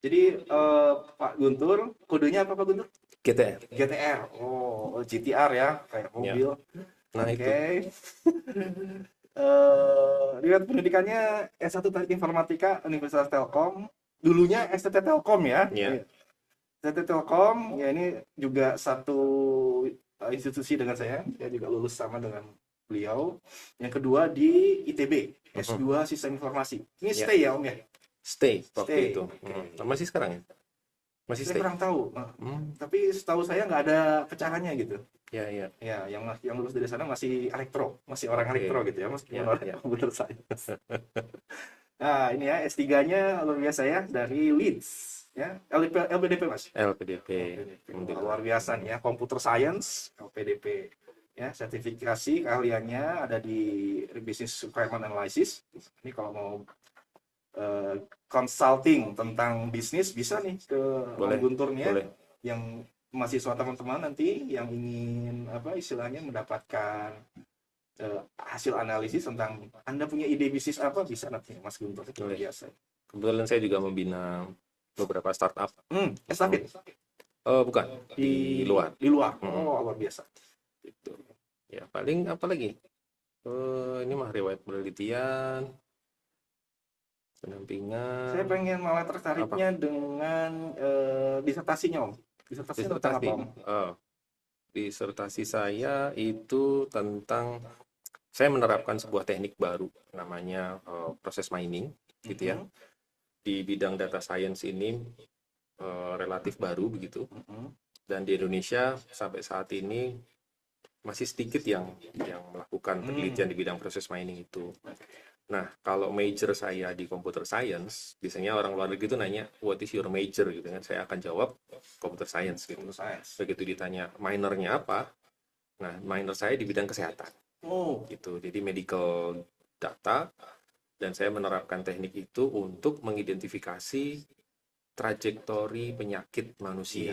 Jadi Pak Guntur, kodenya apa Pak Guntur? GTR. GTR. Oh, GTR ya, kayak Ya. mobil. Nah itu. Oke. Lihat pendidikannya S1 Teknik Informatika Universitas Telkom. Dulunya STT Telkom ya. Ya. STT Telkom, ya ini juga satu institusi dengan saya. Saya juga lulus sama dengan beliau. Yang kedua di ITB, S2 Sistem Informasi. Ini Ya. stay ya Om ya? Stay waktu Stay. itu. Masih sekarang ya? Masih Saya stay. kurang tahu. Tapi setahu saya nggak ada pecahannya gitu. Ya, ya. Ya, yang lulus dari sana masih elektro, masih orang Oke. elektro gitu ya, meskipun Ya, orang ya. komputer science. Nah, ini ya S3-nya luar biasa ya dari Leeds ya, LPDP Mas. LPDP. LPDP. Luar biasa nih ya, computer science, LPDP. Ya, sertifikasi keahliannya ada di business requirement analysis. Ini kalau mau consulting tentang bisnis bisa nih ke Boleh, Om Guntur nih ya, boleh. yang mahasiswa teman-teman nanti yang ingin apa istilahnya mendapatkan hasil analisis tentang Anda punya ide bisnis apa, bisa nanti Mas Guntur. Luar Boleh. biasa. Kebetulan saya juga membina beberapa startup. Estafet Bukan, di luar. di luar. Oh, luar biasa. Gitu. Ya, paling apa lagi? Ini mah riwayat penelitian, pendampingan. Saya pengen malah tertariknya dengan disertasinya Om. Disertasinya tentang Disertasi. apa Om? Disertasi saya itu tentang saya menerapkan sebuah teknik baru namanya proses mining gitu ya. Di bidang data science ini relatif baru begitu. Dan di Indonesia sampai saat ini masih sedikit yang melakukan penelitian di bidang proses mining itu. Nah, kalau major saya di computer science, biasanya orang luar negeri itu nanya, what is your major gitu kan? Saya akan jawab computer science gitu. Begitu ditanya minornya apa, nah minor saya di bidang kesehatan. Gitu. Jadi medical data, dan saya menerapkan teknik itu untuk mengidentifikasi trajektori penyakit manusia.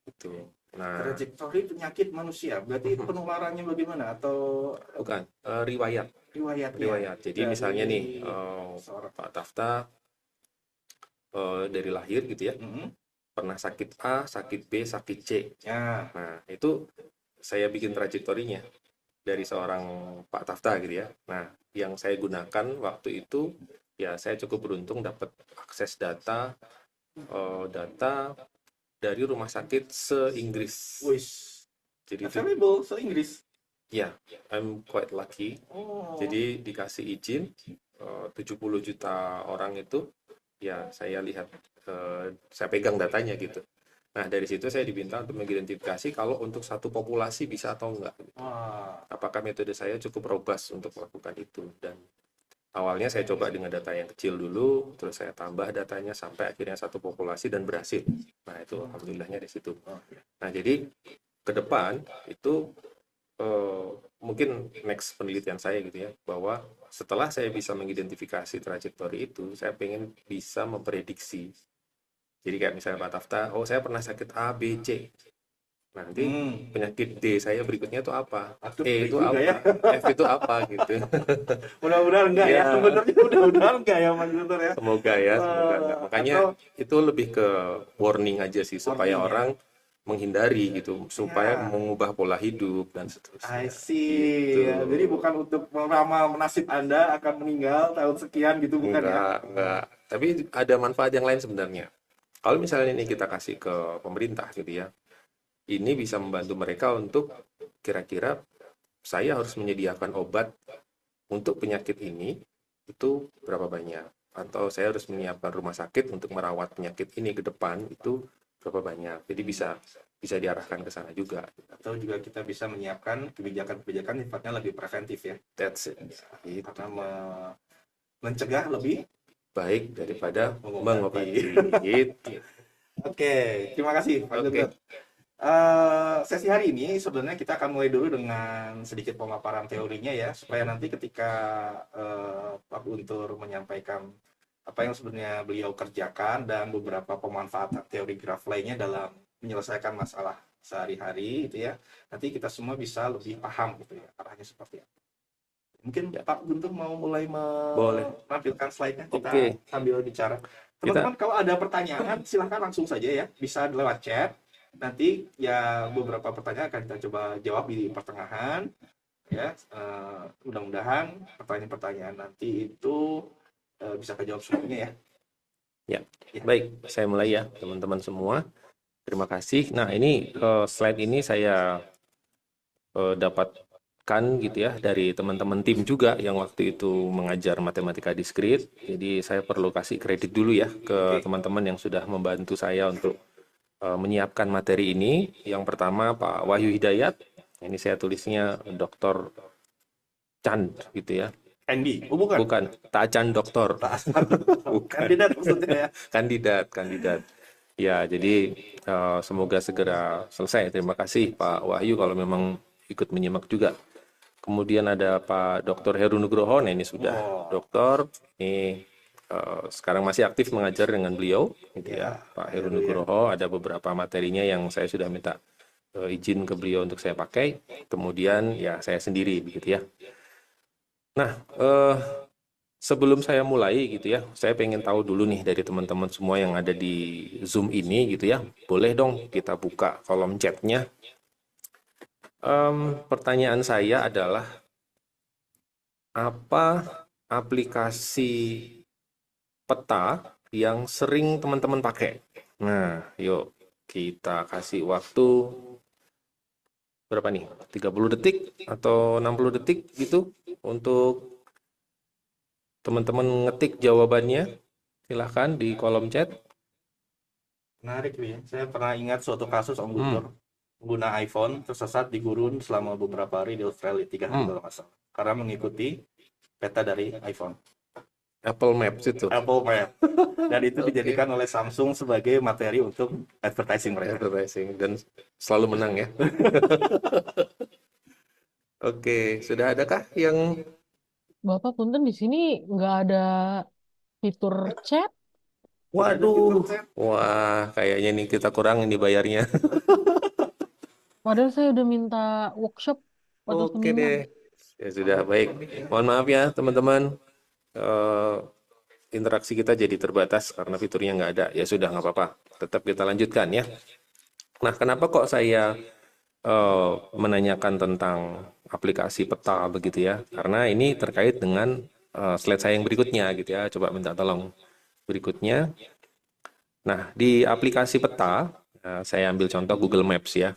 Gitu. Nah, trajektori penyakit manusia, berarti penularannya bagaimana atau bukan riwayat. Jadi dari misalnya nih Pak Tafta dari lahir gitu ya, pernah sakit A, sakit B, sakit C. Nah, itu saya bikin trajektorinya dari seorang Pak Tafta gitu ya. Nah, yang saya gunakan waktu itu ya saya cukup beruntung dapat akses data dari rumah sakit se-Inggris. Jadi available se-Inggris. Ya, I'm quite lucky. Jadi dikasih izin 70 juta orang itu, ya saya lihat, saya pegang datanya gitu. Nah, dari situ saya diminta untuk mengidentifikasi kalau untuk satu populasi bisa atau enggak. Apakah metode saya cukup robust untuk melakukan itu. Dan awalnya saya coba dengan data yang kecil dulu, terus saya tambah datanya sampai akhirnya satu populasi dan berhasil. Nah, itu alhamdulillahnya di situ. Nah, jadi ke depan itu mungkin next penelitian saya gitu ya, bahwa setelah saya bisa mengidentifikasi trajektori itu, saya pengen bisa memprediksi. Jadi kayak misalnya Pak Tafta, saya pernah sakit A, B, C. Nanti penyakit D saya berikutnya itu apa? E itu apa? Ya? F itu apa gitu. Mudah-mudahan enggak ya. Sebenarnya mudah-mudahan enggak ya Mas Guntur ya. Semoga ya, semoga enggak. Makanya itu lebih ke warning aja sih, supaya orang menghindari gitu, supaya mengubah pola hidup dan seterusnya. I see. Gitu. Ya, jadi bukan untuk meramal nasib Anda akan meninggal tahun sekian gitu, bukan ya? Enggak. Tapi ada manfaat yang lain sebenarnya. Kalau misalnya ini kita kasih ke pemerintah gitu ya, ini bisa membantu mereka untuk kira-kira saya harus menyediakan obat untuk penyakit ini itu berapa banyak, atau saya harus menyiapkan rumah sakit untuk merawat penyakit ini ke depan itu berapa banyak. Jadi bisa diarahkan ke sana juga. Atau juga kita bisa menyiapkan kebijakan-kebijakan sifatnya lebih preventif ya. That's it. Karena mencegah lebih baik daripada mengobati. Gitu. Oke, terima kasih Pak Guntur. Sesi hari ini sebenarnya kita akan mulai dulu dengan sedikit pemaparan teorinya ya, supaya nanti ketika Pak Guntur menyampaikan apa yang sebenarnya beliau kerjakan dan beberapa pemanfaatan teori graf lainnya dalam menyelesaikan masalah sehari-hari gitu ya, nanti kita semua bisa lebih paham gitu ya arahnya seperti apa. Mungkin Pak Guntur mau mulai menampilkan slide-nya, kita sambil bicara. Teman-teman kalau ada pertanyaan silahkan langsung saja ya, bisa lewat chat. Nanti ya beberapa pertanyaan akan kita coba jawab di pertengahan ya. Mudah-mudahan pertanyaan-pertanyaan nanti itu bisa kejawab semuanya ya. Ya, baik, saya mulai ya teman-teman semua. Terima kasih. Nah, ini slide ini saya dapatkan gitu ya dari teman-teman tim juga yang waktu itu mengajar matematika diskrit. Jadi saya perlu kasih kredit dulu ya ke teman-teman yang sudah membantu saya untuk menyiapkan materi ini. Yang pertama Pak Wahyu Hidayat. Ini saya tulisnya Dr. Chan gitu ya. Andy, bukan? Bukan, Tacan Doktor. Bukan. Kandidat maksudnya ya. Kandidat. Ya, jadi semoga segera selesai. Terima kasih Pak Wahyu kalau memang ikut menyimak juga. Kemudian ada Pak Dr. Heru Nugroho, nah ini sudah doktor. Ini sekarang masih aktif mengajar dengan beliau, gitu ya. Pak Heru Nugroho, ada beberapa materinya yang saya sudah minta izin ke beliau untuk saya pakai. Kemudian ya saya sendiri, begitu ya. Nah, sebelum saya mulai gitu ya, saya pengen tahu dulu nih dari teman-teman semua yang ada di Zoom ini gitu ya. Boleh dong kita buka kolom chatnya. Pertanyaan saya adalah, apa aplikasi peta yang sering teman-teman pakai? Nah, yuk kita kasih waktu berapa nih? 30 detik atau 60 detik gitu untuk teman-teman ngetik jawabannya. Silahkan di kolom chat. Menarik ya. Saya pernah ingat suatu kasus Om Guntur. Pengguna iPhone tersesat di gurun selama beberapa hari di Australia, 3 hari kalau nggak salah. Karena mengikuti peta dari iPhone. Apple Maps itu. Apple Map. Dan itu dijadikan oleh Samsung sebagai materi untuk advertising mereka. Advertising. Dan selalu menang ya. Oke, sudah adakah yang... Bapak punten di sini nggak ada fitur chat. Waduh, wah kayaknya nih kita kurangin dibayarnya. Padahal saya udah minta workshop atau Oke deh, ya sudah baik. Mohon maaf ya teman-teman, interaksi kita jadi terbatas karena fiturnya nggak ada. Ya sudah nggak apa-apa, tetap kita lanjutkan ya. Nah, kenapa kok saya menanyakan tentang aplikasi peta begitu ya? Karena ini terkait dengan slide saya yang berikutnya gitu ya. Coba minta tolong berikutnya. Nah, di aplikasi peta, saya ambil contoh Google Maps ya.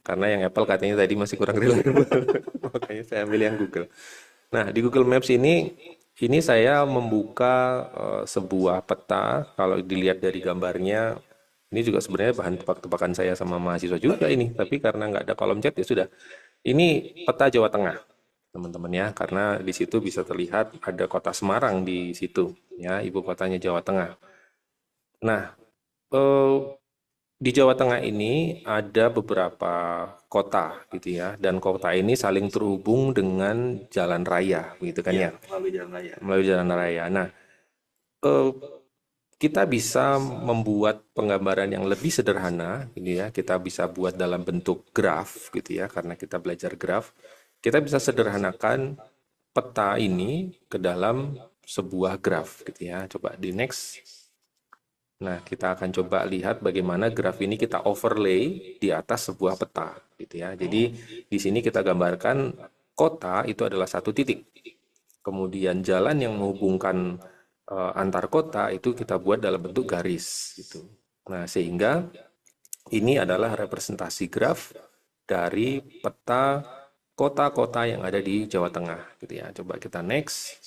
Karena yang Apple katanya tadi masih kurang reliable. Makanya saya ambil yang Google. Nah, di Google Maps ini saya membuka sebuah peta. Kalau dilihat dari gambarnya, ini juga sebenarnya bahan tebak-tebakan saya sama mahasiswa juga ini. Tapi karena nggak ada kolom chat ya sudah. Ini peta Jawa Tengah, teman-teman ya. Karena di situ bisa terlihat ada kota Semarang di situ, ya, ibu kotanya Jawa Tengah. Nah, di Jawa Tengah ini ada beberapa kota gitu ya, dan kota ini saling terhubung dengan jalan raya, gitu kan ya? Melalui jalan raya. Melalui jalan raya. Nah, kita bisa membuat penggambaran yang lebih sederhana, gitu ya. Kita bisa buat dalam bentuk graf, gitu ya, karena kita belajar graf. Kita bisa sederhanakan peta ini ke dalam sebuah graf, gitu ya. Coba di next. Nah, kita akan coba lihat bagaimana graf ini kita overlay di atas sebuah peta, gitu ya. Jadi di sini kita gambarkan kota itu adalah satu titik. Kemudian jalan yang menghubungkan antar kota itu kita buat dalam bentuk garis, gitu. Nah, sehingga ini adalah representasi graf dari peta kota-kota yang ada di Jawa Tengah, gitu ya. Coba kita next.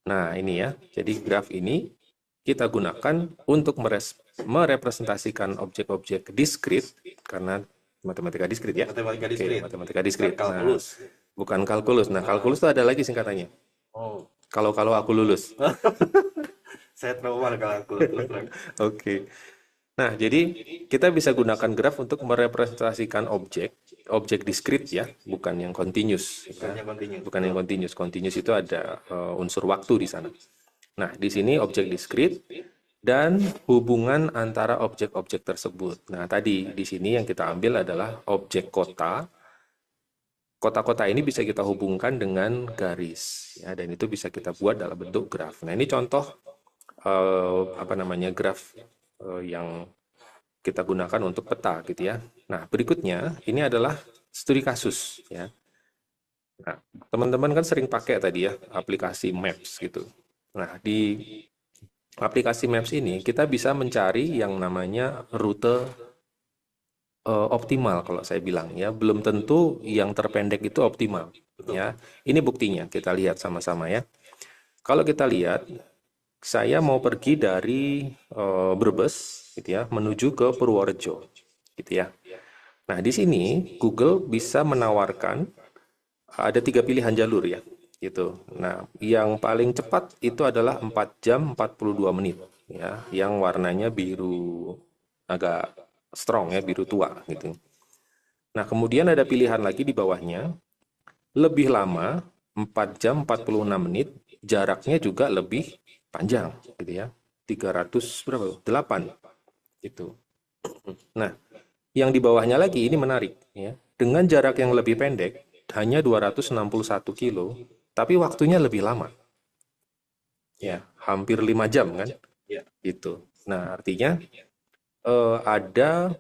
Nah, ini ya. Jadi graf ini kita gunakan untuk merepresentasikan objek-objek diskrit, karena matematika diskrit ya. Matematika diskrit. Oke, matematika diskrit. Kalkulus. Nah, bukan kalkulus. Nah, kalkulus itu ada lagi singkatannya. Oh, Kalau aku lulus. saya trauma kalau kalkulus. Oke. Nah, jadi kita bisa gunakan graf untuk merepresentasikan objek diskrit ya, bukan yang continuous. Bukan yang continuous. Continuous itu ada unsur waktu di sana. Nah, di sini objek diskrit dan hubungan antara objek-objek tersebut. Nah, tadi di sini yang kita ambil adalah objek kota kota-kota ini bisa kita hubungkan dengan garis, ya, dan itu bisa kita buat dalam bentuk graf. Nah, ini contoh apa namanya graf yang kita gunakan untuk peta, gitu ya. Nah, berikutnya ini adalah studi kasus, ya. Nah, teman-teman kan sering pakai tadi ya aplikasi Maps gitu. Nah, di aplikasi Maps ini kita bisa mencari yang namanya rute optimal kalau saya bilang, ya. Belum tentu yang terpendek itu optimal, ya. Ini buktinya, kita lihat sama-sama, ya. Kalau kita lihat, saya mau pergi dari Brebes gitu ya menuju ke Purworejo gitu ya. Nah, di sini Google bisa menawarkan ada 3 pilihan jalur, ya gitu. Nah, yang paling cepat itu adalah 4 jam 42 menit, ya, yang warnanya biru agak strong, ya, biru tua gitu. Nah, kemudian ada pilihan lagi di bawahnya lebih lama, 4 jam 46 menit, jaraknya juga lebih panjang gitu ya. 300 berapa? 8 gitu. Nah, yang di bawahnya lagi ini menarik, ya. Dengan jarak yang lebih pendek, hanya 261 kilo, tapi waktunya lebih lama. Ya, hampir 5 jam kan? Ya. Gitu. Nah, artinya ada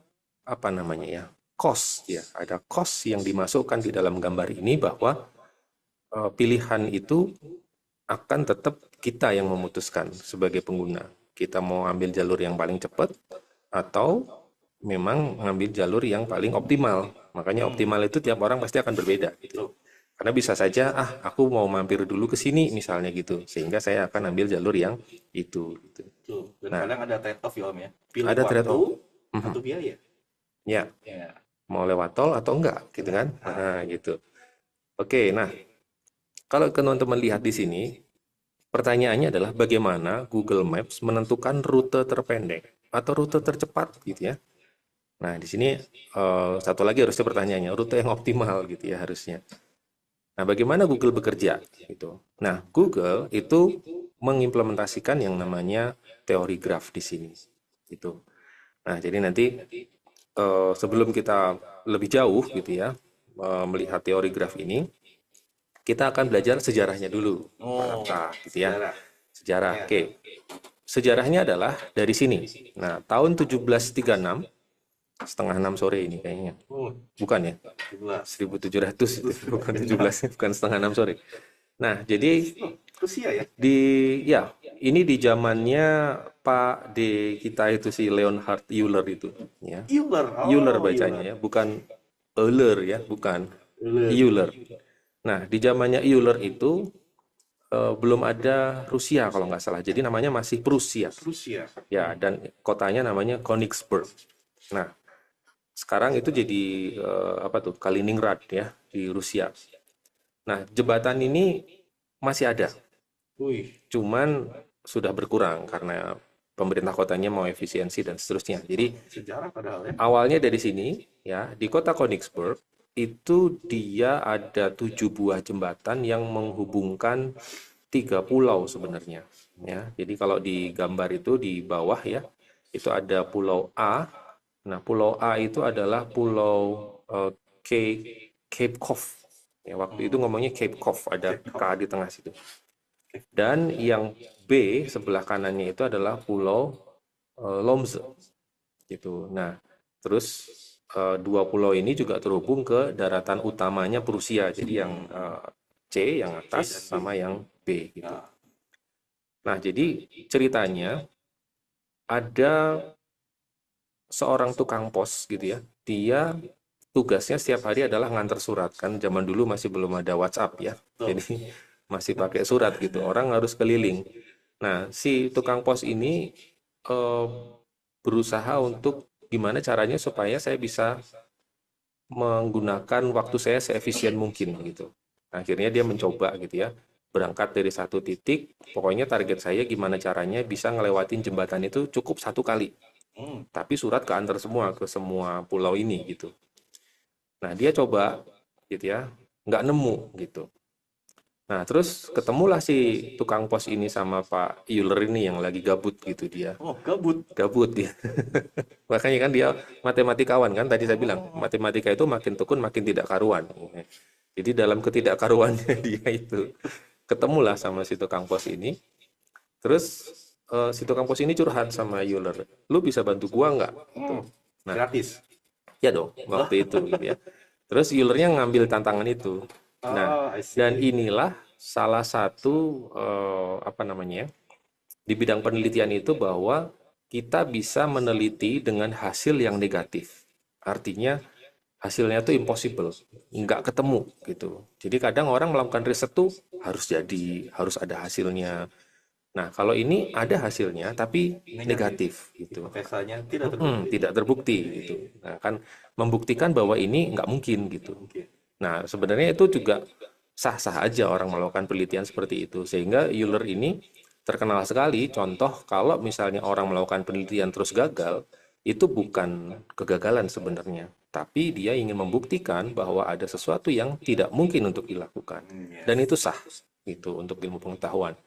apa namanya ya? Cost, ya. Ada cost yang dimasukkan di dalam gambar ini bahwa pilihan itu akan tetap kita yang memutuskan sebagai pengguna. Kita mau ambil jalur yang paling cepat atau memang ngambil jalur yang paling optimal. Makanya optimal itu tiap orang pasti akan berbeda gitu. Karena bisa saja aku mau mampir dulu ke sini misalnya gitu. Sehingga saya akan ambil jalur yang itu gitu. Dan Nah, kadang ada trade off ya Om ya. Pilih ada waktu trade-off. atau biaya. Ya, Ya. mau lewat tol atau enggak gitu kan. Nah, gitu. Oke, nah kalau teman-teman lihat di sini, pertanyaannya adalah bagaimana Google Maps menentukan rute terpendek atau rute tercepat gitu ya. Nah, di sini satu lagi harusnya pertanyaannya, rute yang optimal gitu ya harusnya. Nah, bagaimana Google bekerja gitu. Nah, Google itu mengimplementasikan yang namanya teori graf di sini gitu. Nah, jadi nanti sebelum kita lebih jauh gitu ya melihat teori graf ini, kita akan belajar sejarahnya dulu. Nah, gitu ya. Sejarah. Sejarah. Oke. Sejarahnya adalah dari sini. Nah, tahun 1736, setengah 6 sore ini kayaknya. Bukan ya? 1700 itu, bukan 17, bukan setengah 6 sore. Nah, jadi Rusia ya. ini di zamannya Pak D kita itu si Leonhard Euler itu, ya. Euler. Euler bacanya ya, bukan Euler ya, bukan. Euler. Nah, di zamannya Euler itu belum ada Rusia kalau nggak salah. Jadi namanya masih Prusia. Rusia. Ya, dan kotanya namanya Königsberg. Nah, sekarang itu jadi Kaliningrad ya di Rusia. Nah, jembatan ini masih ada. Cuman sudah berkurang karena pemerintah kotanya mau efisiensi dan seterusnya. Jadi sejarah padahal ya. Awalnya dari sini ya, di kota Königsberg itu dia ada 7 buah jembatan yang menghubungkan 3 pulau sebenarnya ya. Jadi kalau di gambar itu di bawah ya, itu ada pulau A. Nah, pulau A itu adalah pulau Cape Cod. Ya, waktu itu ngomongnya Cape Cod, ada K di tengah situ. Dan yang B sebelah kanannya itu adalah pulau Lomze gitu. Nah, terus 2 pulau ini juga terhubung ke daratan utamanya Prusia. Jadi yang C yang atas sama yang B gitu. Nah, jadi ceritanya ada seorang tukang pos gitu ya. Dia tugasnya setiap hari adalah ngantar surat. Kan zaman dulu masih belum ada WhatsApp ya. Jadi masih pakai surat gitu. Orang harus keliling. Nah, si tukang pos ini berusaha untuk gimana caranya supaya saya bisa menggunakan waktu saya seefisien mungkin gitu. Akhirnya dia mencoba gitu ya, berangkat dari satu titik, pokoknya target saya gimana caranya bisa ngelewatin jembatan itu cukup 1 kali. Tapi surat keantar semua ke semua pulau ini gitu. Nah, dia coba gitu ya, nggak nemu gitu. Nah, terus ketemulah si tukang pos ini sama Pak Euler ini yang lagi gabut gitu dia. Gabut dia. Makanya kan dia matematikawan kan, tadi saya bilang matematika itu makin tekun makin tidak karuan. Jadi dalam ketidakkaruannya dia itu ketemulah sama si tukang pos ini. Terus si tukang pos ini curhat sama Euler. Lu bisa bantu gua nggak? Gitu. Nah, Gratis. ya dong, waktu itu gitu ya. Terus Eulernya ngambil tantangan itu. Nah, I see. dan inilah salah satu apa namanya ya, di bidang penelitian itu bahwa kita bisa meneliti dengan hasil yang negatif. Artinya hasilnya tuh impossible, nggak ketemu gitu. Jadi kadang orang melakukan riset tuh harus harus ada hasilnya. Nah, kalau ini ada hasilnya tapi negatif gitu. Hipotesanya tidak terbukti. Tidak terbukti gitu. Nah, kan membuktikan bahwa ini nggak mungkin gitu. Nah, sebenarnya itu juga sah-sah aja orang melakukan penelitian seperti itu. Sehingga Euler ini terkenal sekali. Contoh, kalau misalnya orang melakukan penelitian terus gagal, itu bukan kegagalan sebenarnya. Tapi dia ingin membuktikan bahwa ada sesuatu yang tidak mungkin untuk dilakukan. Dan itu sah gitu untuk ilmu pengetahuan.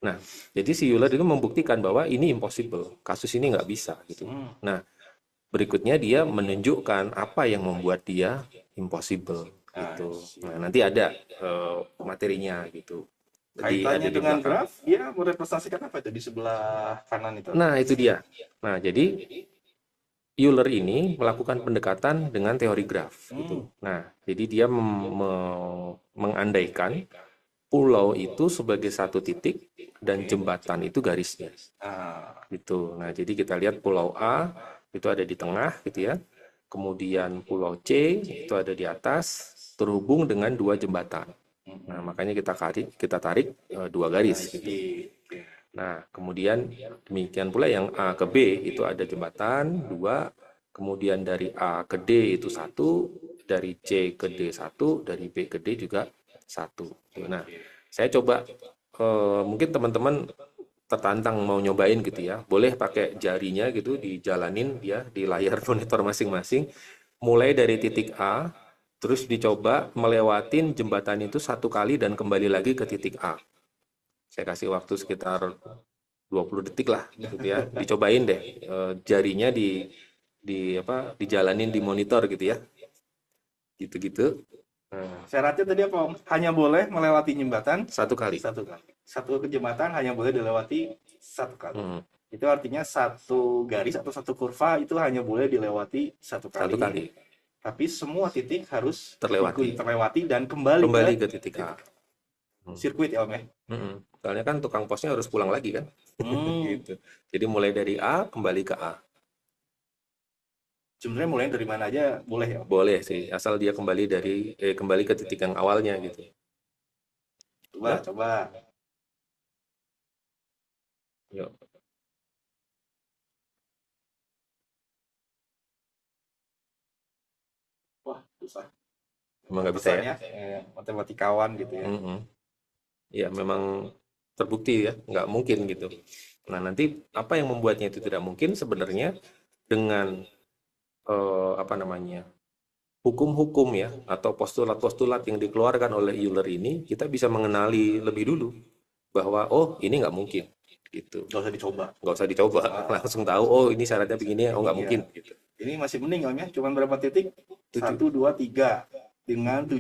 Nah, jadi si Euler itu membuktikan bahwa ini impossible. Kasus ini nggak bisa gitu. Nah, berikutnya dia menunjukkan apa yang membuat dia impossible gitu. Nah, nanti ada materinya gitu. Kaitannya Ada di dengan belakang. graf, dia merepresentasikan apa itu di sebelah kanan itu? Nah, itu dia. Nah, jadi Euler ini melakukan pendekatan dengan teori graf gitu. Nah, jadi dia mengandaikan pulau itu sebagai satu titik dan jembatan itu garisnya. Gitu. Nah, jadi kita lihat pulau A itu ada di tengah gitu ya. Kemudian pulau C itu ada di atas terhubung dengan dua jembatan. Nah, makanya kita tarik dua garis gitu. Nah, kemudian demikian pula yang A ke B itu ada jembatan dua, kemudian dari A ke D itu satu, dari C ke D satu, dari B ke D juga satu. Nah, saya coba mungkin teman-teman tertantang mau nyobain gitu ya, boleh pakai jarinya gitu dijalanin ya di layar monitor masing-masing, mulai dari titik A, terus dicoba melewatin jembatan itu satu kali dan kembali lagi ke titik A. Saya kasih waktu sekitar 20 detik lah gitu ya. Dicobain deh jarinya dijalanin di monitor gitu ya. Gitu-gitu. Syaratnya tadi apa, Om? Hanya boleh melewati jembatan Satu kali. Satu jembatan hanya boleh dilewati satu kali. Itu artinya satu garis atau satu kurva itu hanya boleh dilewati satu kali. Tapi semua titik harus terlewati dan kembali ke titik A. Sirkuit ya, Om ya? Soalnya kan tukang posnya harus pulang lagi kan. Gitu. Jadi mulai dari A kembali ke A. Sebenarnya mulai dari mana aja boleh ya, Om? Boleh sih, asal dia kembali ke titik yang awalnya gitu. Coba. Yuk. Wah, susah. Emang nggak bisa ya? Matematikawan gitu ya. Ya memang terbukti ya, nggak mungkin gitu. Nah, nanti apa yang membuatnya itu tidak mungkin sebenarnya dengan hukum-hukum ya atau postulat-postulat yang dikeluarkan oleh Euler ini, kita bisa mengenali lebih dulu bahwa ini nggak mungkin gitu. Nggak usah dicoba. Langsung tahu ini syaratnya begini, nggak mungkin gitu. Ini masih mending, Om ya, cuman berapa titik? 1, 2, 3 dengan 4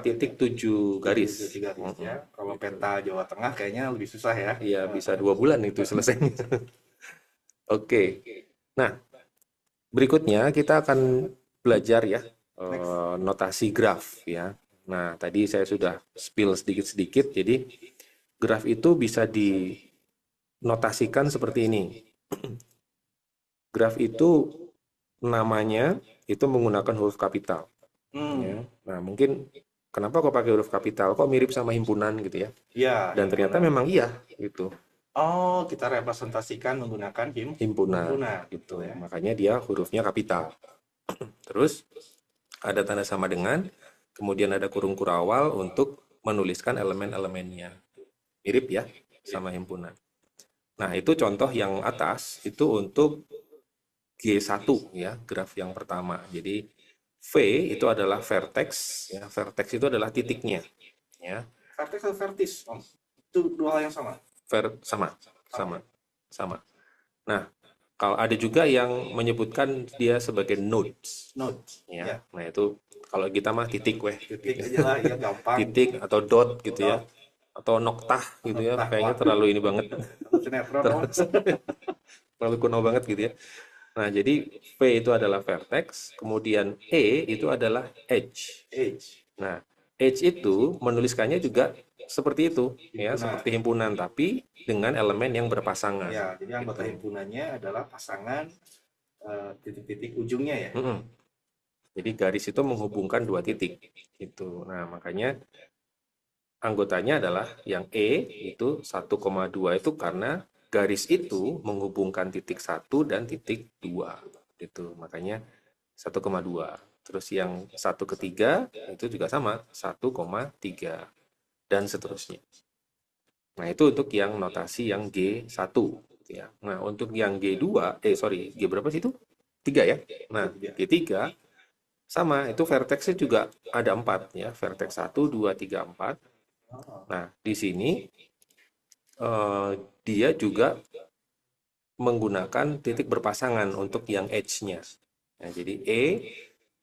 titik 7 garis. Ya. Kalau peta Jawa Tengah kayaknya lebih susah ya. Iya, bisa 2 bulan itu selesai. Oke. Nah, berikutnya kita akan belajar ya notasi graf ya. Nah, tadi saya sudah spill sedikit-sedikit. Jadi graf itu bisa dinotasikan seperti ini. Graf itu namanya itu menggunakan huruf kapital. Ya. Nah, mungkin kenapa kok pakai huruf kapital? Kok mirip sama himpunan gitu ya? Iya. Dan ternyata memang iya gitu. Oh, kita representasikan menggunakan himpunan gitu ya. Makanya dia hurufnya kapital. Terus ada tanda sama dengan, kemudian ada kurung kurawal untuk menuliskan elemen-elemennya. Mirip ya sama himpunan. Nah, itu contoh yang atas itu untuk G1 ya, graf yang pertama. Jadi V itu adalah vertex ya. Vertex itu adalah titiknya ya. Vertex atau vertis, Om? Itu dua hal yang sama. Sama. Nah, kalau ada juga yang menyebutkan dia sebagai nodes. Ya. Nah, itu Kalau kita mah titik weh, Titik aja lah, ya gampang. titik atau dot gitu ya, atau noktah gitu ya, Noktah, kayaknya waduh. terlalu ini banget, Sinetron terlalu, dong. terlalu kuno banget gitu ya. Nah, jadi V itu adalah vertex, kemudian E itu adalah edge. Age. Nah, edge itu menuliskannya juga seperti itu, ya, Himpunan. seperti himpunan, tapi dengan elemen yang berpasangan. Ya, jadi anggota Gitu. himpunannya adalah pasangan titik-titik ujungnya ya. Mm-mm. Jadi garis itu menghubungkan dua titik. Gitu. Nah, makanya anggotanya adalah yang E itu 1,2 itu karena garis itu menghubungkan titik 1 dan titik 2. Gitu. Makanya 1,2. Terus yang 1/3 itu juga sama, 1,3 dan seterusnya. Nah, itu untuk yang notasi yang G1 gitu ya. Nah, untuk yang G2, G berapa sih itu? 3 ya. Nah, G3 sama, itu vertexnya juga ada 4 ya. Vertex 1, 2, 3, 4. Nah, di sini dia juga menggunakan titik berpasangan untuk yang edge-nya. Nah, jadi E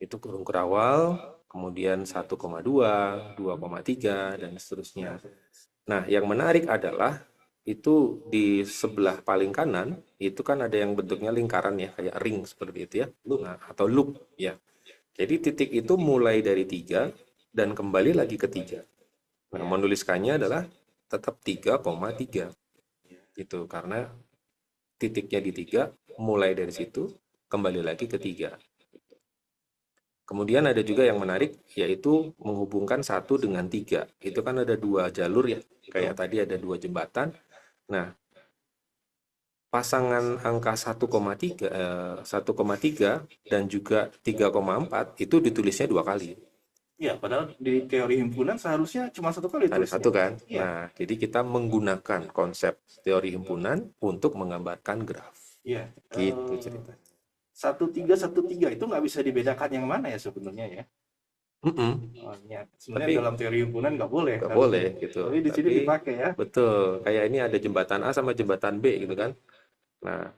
itu kurung kerawal, kemudian 1,2, 2,3, dan seterusnya. Nah, yang menarik adalah itu di sebelah paling kanan, itu kan ada yang bentuknya lingkaran ya, kayak ring seperti itu ya, nah, atau loop ya. Jadi titik itu mulai dari 3 dan kembali lagi ke 3. Nah, menuliskannya adalah tetap 3,3 gitu, karena titiknya di 3, mulai dari situ, kembali lagi ke 3. Kemudian ada juga yang menarik, yaitu menghubungkan 1 dengan 3. Itu kan ada 2 jalur ya, kayak tadi ada 2 jembatan. Nah, pasangan angka 1,3 dan juga 3,4 itu ditulisnya 2 kali. Ya, padahal di teori himpunan seharusnya cuma 1 kali Ada tulisnya. 1 kan? Iya. Nah, jadi kita menggunakan konsep teori himpunan untuk menggambarkan graf. Iya. Gitu ceritanya. 1,3 itu nggak bisa dibedakan yang mana ya sebenarnya ya. Mm-mm. Ya. Sebenarnya Tapi dalam teori himpunan nggak boleh. nggak harusnya. boleh gitu. Tapi di sini dipakai ya. Betul. Kayak ini ada jembatan A sama jembatan B gitu kan. Nah,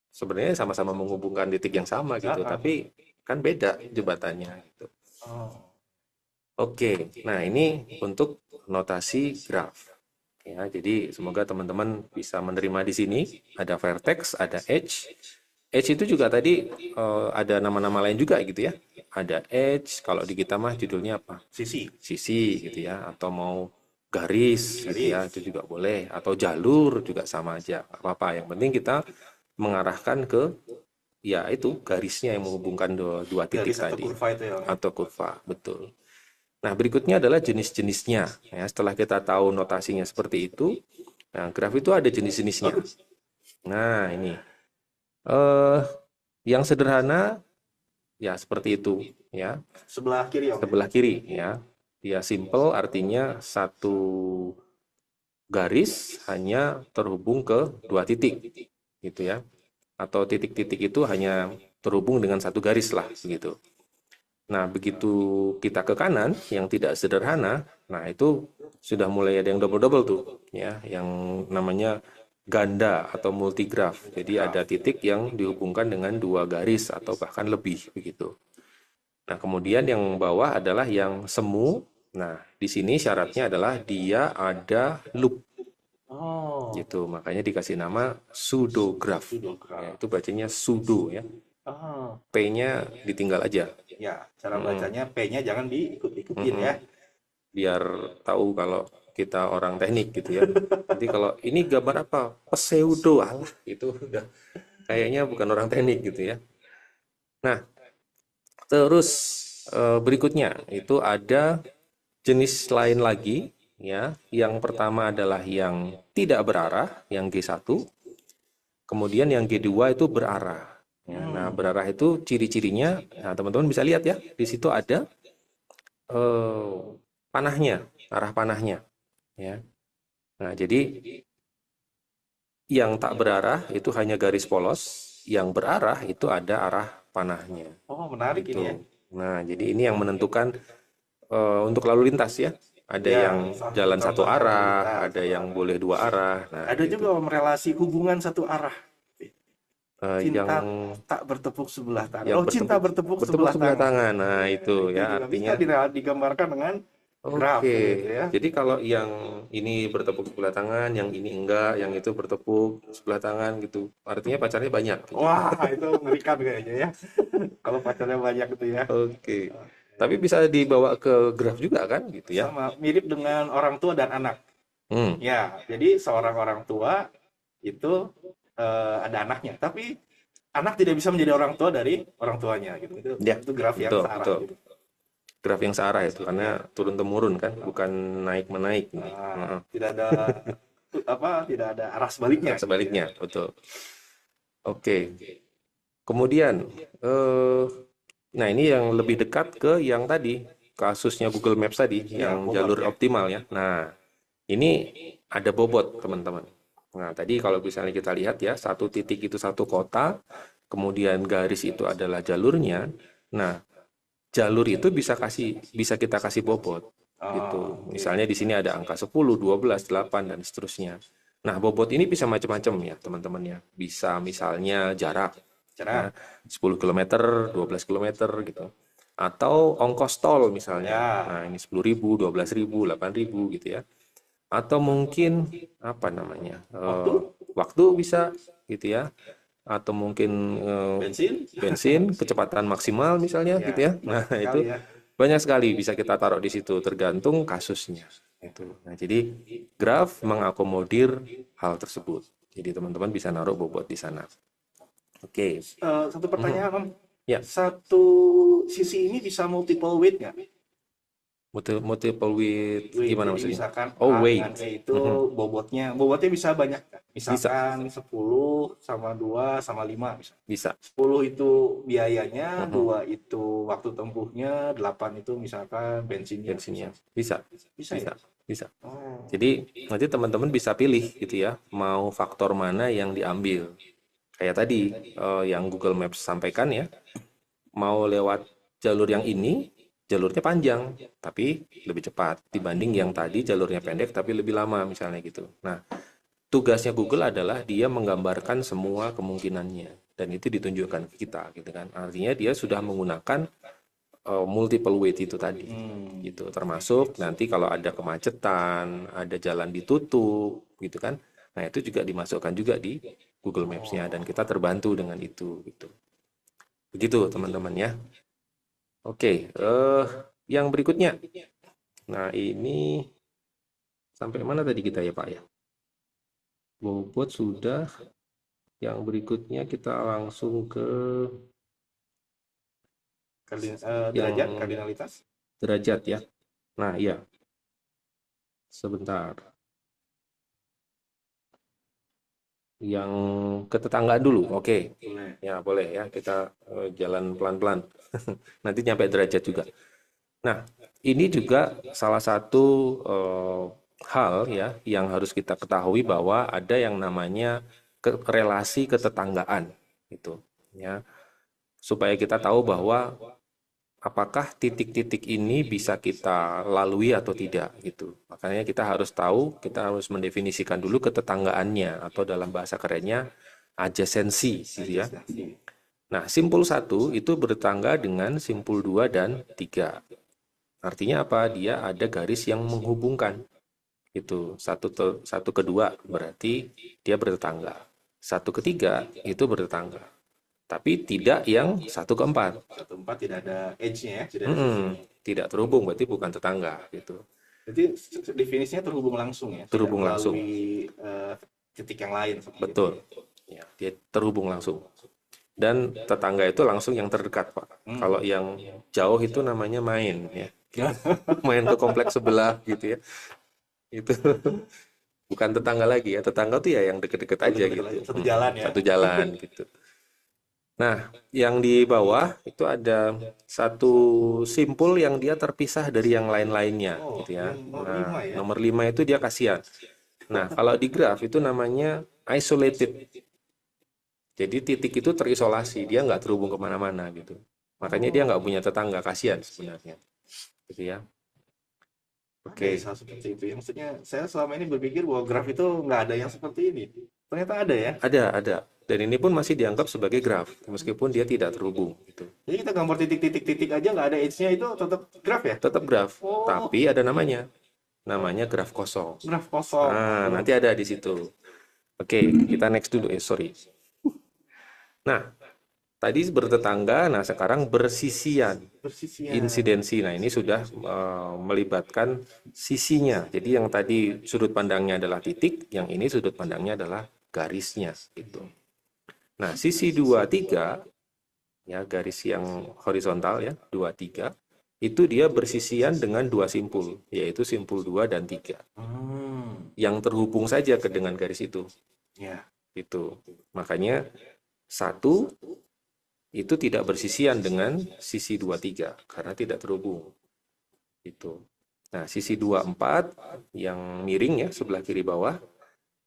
sebenarnya sama-sama menghubungkan titik yang sama gitu, tapi kan beda jembatannya gitu. Oke, nah ini untuk notasi graf. Ya, jadi semoga teman-teman bisa menerima di sini. Ada vertex, ada edge. Edge itu juga tadi ada nama-nama lain juga gitu ya. Ada edge, kalau di kita mah judulnya apa? Sisi. Sisi gitu ya, atau mau garis gitu ya, itu juga boleh. Atau jalur juga sama aja, nggak apa-apa. Yang penting kita mengarahkan ke ya itu garisnya yang menghubungkan dua titik Garis atau tadi. kurva itu ya. Atau kurva, betul. Nah, berikutnya adalah jenis-jenisnya. Ya, setelah kita tahu notasinya seperti itu, nah graf itu ada jenis-jenisnya. Nah, ini yang sederhana ya seperti itu ya. Sebelah kiri ya. Sebelah kiri ya. Dia simple, artinya satu garis hanya terhubung ke 2 titik gitu ya. Atau titik-titik itu hanya terhubung dengan satu garis lah gitu. Nah, begitu kita ke kanan yang tidak sederhana, nah itu sudah mulai ada yang double-double tuh ya, yang namanya ganda atau multigraf. Jadi ada titik yang dihubungkan dengan 2 garis atau bahkan lebih begitu. Nah, kemudian yang bawah adalah yang semu. Nah, di sini syaratnya adalah dia ada loop. Gitu, makanya dikasih nama pseudograph. Ya, itu bacanya pseudo ya. P-nya ditinggal aja. Ya, cara bacanya P-nya jangan diikut-ikutin ya. Biar tahu kalau kita orang teknik gitu ya. Nanti kalau ini gambar apa? Pseudo, alah itu udah kayaknya bukan orang teknik gitu ya. Nah, terus berikutnya itu ada jenis lain lagi ya. Yang pertama adalah yang tidak berarah, yang G1. Kemudian yang G2 itu berarah. Ya, nah, berarah itu ciri-cirinya, nah, teman-teman bisa lihat ya, di situ ada panahnya, arah panahnya. Ya. Nah, jadi yang tak berarah itu hanya garis polos, yang berarah itu ada arah panahnya. Oh, menarik Gitu. ini ya. Nah, jadi ini yang menentukan untuk lalu lintas ya. Ada yang jalan satu arah, ada yang boleh 2 arah. Nah, ada juga relasi hubungan satu arah. Cinta yang tak bertepuk sebelah tangan. yang Oh, cinta bertepuk sebelah sebelah tangan. tangan. Nah, itu Itu ya juga bisa artinya. digambarkan dengan graf Oke, gitu ya. jadi kalau yang ini bertepuk sebelah tangan, yang ini enggak, yang itu bertepuk sebelah tangan gitu, artinya pacarnya banyak gitu. Wah, itu mengerikan kayaknya ya. Kalau pacarnya banyak gitu ya. Oke, tapi bisa dibawa ke graf juga kan gitu ya. Sama mirip dengan orang tua dan anak. Hmm, Ya, jadi seorang orang tua itu ada anaknya, tapi anak tidak bisa menjadi orang tua dari orang tuanya gitu. ya, Itu graf yang betul, searah betul. gitu. Graf yang searah itu karena Ya. turun temurun kan, bukan naik menaik ini. Nah, tidak ada tidak ada arah sebaliknya gitu ya. Sebaliknya, betul. Oke, kemudian nah ini yang lebih dekat ke yang tadi kasusnya Google Maps tadi, Ya, yang bobot jalur ya. optimal ya. Nah, ini ada bobot teman-teman. Nah, tadi kalau misalnya kita lihat ya, satu titik itu satu kota, kemudian garis itu adalah jalurnya. Nah, jalur itu bisa kita kasih bobot gitu. Oh, oke. Misalnya di sini ada angka 10, 12, 8 dan seterusnya. Nah, bobot ini bisa macam-macam ya, teman-teman ya. Bisa misalnya jarak Cara ya, 10 km, 12 km gitu. Atau ongkos tol misalnya. ya, Nah, ini 10.000, 12.000, 8.000 gitu ya. Atau mungkin apa namanya? waktu, Waktu bisa gitu ya. Atau mungkin bensin, bensin, kecepatan maksimal misalnya ya, gitu ya. Nah, banyak sekali itu ya. banyak sekali bisa kita taruh di situ tergantung kasusnya. Itu. Nah, jadi graf mengakomodir hal tersebut. Jadi teman-teman bisa naruh bobot di sana. Oke. Satu pertanyaan, Om. Ya, Satu sisi ini bisa multiple weight nggak? multiple width Weight. gimana Jadi maksudnya? misalkan Oh, A dengan weight. E itu bobotnya bisa banyak nggak? Bisa, Misalkan 10 sama 2 sama 5 misalnya. bisa. 10 itu biayanya, Mhm. 2 itu waktu tempuhnya, 8 itu misalkan bensinnya. Bensinnya. Bisa, Bisa bisa, ya? bisa. Oh. Jadi nanti teman-teman bisa pilih gitu ya, mau faktor mana yang diambil. Kayak tadi yang Google Maps sampaikan ya, mau lewat jalur yang ini, jalurnya panjang, tapi lebih cepat dibanding yang tadi jalurnya pendek tapi lebih lama misalnya gitu. Nah, tugasnya Google adalah dia menggambarkan semua kemungkinannya dan itu ditunjukkan ke kita gitu kan. Artinya dia sudah menggunakan multiple weight itu tadi gitu. Termasuk nanti kalau ada kemacetan, ada jalan ditutup gitu kan. Nah, itu juga dimasukkan juga di Google Maps-nya dan kita terbantu dengan itu gitu. Begitu teman-teman ya. Oke, yang berikutnya. Nah, ini sampai mana tadi kita ya, Pak ya? Bobot sudah. Yang berikutnya kita langsung ke Derajat, yang kardinalitas. derajat ya. Nah, iya. Sebentar. Yang ke tetanggaan dulu. Oke. Boleh. Ya, boleh ya. Kita jalan pelan-pelan. Nanti nyampe derajat juga. Nah, ini juga salah satu hal ya yang harus kita ketahui bahwa ada yang namanya relasi ketetanggaan gitu ya. Supaya kita tahu bahwa apakah titik-titik ini bisa kita lalui atau tidak gitu. Makanya kita harus tahu, kita harus mendefinisikan dulu ketetanggaannya atau dalam bahasa kerennya adjacency gitu ya. Nah, simpul 1 itu bertetangga dengan simpul 2 dan 3. Artinya apa? Dia ada garis yang menghubungkan. Itu satu kedua berarti dia bertetangga. Satu ketiga itu bertetangga. Tapi tidak yang 1 ke 4. 1 ke 4 tidak ada edge-nya ya, tidak ada sisinya. Tidak terhubung berarti bukan tetangga gitu. Jadi definisinya terhubung langsung ya, Terhubung tidak langsung. melalui titik yang lain. Betul. Ya, dia terhubung langsung. Dan tetangga itu langsung yang terdekat, Pak. Kalau yang jauh itu namanya main ya. Main ke kompleks sebelah gitu ya. Itu bukan tetangga lagi ya. Tetangga tuh ya yang deket-deket aja Deket-deket gitu. aja, satu jalan ya. Satu jalan gitu. Nah, yang di bawah itu ada satu simpul yang dia terpisah dari yang lain-lainnya Oh, gitu ya. yang nomor Nah, 5 ya. nomor 5 itu dia kasihan. Nah, kalau di graf itu namanya isolated. Jadi titik itu terisolasi, dia nggak terhubung kemana-mana gitu. Makanya dia nggak punya tetangga, kasihan sebenarnya. Gitu ya. Oke. Ada seperti itu ya. Maksudnya saya selama ini berpikir bahwa graf itu nggak ada yang seperti ini. Ternyata ada ya. Ada. Dan ini pun masih dianggap sebagai graf, meskipun dia tidak terhubung. Gitu. Jadi kita gambar titik-titik-titik aja nggak ada edge-nya itu tetap graf ya? Tetap graf, Oh, tapi ada namanya graf kosong. graf kosong. Nah, nanti ada di situ. Oke, kita next dulu. Sorry. Nah, tadi bertetangga, nah sekarang bersisian. Persisnya. Insidensi. Nah, ini sudah melibatkan sisinya. Jadi yang tadi sudut pandangnya adalah titik, yang ini sudut pandangnya adalah garisnya gitu. Nah, sisi 2, 3 ya, garis yang horizontal ya, 2, 3 itu dia bersisian dengan dua simpul, yaitu simpul 2 dan 3. Yang terhubung saja dengan garis itu. Ya. Itu. Makanya 1 itu tidak bersisian dengan sisi 2, 3 karena tidak terhubung. Itu. Nah, sisi 2, 4 yang miring ya sebelah kiri bawah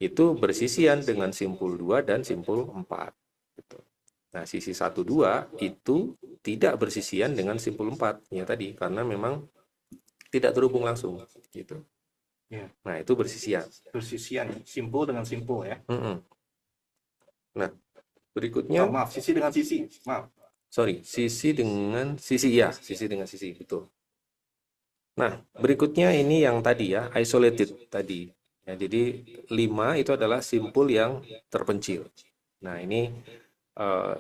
itu bersisian dengan simpul 2 dan simpul 4. Gitu. Nah, sisi 1, 2 itu tidak bersisian dengan simpul 4 ya tadi karena memang tidak terhubung langsung gitu. Ya. Nah, itu bersisian. Persisian, simpul dengan simpul ya. Nah, berikutnya Oh, maaf, sisi dengan sisi. Maaf. sisi dengan sisi ya, sisi dengan sisi betul. Nah, berikutnya ini yang tadi ya, isolated tadi. Ya, jadi 5 itu adalah simpul yang terpencil. Nah, ini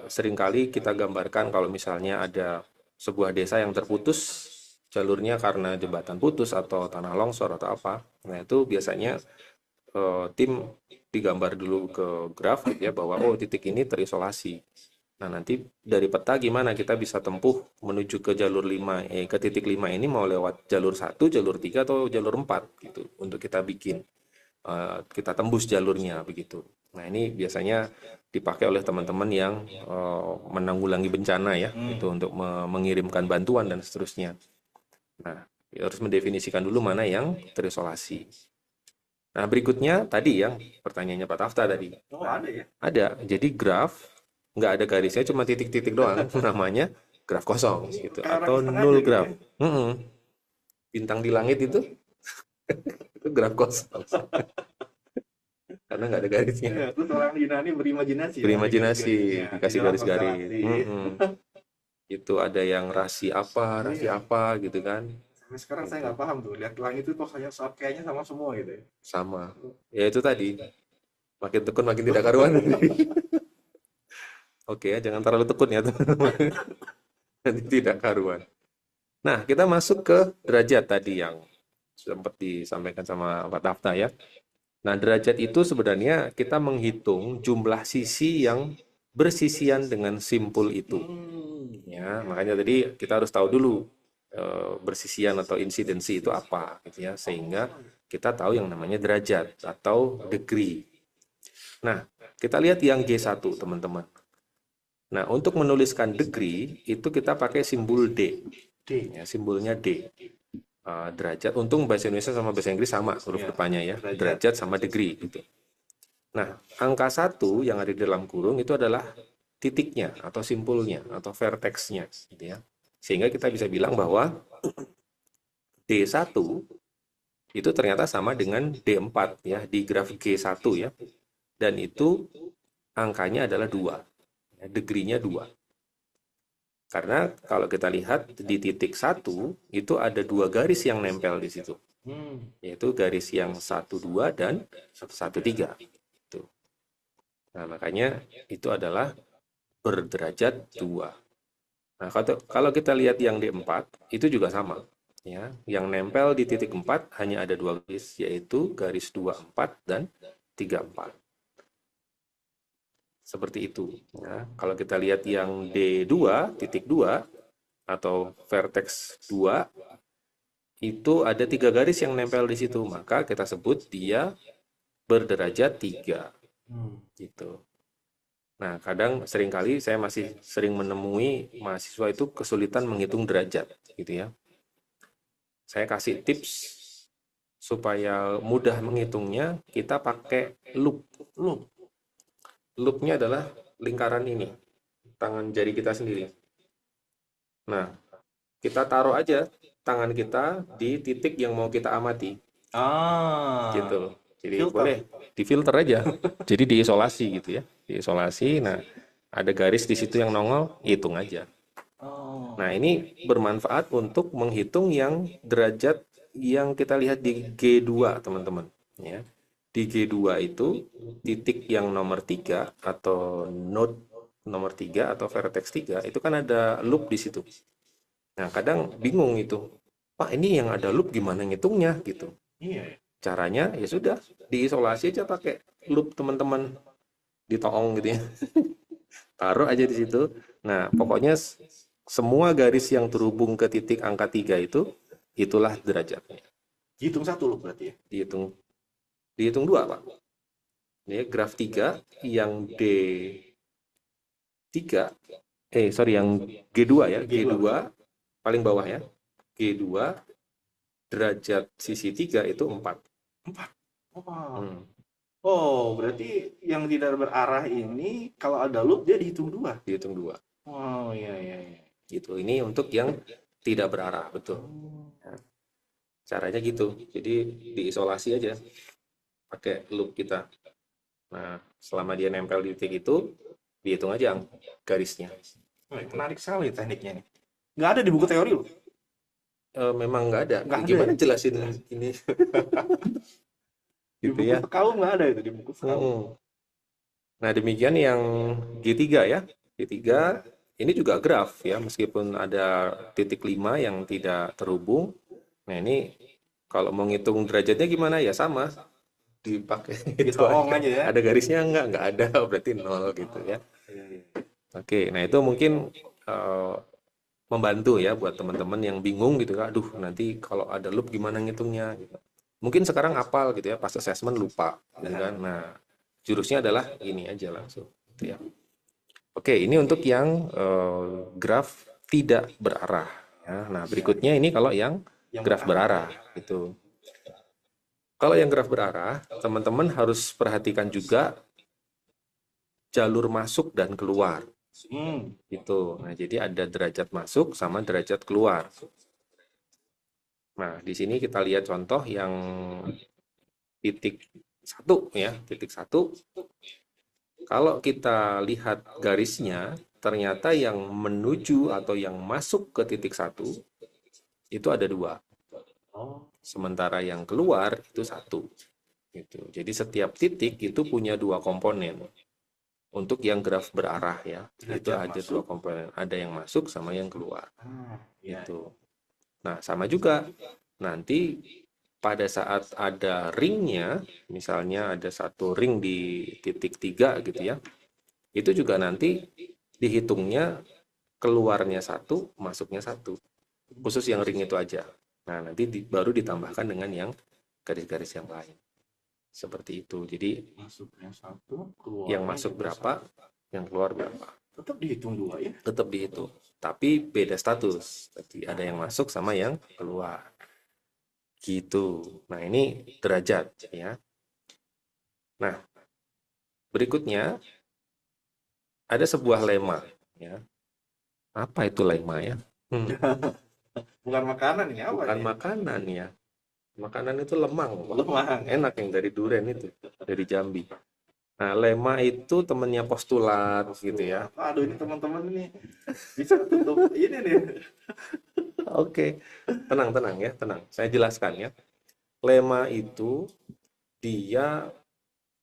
seringkali kita gambarkan kalau misalnya ada sebuah desa yang terputus jalurnya karena jembatan putus atau tanah longsor atau apa. Nah, itu biasanya tim digambar dulu ke graf ya bahwa oh titik ini terisolasi. Nah, nanti dari peta gimana kita bisa tempuh menuju ke jalur 5, ke titik 5 ini mau lewat jalur 1, jalur 3 atau jalur 4 gitu untuk kita bikin. Kita tembus jalurnya begitu. Nah, ini biasanya dipakai oleh teman-teman yang menanggulangi bencana ya, itu untuk mengirimkan bantuan dan seterusnya. Nah, harus mendefinisikan dulu mana yang terisolasi. Nah, berikutnya tadi yang pertanyaannya Pak Tafta tadi. Oh, ada ya? Ada. Jadi graf nggak ada garisnya, cuma titik-titik doang. Namanya graf kosong gitu atau null graf. Bintang di langit itu itu graf kosong. Karena nggak ada garisnya. Ya, terus orang Yunani berimajinasi. Berimajinasi, Ya, dikasih di dalam garis-garis. konstelasi. Itu ada yang rasi apa gitu kan. Sampai sekarang saya nggak paham tuh. Lihat langit itu kok kayaknya sama semua gitu ya. Sama. Ya itu tadi. Makin tekun makin tidak karuan. Oke, jangan terlalu tekun ya teman-teman. Nanti tidak karuan. Nah, kita masuk ke derajat tadi yang sempat disampaikan sama Pak Tafta ya. Nah, derajat itu sebenarnya kita menghitung jumlah sisi yang bersisian dengan simpul itu. Ya, makanya tadi kita harus tahu dulu bersisian atau insidensi itu apa gitu ya, sehingga kita tahu yang namanya derajat atau degree. Nah, kita lihat yang G1 teman-teman. Nah, untuk menuliskan degree itu kita pakai simbol D. Ya, simbolnya D. Derajat, untung bahasa Indonesia sama bahasa Inggris sama huruf depannya ya, derajat sama degree gitu. Nah, angka 1 yang ada di dalam kurung itu adalah titiknya atau simpulnya atau vertexnya gitu ya. Sehingga kita bisa bilang bahwa D1 itu ternyata sama dengan D4 ya di graf G1 ya. Dan itu angkanya adalah 2. Ya, degree-nya 2. Karena kalau kita lihat di titik 1 itu ada 2 garis yang nempel di situ. Yaitu garis yang 1, 2 dan 1, 3. Itu. Nah, makanya itu adalah berderajat 2. Nah, kalau kita lihat yang D4 itu juga sama. Ya, yang nempel di titik 4 hanya ada 2 garis, yaitu garis 24 dan 34. Seperti itu. Nah, kalau kita lihat yang D2, titik 2, atau vertex 2, itu ada 3 garis yang nempel di situ. Maka kita sebut dia berderajat 3. Gitu. Nah, kadang seringkali saya masih sering menemui mahasiswa itu kesulitan menghitung derajat. Gitu ya. Saya kasih tips supaya mudah menghitungnya, kita pakai loop. Loop-nya adalah lingkaran ini, tangan jari kita sendiri. Nah, kita taruh aja tangan kita di titik yang mau kita amati. Gitu. Jadi filter. boleh difilter aja. Jadi diisolasi gitu ya. diisolasi. Nah, ada garis di situ yang nongol, hitung aja. Oh. Nah, ini bermanfaat untuk menghitung yang derajat yang kita lihat di G2, teman-teman. Ya. Di G2 itu, titik yang nomor 3 atau node nomor 3 atau vertex 3, itu kan ada loop di situ. Nah, kadang bingung itu. Pak, ini yang ada loop gimana ngitungnya gitu. Iya. Caranya ya sudah, diisolasi aja pakai loop, teman-teman. Ditoong gitu ya. Taruh aja di situ. Nah, pokoknya semua garis yang terhubung ke titik angka 3 itu, itulah derajatnya. Hitung satu loh berarti ya. Dihitung dua, Pak. Ini graf 3 yang D3, yang G2 ya, G2 paling bawah ya. G2 derajat sisi 3 itu 4. 4. Wow. Hmm, Oh, berarti yang tidak berarah ini kalau ada loop dia dihitung 2. dihitung 2. Oh, iya iya iya. Gitu. Ini untuk yang tidak berarah, betul. Caranya gitu. Jadi diisolasi aja pakai loop kita. Nah, selama dia nempel di titik itu, dihitung aja garisnya. Menarik sekali tekniknya nih. Nggak ada di buku teori loh. Memang nggak ada. Nggak ada Gimana ya? jelasin ini? Di Gitu buku ya. sekaum nggak ada itu di buku sekaum. Nah, demikian yang G3 ya. G3 ini juga graf ya, meskipun ada titik 5 yang tidak terhubung. Nah, ini kalau mau ngitung derajatnya gimana ya, sama. Dipakai itu Ditoong aja ya. Ada garisnya nggak ada, berarti 0 gitu ya. Iya, iya. Oke, nah itu mungkin membantu ya buat teman-teman yang bingung gitu, aduh nanti kalau ada loop gimana ngitungnya gitu. Mungkin sekarang hafal gitu ya, pas assessment lupa gitu kan. Nah, jurusnya adalah ini aja langsung gitu ya. Oke, ini untuk yang graf tidak berarah ya. Nah, berikutnya ini kalau yang graf berarah gitu. Kalau yang graf berarah, teman-teman harus perhatikan juga jalur masuk dan keluar. Gitu. Nah, jadi ada derajat masuk sama derajat keluar. Nah, di sini kita lihat contoh yang titik 1 ya, titik 1. Kalau kita lihat garisnya, ternyata yang menuju atau yang masuk ke titik 1 itu ada 2. Sementara yang keluar itu 1. Gitu. Jadi setiap titik itu punya 2 komponen. Untuk yang graf berarah ya, itu ada 2 komponen. Ada yang masuk sama yang keluar. Gitu. Nah, sama juga. Nanti pada saat ada ringnya, misalnya ada satu ring di titik 3 gitu ya, itu juga nanti dihitungnya keluarnya 1, masuknya 1. Khusus yang ring itu aja. Nah, nanti baru ditambahkan dengan yang garis-garis yang lain. Seperti itu. Jadi Masuknya 1, keluar yang masuk berapa, yang keluar berapa. Tetap dihitung 2 ya? Tetap dihitung. Tapi beda status. Jadi ada yang masuk sama yang keluar. Gitu. Nah, ini derajat ya. Nah, berikutnya ada sebuah lema ya. Apa itu lema ya? Bukan makanan ini apa? Bukan ini? makanan ya. Makanan itu lemang. Lemang. Enak yang dari durian itu, dari Jambi. Nah, lema itu temennya postulat gitu ya. Aduh, ini teman-teman ini bisa tutup ini nih. Oke. Tenang ya, tenang. Saya jelaskan ya. Lema itu dia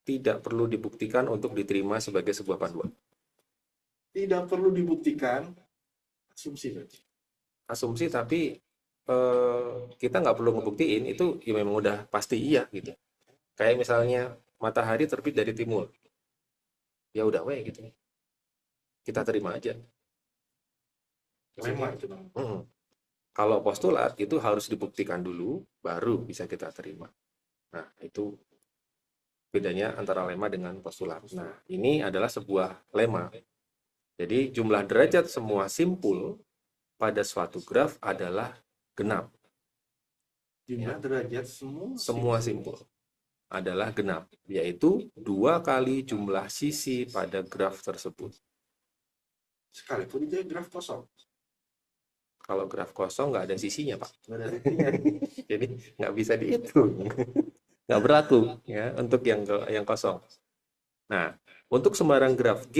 tidak perlu dibuktikan untuk diterima sebagai sebuah panduan. Tidak perlu dibuktikan, asumsi berarti. Asumsi, tapi kita nggak perlu ngebuktiin, itu ya memang udah pasti iya gitu. Kayak misalnya matahari terbit dari timur. Ya udah weh gitu. Kita terima aja. Lema itu. Kalau postulat itu harus dibuktikan dulu, baru bisa kita terima. Nah, itu bedanya antara lema dengan postulat. Nah, ini adalah sebuah lema. Jadi jumlah derajat semua simpul pada suatu graf adalah genap. Jumlah derajat semua simpul adalah genap, yaitu 2 kali jumlah sisi pada graf tersebut. Sekalipun itu graf kosong. Kalau graf kosong nggak ada sisinya, Pak. Nggak ada sisinya. Jadi nggak bisa dihitung. Nggak berlaku ya untuk yang kosong. Nah, Untuk sembarang graf G,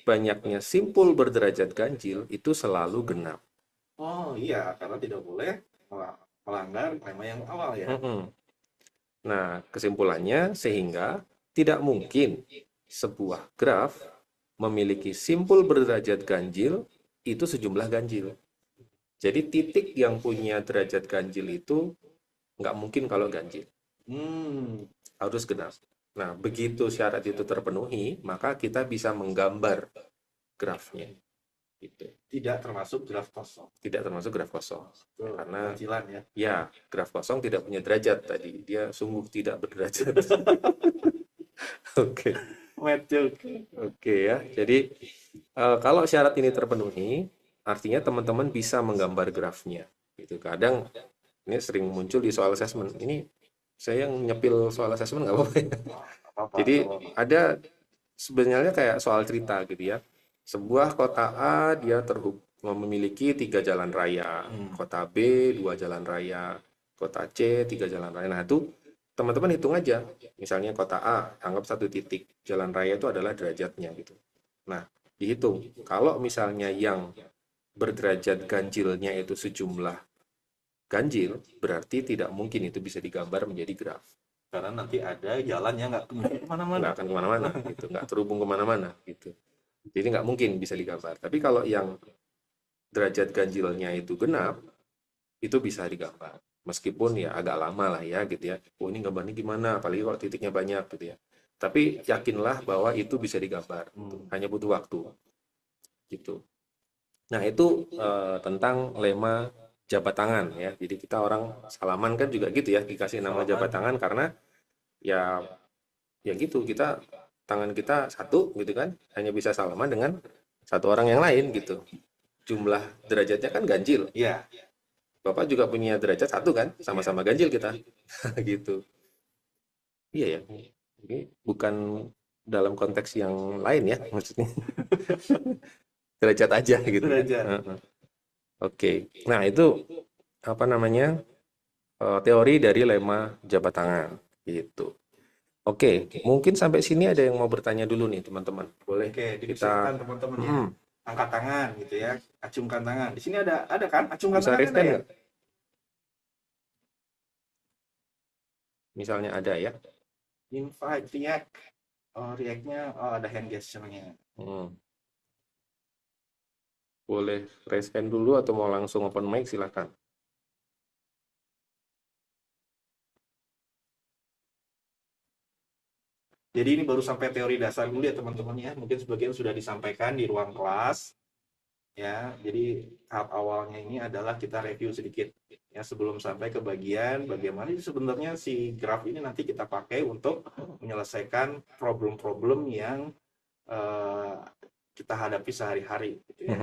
banyaknya simpul berderajat ganjil itu selalu genap. Oh iya, karena tidak boleh melanggar lemma yang awal ya. Mm-mm. Nah, kesimpulannya sehingga tidak mungkin sebuah graf memiliki simpul berderajat ganjil itu sejumlah ganjil. Jadi titik yang punya derajat ganjil itu nggak mungkin kalau ganjil, Hmm, harus genap. Nah, begitu syarat itu terpenuhi, maka kita bisa menggambar grafnya. Gitu. tidak termasuk graf kosong. Tidak termasuk graf kosong. Itu Karena ganjilan ya. ya, graf kosong tidak punya derajat tadi. Dia sungguh tidak berderajat. Oke. Math joke. Oke ya. Jadi kalau syarat ini terpenuhi, artinya teman-teman bisa menggambar grafnya. Gitu. Kadang ini sering muncul di soal assessment. Ini saya yang nyepil soal assessment nggak apa-apa ya. Apa-apa, Jadi apa-apa. ada sebenarnya kayak soal cerita gitu ya. Sebuah kota A dia memiliki 3 jalan raya, kota B 2 jalan raya, kota C 3 jalan raya. Nah itu teman-teman hitung aja. Misalnya kota A, anggap 1 titik. Jalan raya itu adalah derajatnya gitu. Nah, dihitung. Kalau misalnya yang berderajat ganjilnya itu sejumlah ganjil, berarti tidak mungkin itu bisa digambar menjadi graf. Karena nanti ada jalan yang nggak kemana-mana. Nggak akan kemana-mana, gitu. Nggak terhubung kemana-mana, gitu. Jadi nggak mungkin bisa digambar. Tapi kalau yang derajat ganjilnya itu genap, itu bisa digambar. Meskipun ya agak lama lah ya, gitu ya. Oh ini gambarnya gimana, apalagi kalau titiknya banyak, gitu ya. Tapi yakinlah bahwa itu bisa digambar. Hanya butuh waktu, gitu. Nah itu tentang lemma jabat tangan ya. Jadi kita orang salaman kan juga gitu ya, dikasih nama jabat tangan karena ya gitu kita tangan kita satu gitu kan, hanya bisa salaman dengan satu orang yang lain gitu. Jumlah derajatnya kan ganjil. Iya. Bapak juga punya derajat satu kan, sama-sama ganjil kita. Gitu. Iya ya. Ini bukan dalam konteks yang lain ya maksudnya. Derajat aja gitu. Derajat. Oke. Nah, itu apa namanya? Teori dari lemma jabat tangan gitu. Oke, mungkin sampai sini ada yang mau bertanya dulu nih, teman-teman. Boleh Oke, kita dipersilakan teman-teman ya. Angkat tangan gitu ya. Acungkan tangan. Di sini ada kan? Acungkan bisa tangan raise ada hand ya? nggak? Misalnya ada ya. Invite, react. Oh, react-nya ada hand gesture-nya. Boleh raise hand dulu atau mau langsung open mic silakan. Jadi ini baru sampai teori dasar dulu ya teman-teman ya. Mungkin sebagian sudah disampaikan di ruang kelas. Ya, jadi tahap awalnya ini adalah kita review sedikit ya sebelum sampai ke bagian bagaimana sebenarnya si graf ini nanti kita pakai untuk menyelesaikan problem-problem yang kita hadapi sehari-hari gitu ya.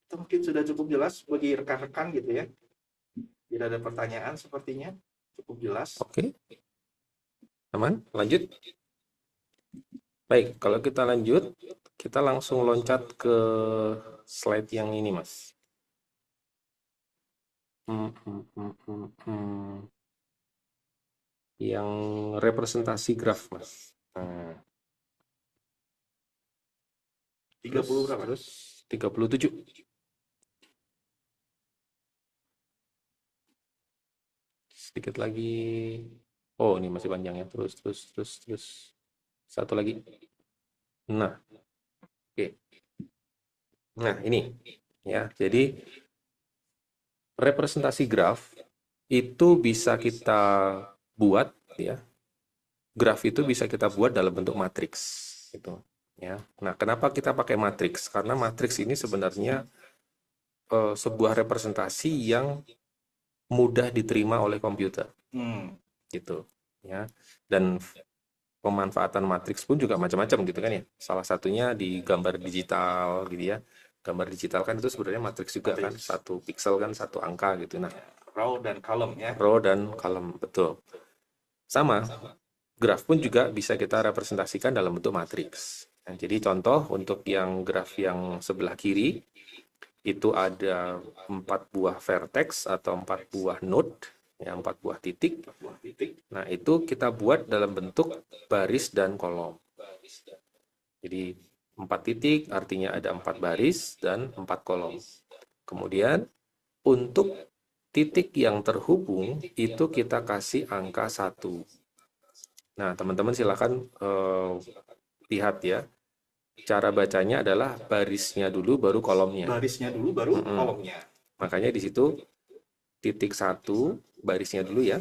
Itu mungkin sudah cukup jelas bagi rekan-rekan gitu ya. Tidak ada pertanyaan sepertinya. Cukup jelas. Oke. Aman? Lanjut. Baik, kalau kita lanjut, kita langsung loncat ke slide yang ini, Mas. Yang representasi graf, Mas. Nah. 30 berapa? Terus 37. Sedikit lagi. Oh, ini masih panjang ya. Terus. Satu lagi. Nah. Oke. Nah, ini ya. Jadi representasi graf itu bisa kita buat ya. Graf itu bisa kita buat dalam bentuk matriks gitu ya. Nah, kenapa kita pakai matriks? Karena matriks ini sebenarnya sebuah representasi yang mudah diterima oleh komputer. Gitu ya. Dan pemanfaatan matriks pun juga macam-macam gitu kan ya. Salah satunya di gambar digital gitu ya. Gambar digital kan itu sebenarnya matriks juga kan. Satu pixel kan satu angka gitu. Nah, row dan column ya. Row dan column, betul. Sama, graf pun juga bisa kita representasikan dalam bentuk matriks. Nah, jadi contoh untuk yang graf yang sebelah kiri itu ada 4 buah vertex atau 4 buah node ya 4 buah titik. 4 buah titik. Nah, itu kita buat dalam bentuk baris dan kolom. Jadi 4 titik artinya ada 4 baris dan 4 kolom. Kemudian untuk titik yang terhubung itu kita kasih angka 1. Nah, teman-teman silakan lihat ya. Cara bacanya adalah barisnya dulu baru kolomnya. Barisnya dulu baru kolomnya. Makanya di situ titik 1 barisnya dulu ya.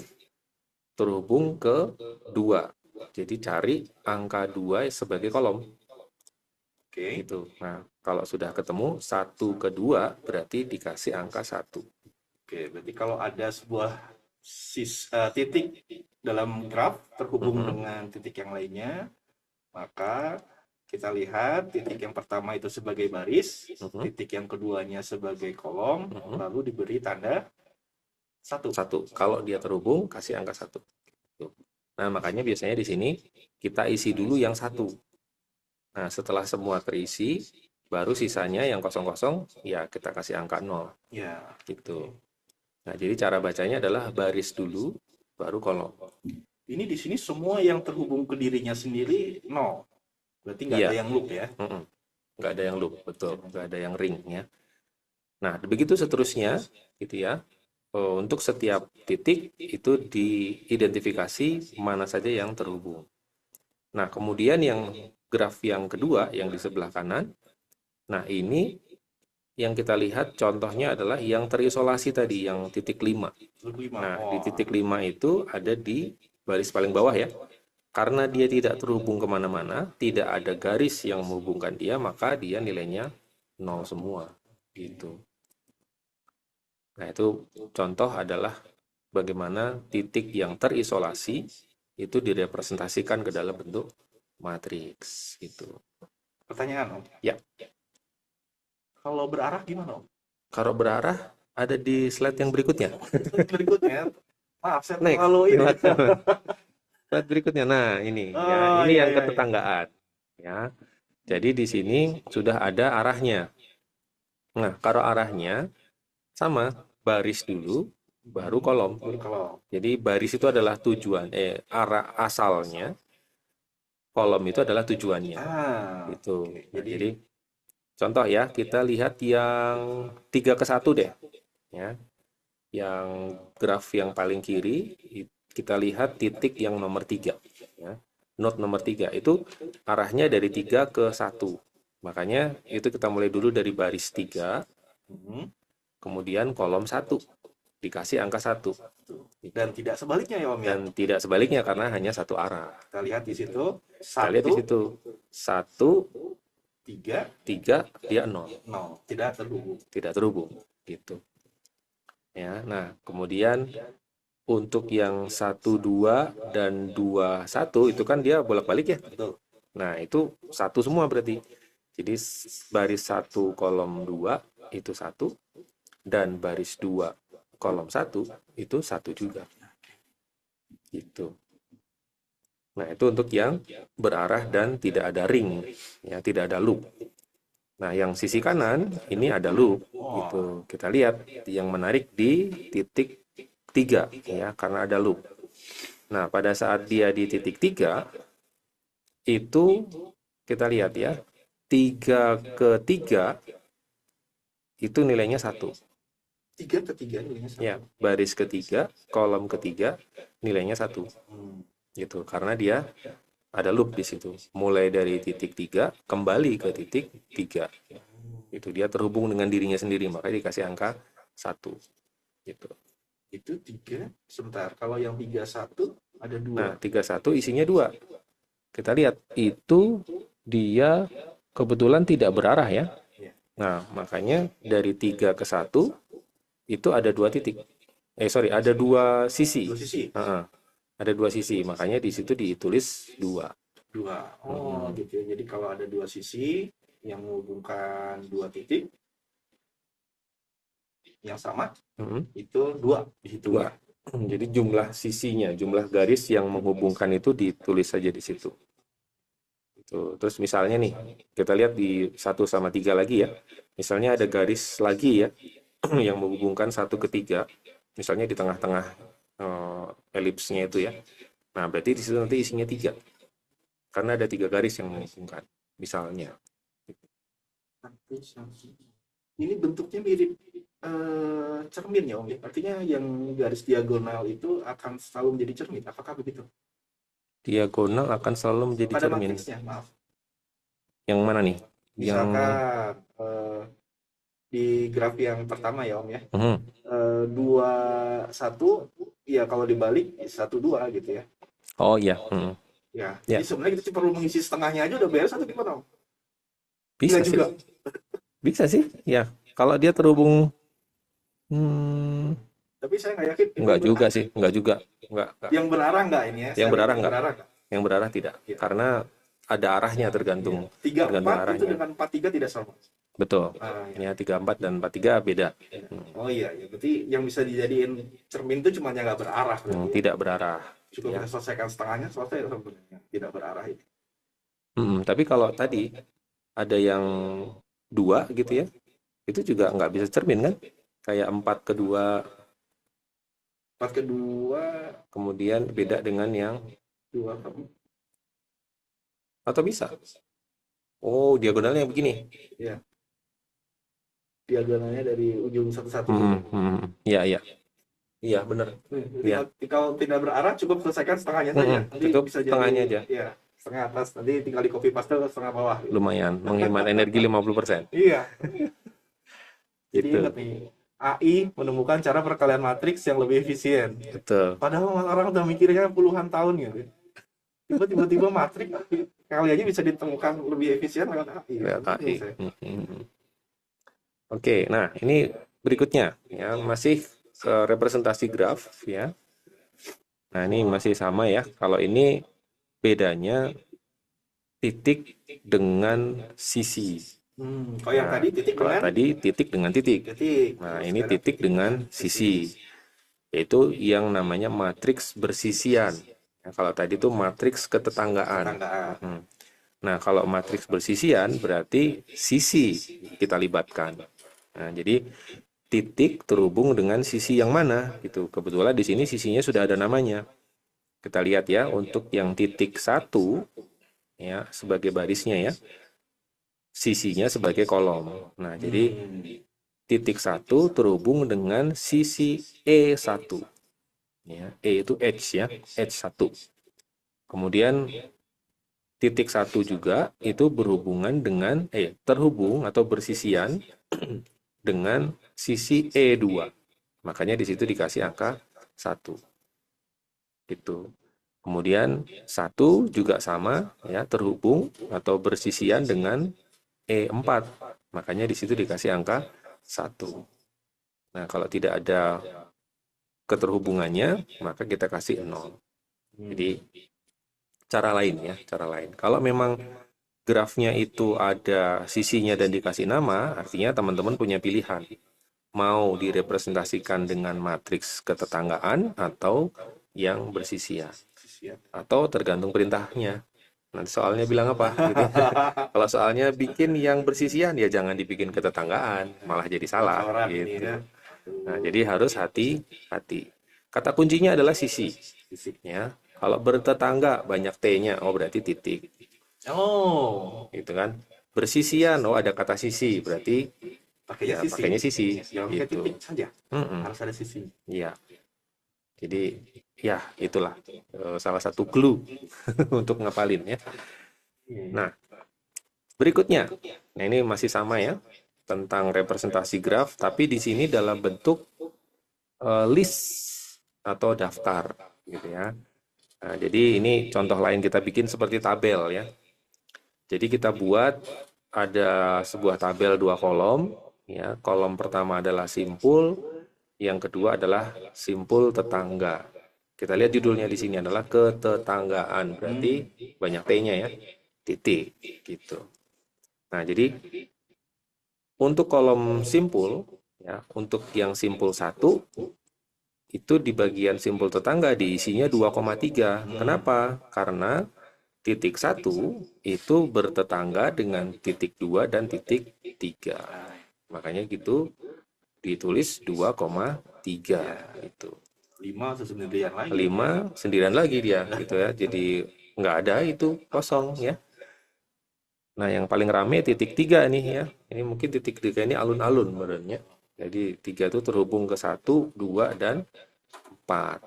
Terhubung ke 2. Jadi cari angka 2 sebagai kolom. Oke. Gitu. Nah, kalau sudah ketemu 1 ke 2 berarti dikasih angka 1. Oke, berarti kalau ada sebuah titik dalam graf terhubung dengan titik yang lainnya, maka kita lihat titik yang pertama itu sebagai baris, titik yang keduanya sebagai kolom, lalu diberi tanda 1. Kalau dia terhubung, kasih angka 1. Nah, makanya biasanya di sini kita isi dulu yang 1. Nah, setelah semua terisi, baru sisanya yang kosong-kosong, ya kita kasih angka 0. Ya. Gitu. Nah, jadi cara bacanya adalah baris dulu, baru kolom. Ini di sini semua yang terhubung ke dirinya sendiri 0. Berarti nggak ada yang loop ya? Nggak ada yang loop, betul. Nggak ada yang ring ya. Nah, begitu seterusnya, gitu ya. Untuk setiap titik itu diidentifikasi mana saja yang terhubung. Nah, kemudian yang graf yang kedua, yang di sebelah kanan, nah ini yang kita lihat contohnya adalah yang terisolasi tadi, yang titik 5. Nah, di titik 5 itu ada di baris paling bawah ya. Karena dia tidak terhubung kemana-mana, tidak ada garis yang menghubungkan dia, maka dia nilainya 0 semua. Gitu. Nah, itu contoh adalah bagaimana titik yang terisolasi itu direpresentasikan ke dalam bentuk matriks. Gitu. Pertanyaan, Om. Ya. Kalau berarah gimana, Om? Kalau berarah ada di slide yang berikutnya. Berikutnya. Maaf, saya Next. terlalu ini. Slide berikutnya. Nah, ini ya, ini yang ketetanggaan. Ya. Jadi di sini sudah ada arahnya. Nah, kalau arahnya sama, baris dulu baru kolom. Jadi baris itu adalah tujuan, arah asalnya. Kolom itu adalah tujuannya. Gitu. Nah, jadi contoh ya, kita lihat yang 3 ke 1 deh. Ya. Yang graf yang paling kiri, kita lihat titik yang nomor 3. Ya. Node nomor 3, itu arahnya dari 3 ke 1. Makanya itu kita mulai dulu dari baris 3, kemudian kolom 1. Dikasih angka 1. Dan tidak sebaliknya ya, Om ya? Dan tidak sebaliknya karena hanya satu arah. Kita lihat di situ. Kita lihat di situ. 1, 3 dia 0. Tidak terhubung. Tidak terhubung gitu. Ya, nah, kemudian untuk yang 1 2 dan 2 1 itu kan dia bolak-balik ya. Betul. Nah, itu 1 semua berarti. Jadi baris 1 kolom 2 itu 1 dan baris 2 kolom 1 itu 1 juga. Gitu. Nah, itu untuk yang berarah dan tidak ada ring, ya, tidak ada loop. Nah, yang sisi kanan ini ada loop, gitu. Kita lihat yang menarik di titik 3, ya, karena ada loop. Nah, pada saat dia di titik 3, itu kita lihat ya, 3 ke 3 itu nilainya 1. 3 ke 3 nilainya 1. Ya, baris ketiga, kolom ketiga, nilainya 1. Gitu, karena dia ada loop di situ. Mulai dari titik 3 kembali ke titik 3. Itu dia terhubung dengan dirinya sendiri, makanya dikasih angka 1. Gitu. Itu 3, sebentar. Kalau yang 31 ada 2. Nah, 31 isinya 2. Kita lihat itu dia kebetulan tidak berarah ya. Nah, makanya dari 3 ke 1 itu ada 2 titik. Ada 2 sisi. 2 sisi. Ada 2 sisi, makanya di situ ditulis 2. Gitu ya. Jadi kalau ada 2 sisi yang menghubungkan 2 titik yang sama, itu 2 di situ. 2. Jadi jumlah sisinya, jumlah garis yang menghubungkan itu ditulis saja di situ. Terus misalnya nih, kita lihat di 1 sama 3 lagi ya. Misalnya ada garis lagi ya, yang menghubungkan 1 ke 3. Misalnya di tengah-tengah elipsnya itu ya. Nah, berarti di situ nanti isinya 3. Karena ada 3 garis yang menghubungkan. Misalnya. Ini bentuknya mirip cermin ya Om ya. Artinya yang garis diagonal itu akan selalu menjadi cermin. Apakah begitu? Diagonal akan selalu menjadi Pada cermin. matriksnya, maaf. Yang mana nih? Yang Misalkan di graf yang pertama ya Om ya. Mhm. 2 1 ya kalau dibalik 1 2 gitu ya. Oh iya. Mhm. Ya, Ya. jadi sebenarnya kita cuma perlu mengisi setengahnya aja udah beres atau gimana Om? Bisa Enggak sih. juga. Bisa sih. Ya. Kalau dia terhubung Tapi saya nggak yakin itu enggak juga sih. Enggak juga. Enggak. yang berarah nggak ini ya? Yang Saya lihat berarah yang enggak. berarah nggak? Yang berarah tidak. Iya. Karena ada arahnya tergantung 34 itu arahnya. dengan 43 tidak sama. Betul. Ya. Ya 34 dan 43 beda. Oh iya, ya berarti yang bisa dijadiin cermin itu cuma yang nggak berarah berarti ya. Tidak berarah. Cukup Ya. kita selesaikan setengahnya selesai sebenarnya. Tidak berarah itu. Tapi kalau tadi ada yang 2 gitu ya, itu juga nggak bisa cermin kan? Kayak 4 ke 2, Part kedua kemudian beda dengan yang 2 kamu. atau bisa? Oh, diagonalnya begini. Ya. Diagonalnya dari ujung satu-satu. Iya, iya. Iya, benar. Jadi Ya. kalau tidak berarah cukup selesaikan setengahnya saja. Nanti Cukup bisa jadi setengahnya aja. ya, setengah atas. Nanti tinggal di copy paste setengah bawah. Lumayan, menghemat energi 50%. Iya. Jadi Gitu. ingat nih, AI menemukan cara perkalian matriks yang lebih efisien. Betul. Padahal orang udah mikirnya puluhan tahun gitu. Tiba-tiba matriks kaliannya bisa ditemukan lebih efisien lewat AI. Lewat AI. Oke, nah ini berikutnya ya, masih representasi graf ya. Nah, ini masih sama ya. Kalau ini bedanya titik dengan sisi. Kalau yang tadi titik Kalau dengan tadi titik dengan titik. Nah, ini titik dengan sisi. Yaitu yang namanya matriks bersisian. Nah, kalau tadi itu matriks ketetanggaan. Nah, kalau matriks bersisian berarti sisi kita libatkan. Nah, jadi titik terhubung dengan sisi yang mana gitu. Kebetulan di sini sisinya sudah ada namanya. Kita lihat ya, untuk yang titik 1 ya sebagai barisnya ya. Sisinya sebagai kolom. Nah, jadi titik 1 terhubung dengan sisi E1. Ya, E itu edge ya, edge 1. Kemudian titik 1 juga itu berhubungan dengan terhubung atau bersisian dengan sisi E2. Makanya di situ dikasih angka 1. Gitu. Kemudian 1 juga sama ya, terhubung atau bersisian dengan E4. Makanya di situ dikasih angka 1. Nah, kalau tidak ada keterhubungannya, maka kita kasih 0. Jadi cara lain ya, cara lain. Kalau memang grafnya itu ada sisinya dan dikasih nama, artinya teman-teman punya pilihan. Mau direpresentasikan dengan matriks ketetanggaan atau yang bersisian. Atau tergantung perintahnya. Nanti soalnya bilang apa? Gitu. Kalau soalnya bikin yang bersisian, ya jangan dibikin ketetanggaan, malah jadi salah. Gitu. Nah, jadi harus hati-hati. Kata kuncinya adalah sisi. Ya. Kalau bertetangga banyak T-nya, oh berarti titik. Oh, Gitu kan. Bersisian, oh ada kata sisi, berarti pakainya sisi. Pakai Gitu. titik saja. Harus ada sisi. Iya. Jadi ya itulah salah satu clue untuk ngapalin ya. Nah, berikutnya. Nah, ini masih sama ya tentang representasi graf, tapi di sini dalam bentuk list atau daftar gitu ya. Nah, jadi ini contoh lain kita bikin seperti tabel ya. Jadi kita buat ada sebuah tabel 2 kolom ya. Kolom pertama adalah simpul, yang kedua adalah simpul tetangga. Kita lihat judulnya di sini adalah ketetanggaan, berarti banyak T-nya ya, titik gitu. Nah, jadi untuk kolom simpul ya, untuk yang simpul 1 itu di bagian simpul tetangga diisinya 2,3. Kenapa? Karena titik 1 itu bertetangga dengan titik 2 dan titik 3. Makanya gitu ditulis 2,3 itu. 5 sendirian lagi. 5 sendirian lagi dia gitu ya. Jadi nggak ada itu kosong ya. Nah, yang paling rame titik 3 nih ya. Ini mungkin titik 3 ini alun-alun badannya. Jadi 3 itu terhubung ke 1, 2, dan 4.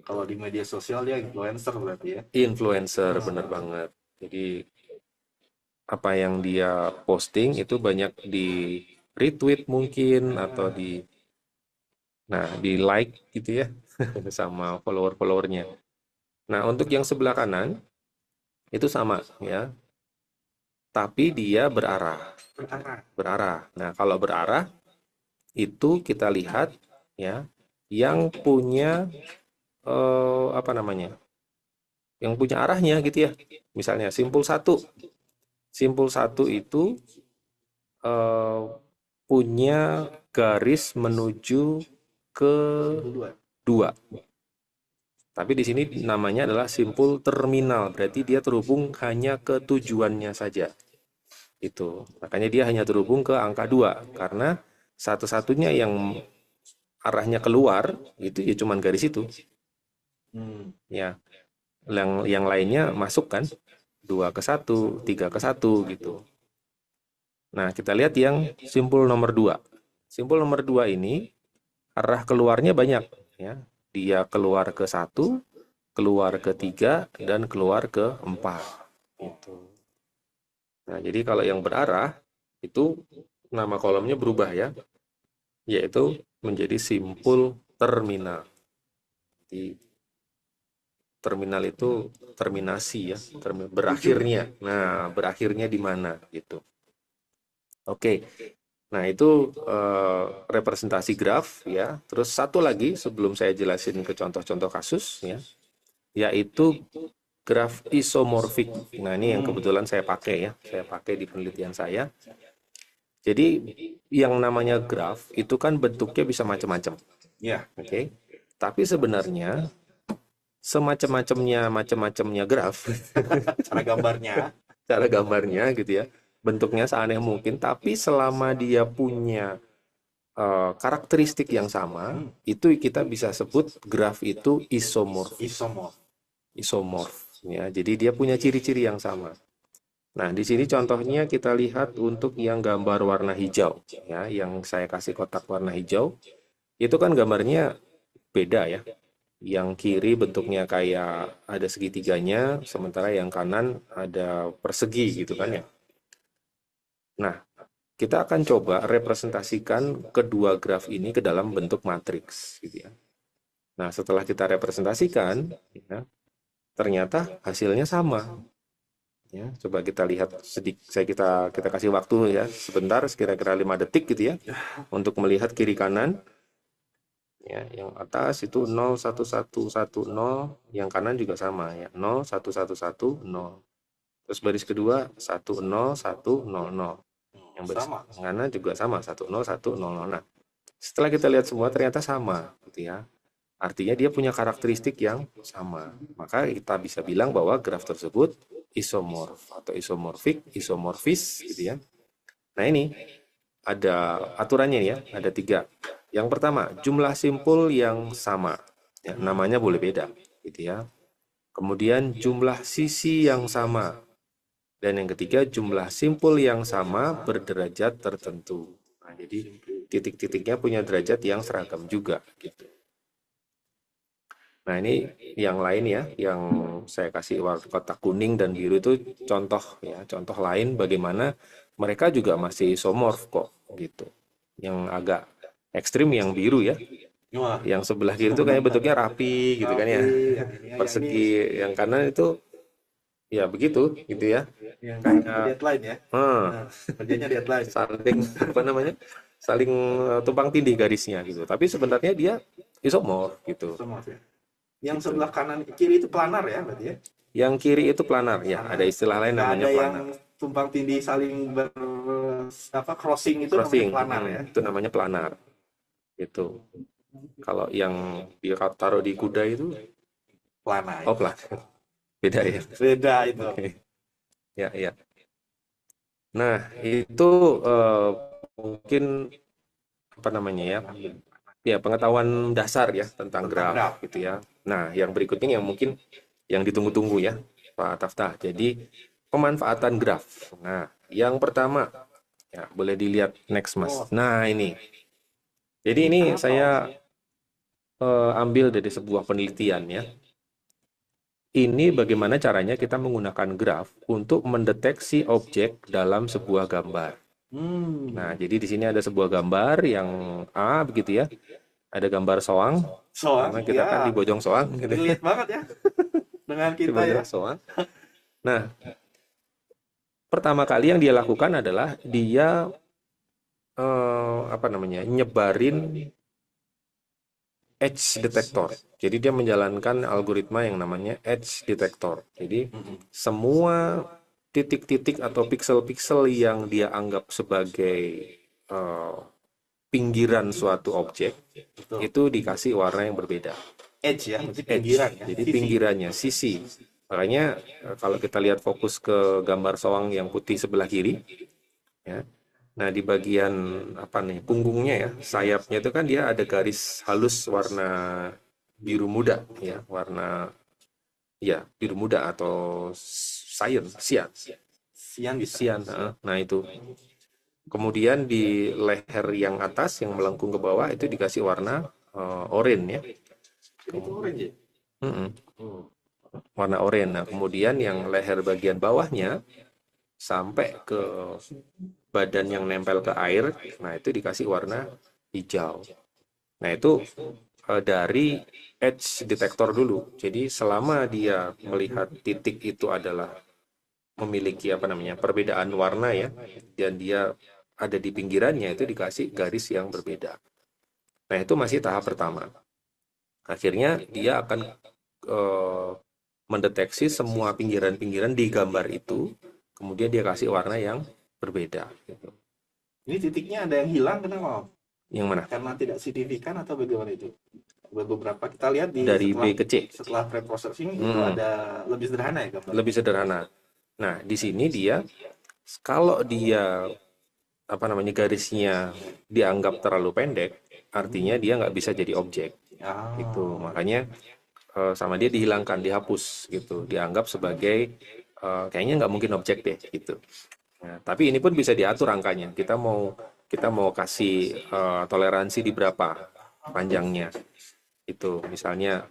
Kalau di media sosial dia influencer berarti ya. Influencer, bener banget. Jadi apa yang dia posting itu banyak di retweet mungkin atau di like gitu ya sama follower-followernya. Nah, untuk yang sebelah kanan itu sama ya, tapi dia berarah. Nah, kalau berarah itu kita lihat ya yang punya apa namanya? Yang punya arahnya gitu ya. Misalnya simpul 1. Simpul 1 itu eh, punya garis menuju ke Simpul 2. Tapi di sini namanya adalah simpul terminal, berarti dia terhubung hanya ke tujuannya saja. Itu. Makanya dia hanya terhubung ke angka 2 karena satu-satunya yang arahnya keluar itu ya cuman garis itu. 2. Ya, yang lainnya masuk kan 2 ke 1, 3 ke 1 gitu. Nah, kita lihat yang simpul nomor 2. Simpul nomor 2 ini arah keluarnya banyak ya. Dia keluar ke 1, keluar ke 3, dan keluar ke 4. Gitu. Nah, jadi kalau yang berarah itu nama kolomnya berubah ya, yaitu menjadi simpul terminal. Jadi terminal itu terminasi ya, berakhirnya. Nah, berakhirnya di mana gitu. Oke. Nah, itu representasi graf ya. Terus satu lagi sebelum saya jelasin ke contoh-contoh kasus ya, yaitu graf isomorfik. Nah, ini yang kebetulan saya pakai ya. Saya pakai di penelitian saya. Jadi yang namanya graf itu kan bentuknya bisa macam-macam. Ya, Oke. Tapi sebenarnya macam-macamnya graf, cara gambarnya. cara gambarnya gitu ya. Bentuknya seaneh mungkin, tapi selama dia punya karakteristik yang sama, itu kita bisa sebut graf itu isomorf. Isomorf ya. Jadi dia punya ciri-ciri yang sama. Nah, di sini contohnya kita lihat untuk yang gambar warna hijau ya, yang saya kasih kotak warna hijau. Itu kan gambarnya beda ya. Yang kiri bentuknya kayak ada segitiganya, sementara yang kanan ada persegi gitu kan ya. Nah, kita akan coba representasikan kedua graf ini ke dalam bentuk matriks gitu ya. Nah, setelah kita representasikan, ya, ternyata hasilnya sama. Ya, coba kita lihat kita kasih waktu ya sebentar, kira-kira 5 detik gitu ya, untuk melihat kiri kanan. Ya, yang atas itu 01110, yang kanan juga sama ya, 01110. Terus baris kedua 10100. Yang baris kanan juga sama 10100. Nah, setelah kita lihat semua ternyata sama gitu ya. Artinya dia punya karakteristik yang sama. Maka kita bisa bilang bahwa graf tersebut isomorf atau isomorfik, isomorfis gitu ya. Nah, ini ada aturannya ya, ada 3. Yang pertama, jumlah simpul yang sama. Ya, namanya boleh beda gitu ya. Kemudian jumlah sisi yang sama. Dan yang ketiga, jumlah simpul yang sama berderajat tertentu. Nah, jadi titik-titiknya punya derajat yang seragam juga gitu. Nah, ini yang lain ya, yang saya kasih kotak kuning dan biru itu contoh ya, contoh lain bagaimana mereka juga masih isomorf kok gitu. Yang agak ekstrim yang biru ya. Yang sebelah kiri itu kayak bentuknya rapi gitu kan ya. Persegi, yang kanan itu ya begitu gitu ya. Yang kayak deadline ya. Kerjanya deadline. Saling apa namanya? Saling tumpang tindih garisnya gitu. Tapi sebenarnya dia isomorf gitu. Isomorf ya. Yang sebelah kanan kiri itu planar ya berarti ya? Yang kiri itu planar ya, ada istilah lain namanya planar. Yang tumpang tindih saling crossing itu crossing, namanya planar ya. Itu namanya planar. Itu. Kalau yang ditaruh di kuda itu planar. Oh, planar. Beda ya. Beda itu. Okay. Ya, ya. Nah, itu mungkin apa namanya ya? ya pengetahuan dasar ya tentang Tentang graf. graf gitu ya. Nah, yang berikutnya yang mungkin yang ditunggu-tunggu ya, Pak Taftah. Jadi pemanfaatan graf. Nah, yang pertama ya boleh dilihat next Mas. Oh, Nah, ini. Jadi ini ini apa Mas? saya ambil dari sebuah penelitian ya. Ini bagaimana caranya kita menggunakan graf untuk mendeteksi objek dalam sebuah gambar. Nah, Hmm. jadi di sini ada sebuah gambar yang A begitu ya. Ada gambar soang, Soang, karena kita kan di ya, Bojong Soang gitu ya, relate banget ya dengan di kita ya. Bojong Soang. Nah, pertama kali yang dia lakukan adalah dia apa namanya? Nyebarin edge detector. Jadi dia menjalankan algoritma yang namanya edge detector. Jadi Mm-mm. semua titik-titik atau piksel-piksel yang dia anggap sebagai eh, pinggiran suatu objek Betul. itu dikasih warna yang berbeda. Edge ya, berarti Edge, pinggiran ya, jadi sisi. pinggirannya, sisi. Makanya kalau kita lihat fokus ke gambar soang yang putih sebelah kiri, ya. Nah, di bagian apa nih, punggungnya ya, sayapnya itu kan dia ada garis halus warna biru muda, ya, warna ya biru muda atau sian, Sian bisa. sian. Nah itu. Kemudian di leher yang atas yang melengkung ke bawah itu dikasih warna oranye ya. Itu orange ya? Mm-mm, Oh. warna oranye. Nah, kemudian yang leher bagian bawahnya sampai ke badan yang nempel ke air, nah itu dikasih warna hijau. Nah, itu dari edge detector dulu. Jadi selama dia melihat titik itu adalah memiliki apa namanya perbedaan warna ya, dan dia ada di pinggirannya itu dikasih garis yang berbeda. Nah, itu masih tahap pertama. Akhirnya dia akan eh, mendeteksi semua pinggiran-pinggiran di gambar itu, kemudian dia kasih warna yang berbeda. Gitu. Ini titiknya ada yang hilang kenapa, Om? Yang mana? Karena tidak signifikan atau bagaimana itu? Beberapa kita lihat di Dari B setelah ke C. setelah pre-processing itu Hmm, ada lebih sederhana ya gambarnya. lebih sederhana. Nah, di sini dia kalau dia apa namanya garisnya dianggap terlalu pendek, artinya dia nggak bisa jadi objek. Itu Ah, makanya sama dia dihilangkan, dihapus gitu, dianggap sebagai kayaknya nggak mungkin objek deh gitu. Nah, tapi ini pun bisa diatur angkanya. Kita mau kasih toleransi di berapa panjangnya. Itu misalnya,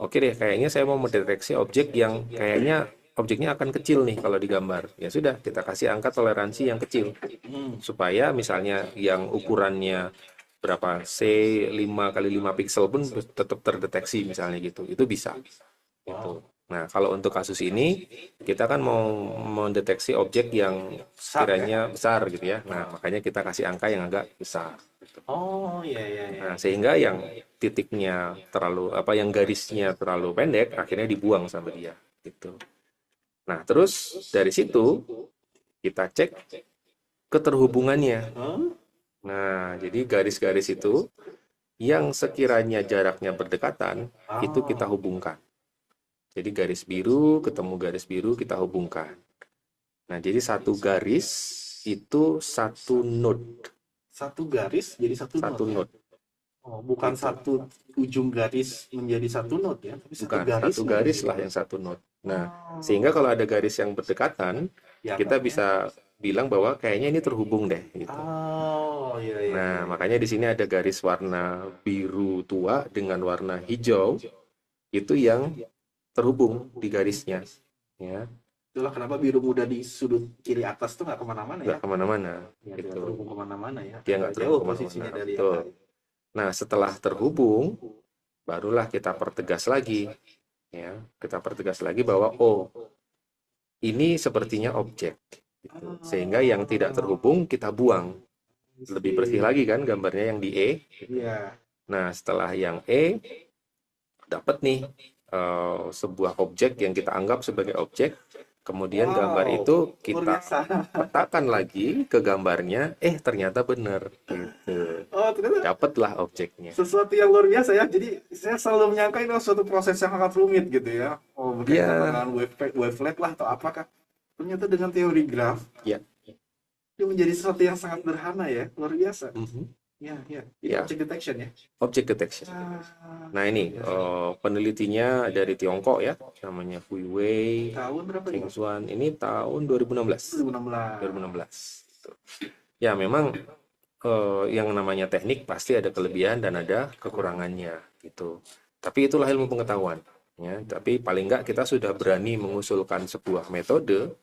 oke deh, kayaknya saya mau mendeteksi objek yang kayaknya objeknya akan kecil nih kalau digambar. Ya sudah, kita kasih angka toleransi yang kecil hmm. supaya misalnya yang ukurannya berapa C 5 kali 5 piksel pun tetap terdeteksi misalnya gitu. Itu bisa gitu. Wow, Nah, kalau untuk kasus ini kita kan mau mendeteksi objek yang besar ya? sekiranya besar gitu ya. Nah, makanya kita kasih angka yang agak besar. Oh, iya iya iya. Nah, sehingga yang titiknya terlalu apa yang garisnya terlalu pendek akhirnya dibuang sama dia gitu. Nah, terus dari situ kita cek keterhubungannya. Hah? Nah, jadi garis-garis itu yang sekiranya jaraknya berdekatan itu kita Ah, hubungkan. Jadi garis biru ketemu garis biru kita hubungkan. Nah, jadi satu garis itu satu node, satu garis jadi satu satu node ya? node Oh, bukan gitu. satu ujung garis menjadi satu node ya, tapi satu Bukan, satu garisnya garis menjadi lah node. yang satu node. Nah, Oh, sehingga kalau ada garis yang berdekatan, kita dianggapnya. bisa bilang bahwa kayaknya ini terhubung deh gitu. Oh, iya iya Nah, iya iya. makanya di sini ada garis warna biru tua dengan warna hijau itu yang terhubung di garisnya, ya, Itulah kenapa biru muda di sudut kiri atas tuh nggak kemana-mana nggak ya? kemana-mana, Ya, tidak gitu. terhubung kemana-mana ya. Dia nggak Agak terhubung jauh kemana-mana, posisinya dari yang betul. lain. Nah, setelah terhubung, barulah kita pertegas lagi, ya, kita pertegas lagi bahwa oh ini sepertinya objek, gitu. Sehingga yang tidak Ah, terhubung kita buang, lebih bersih sih. lagi kan gambarnya yang di E. Iya. Nah, setelah yang E dapat nih sebuah objek yang kita anggap sebagai objek. Kemudian gambar Wow, itu luar kita biasa. petakan lagi ke gambarnya, ternyata benar gitu. Oh, ternyata Dapatlah objeknya. sesuatu yang luar biasa ya. Jadi saya selalu menyangka ini adalah suatu proses yang sangat rumit gitu ya. Oh, berkaitan Ya, dengan wavelet lah atau apakah. Ternyata dengan teori graf, ya. dia menjadi sesuatu yang sangat sederhana ya. Luar biasa. Mhm. Ya, ya. Itu Ya, object detection ya. object detection. Nah ini penelitinya dari Tiongkok ya, namanya Hui Wei, Tahun berapa Cheng ini? Xuan. Ini tahun 2016. 2016. 2016. Ya memang yang namanya teknik pasti ada kelebihan dan ada kekurangannya gitu. Tapi itulah ilmu pengetahuan. Ya, tapi paling enggak kita sudah berani mengusulkan sebuah metode,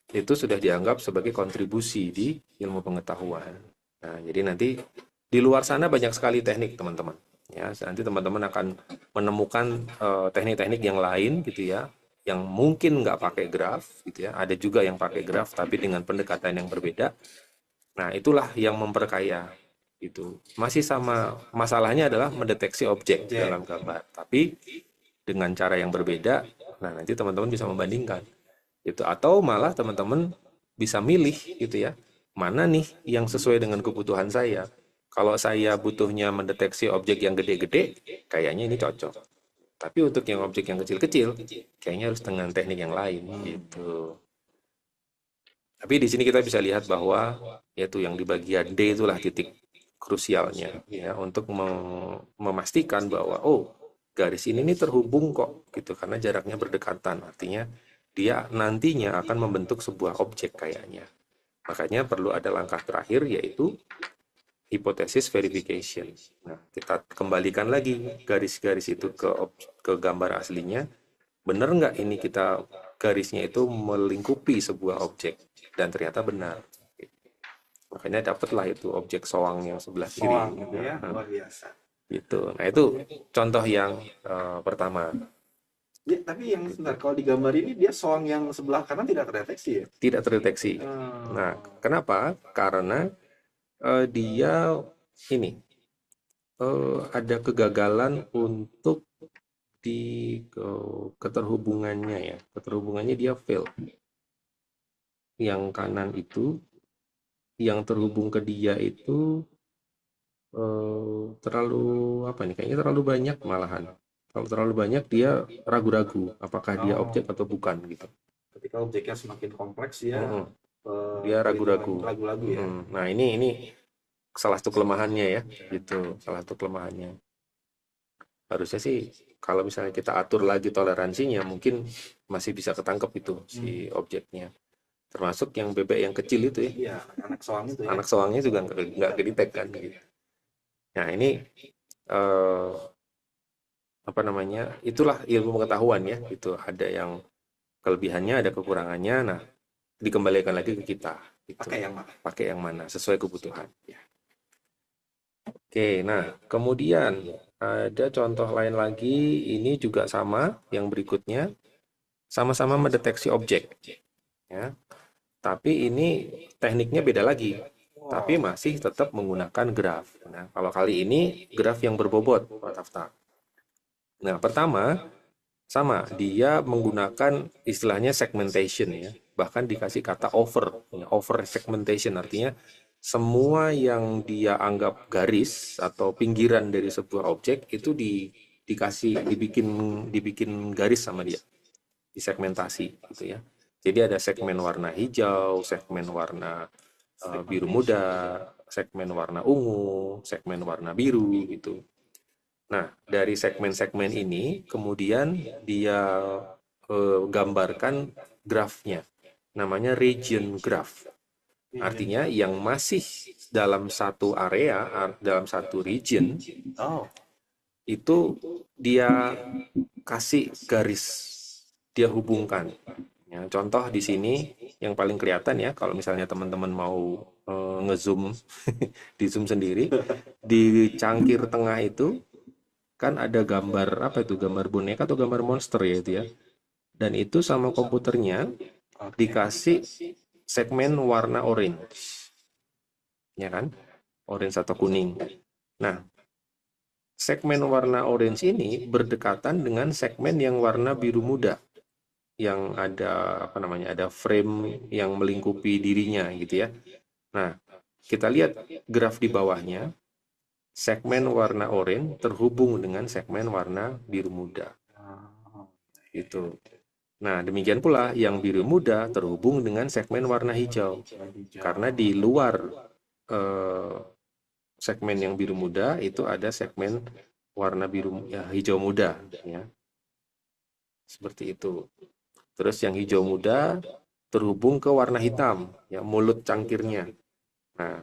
itu sudah dianggap sebagai kontribusi di ilmu pengetahuan. Nah, jadi nanti di luar sana banyak sekali teknik, teman-teman. Ya, nanti teman-teman akan menemukan teknik-teknik yang lain gitu ya, yang mungkin nggak pakai graf gitu ya. Ada juga yang pakai graf tapi dengan pendekatan yang berbeda. Nah, itulah yang memperkaya itu. Masih sama, masalahnya adalah mendeteksi objek dalam gambar, tapi dengan cara yang berbeda. Nah, nanti teman-teman bisa membandingkan itu, atau malah teman-teman bisa milih gitu ya, mana nih yang sesuai dengan kebutuhan saya. Kalau saya butuhnya mendeteksi objek yang gede-gede, kayaknya ini cocok. Tapi untuk yang objek yang kecil-kecil, kayaknya harus dengan teknik yang lain gitu. Tapi di sini kita bisa lihat bahwa yaitu yang di bagian D itulah titik krusialnya ya, untuk memastikan bahwa oh, garis ini nih terhubung kok gitu, karena jaraknya berdekatan, artinya dia nantinya akan membentuk sebuah objek kayaknya. Makanya perlu ada langkah terakhir, yaitu hipotesis verification. Nah, kita kembalikan lagi garis-garis itu ke gambar aslinya. Benar nggak ini kita garisnya itu melingkupi sebuah objek, dan ternyata benar. Makanya dapatlah itu objek soang yang sebelah kiri. Soang ya, luar biasa. Gitu. Nah, itu contoh yang pertama. Ya, tapi yang sebentar, kalau di gambar ini dia soang yang sebelah kanan tidak terdeteksi ya? Tidak terdeteksi. Nah, kenapa? Karena dia ini ada kegagalan untuk di keterhubungannya ya. Keterhubungannya dia fail. Yang kanan itu, yang terhubung ke dia itu terlalu apa nih? Kayaknya terlalu banyak malahan. Kalau terlalu banyak dia ragu-ragu apakah dia objek atau bukan gitu. Ketika objeknya semakin kompleks ya, Dia ragu-ragu. ragu-ragu ya. Nah, ini salah satu kelemahannya ya, gitu. Salah satu kelemahannya. Harusnya sih kalau misalnya kita atur lagi toleransinya, mungkin masih bisa ketangkep itu si objeknya. Termasuk yang bebek yang kecil itu ya. Iya, anak soang itu ya. Anak soangnya juga nggak kedetek kan gitu. Nah, ini apa namanya? Itulah ilmu pengetahuan ya. Itu ada yang kelebihannya, ada kekurangannya. Nah, dikembalikan lagi ke kita. Gitu. Pakai yang mana? Sesuai kebutuhan. Ya. Oke, nah kemudian ada contoh lain lagi. Ini juga sama. Yang berikutnya sama-sama mendeteksi objek. Ya. Tapi ini tekniknya beda lagi. Tapi masih tetap menggunakan graf. Nah, kalau kali ini graf yang berbobot, Pak Tafta. Nah, pertama sama, dia menggunakan istilahnya segmentation ya. Bahkan dikasih kata over, ya, over segmentation, artinya semua yang dia anggap garis atau pinggiran dari sebuah objek itu dibikin garis sama dia, disegmentasi gitu ya. Jadi ada segmen warna hijau, segmen warna biru muda, segmen warna ungu, segmen warna biru gitu. Nah, dari segmen-segmen ini kemudian dia gambarkan grafnya. Namanya region graph. Artinya yang masih dalam satu area, dalam satu region, itu dia kasih garis, dia hubungkan. Ya, contoh di sini yang paling kelihatan ya, kalau misalnya teman-teman mau ngezoom, di zoom sendiri, di cangkir tengah itu kan ada gambar apa itu, gambar boneka atau gambar monster ya itu ya. Dan itu sama komputernya dikasih segmen warna orange. Ya kan? Orange atau kuning. Nah, segmen warna orange ini berdekatan dengan segmen yang warna biru muda. Yang ada apa namanya? Ada frame yang melingkupi dirinya gitu ya. Nah, kita lihat graf di bawahnya. Segmen warna oranye terhubung dengan segmen warna biru muda. Gitu. Nah, demikian pula yang biru muda terhubung dengan segmen warna hijau. Karena di luar segmen yang biru muda, itu ada segmen warna biru ya, hijau muda ya. Seperti itu. Terus yang hijau muda terhubung ke warna hitam, ya mulut cangkirnya. Nah,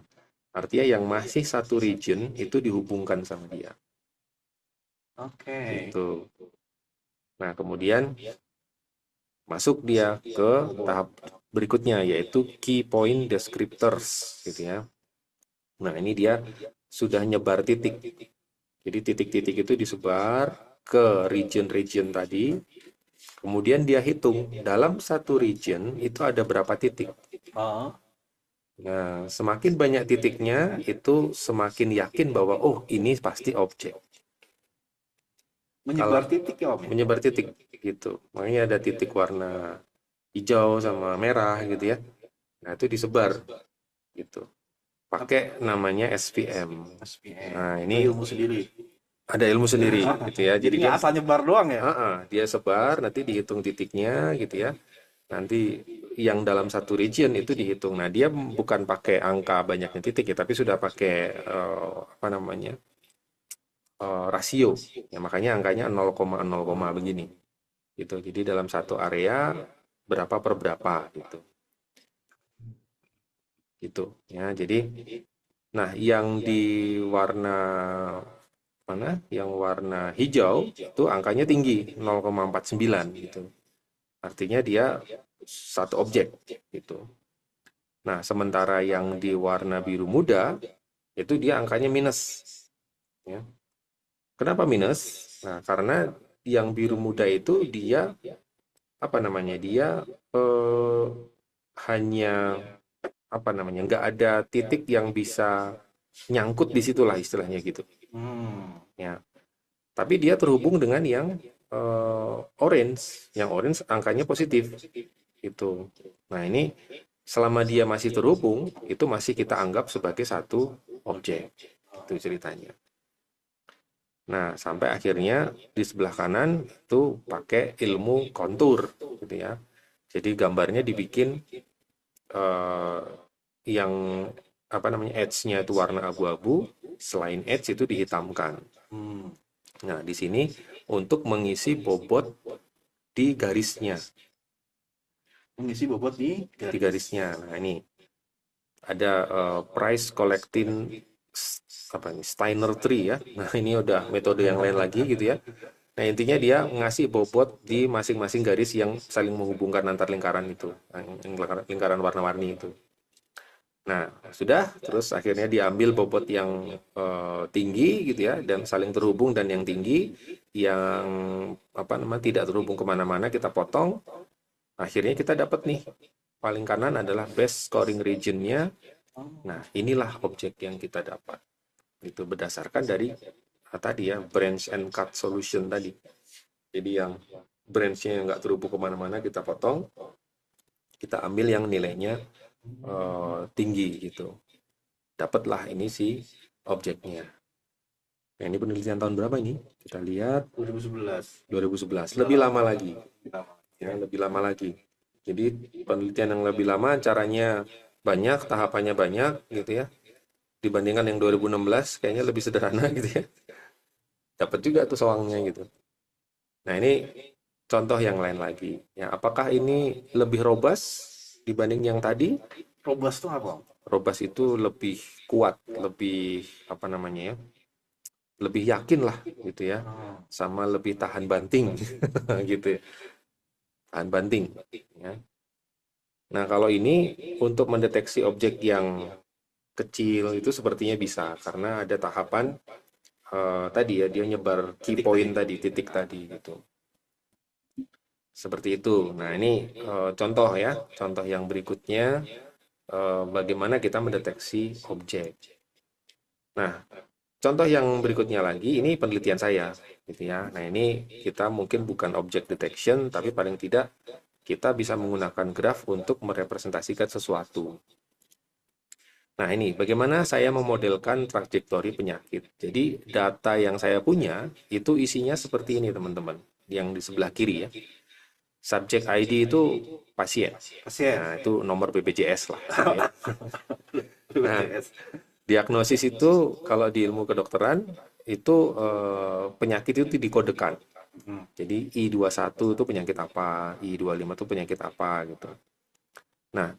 artinya yang masih satu region itu dihubungkan sama dia. Oke. Gitu. Nah, kemudian masuk dia ke tahap berikutnya, yaitu key point descriptors, gitu ya. Nah, ini dia sudah nyebar titik. Jadi titik-titik itu disebar ke region-region tadi. Kemudian dia hitung dalam satu region itu ada berapa titik. Oh, Nah, semakin banyak titiknya itu semakin yakin bahwa oh ini pasti objek. menyebar Kalau titik ya Om ya? menyebar titik gitu. Makanya ada titik warna hijau sama merah gitu ya. Nah, itu disebar gitu. Pakai namanya SVM. SPM. Nah, Ini ini ilmu sendiri. ada ilmu sendiri gitu ya. Jadi Jadi nggak asal nyebar doang ya? dia sebar, nanti dihitung titiknya gitu ya. Nanti yang dalam satu region itu dihitung. Nah, dia bukan pakai angka banyaknya titik ya, tapi sudah pakai apa namanya rasio. Ya, makanya angkanya 0,0, begini. Gitu. Jadi dalam satu area berapa per berapa gitu. Gitu ya. Jadi nah yang di warna mana? Yang warna hijau itu angkanya tinggi 0,49 gitu. Artinya dia satu objek gitu. Nah, sementara yang di warna biru muda itu dia angkanya minus ya. Kenapa minus? Nah, karena yang biru muda itu dia apa namanya? Dia hanya apa namanya? Nggak ada titik yang bisa nyangkut di situlah istilahnya gitu. Ya. Tapi dia terhubung dengan yang orange. Yang orange angkanya positif gitu. Nah, ini selama dia masih terhubung, itu masih kita anggap sebagai satu objek. Itu ceritanya. Nah, sampai akhirnya di sebelah kanan itu pakai ilmu kontur, gitu ya. Jadi gambarnya dibikin yang apa namanya edge-nya itu warna abu-abu, selain edge itu dihitamkan. Nah, di sini untuk mengisi bobot di garisnya. Mengisi bobot di Garisnya. Nah, ini ada price collecting apa ini Steiner tree ya. Nah, ini udah metode yang lain lagi gitu ya. Nah, intinya dia ngasih bobot di masing-masing garis yang saling menghubungkan antar lingkaran itu, lingkaran warna-warni itu. Nah, sudah, terus akhirnya diambil bobot yang tinggi gitu ya, dan saling terhubung, dan yang tinggi yang apa namanya tidak terhubung kemana-mana kita potong. Akhirnya kita dapat nih, paling kanan adalah best scoring region-nya. Nah, inilah objek yang kita dapat. Itu berdasarkan dari tadi ya, branch and cut solution tadi. Jadi yang branch-nya nggak terhubung kemana-mana kita potong, kita ambil yang nilainya tinggi gitu. Dapatlah ini si objeknya. Nah, ini penelitian tahun berapa ini? Kita lihat 2011. 2011. Lebih lama lagi. Ya, lebih lama lagi. Jadi penelitian yang lebih lama, caranya banyak, tahapannya banyak gitu ya. Dibandingkan yang 2016 kayaknya lebih sederhana gitu ya. Dapat juga tuh soangnya gitu. Nah, ini contoh yang lain lagi. Ya, apakah ini lebih robust dibanding yang tadi? Robust itu apa? Robust itu lebih kuat, lebih apa namanya ya? Lebih yakin lah gitu ya. Sama lebih tahan banting gitu ya. Tahan banting ya. Nah, kalau ini untuk mendeteksi objek yang kecil itu sepertinya bisa, karena ada tahapan tadi ya, dia nyebar key point tadi, titik tadi gitu. Seperti itu. Nah, ini contoh ya, contoh yang berikutnya bagaimana kita mendeteksi objek. Nah, contoh yang berikutnya lagi, ini penelitian saya gitu ya. Nah, ini kita mungkin bukan object detection, tapi paling tidak kita bisa menggunakan graf untuk merepresentasikan sesuatu. Nah, ini bagaimana saya memodelkan trajektori penyakit. Jadi, data yang saya punya itu isinya seperti ini, teman-teman. Yang di sebelah kiri ya. Subject ID itu pasien. Pasien. Nah, itu nomor BPJS lah. Nah, Diagnosis itu kalau di ilmu kedokteran itu penyakit itu dikodekan. Jadi I21 itu penyakit apa, I25 itu penyakit apa gitu. Nah,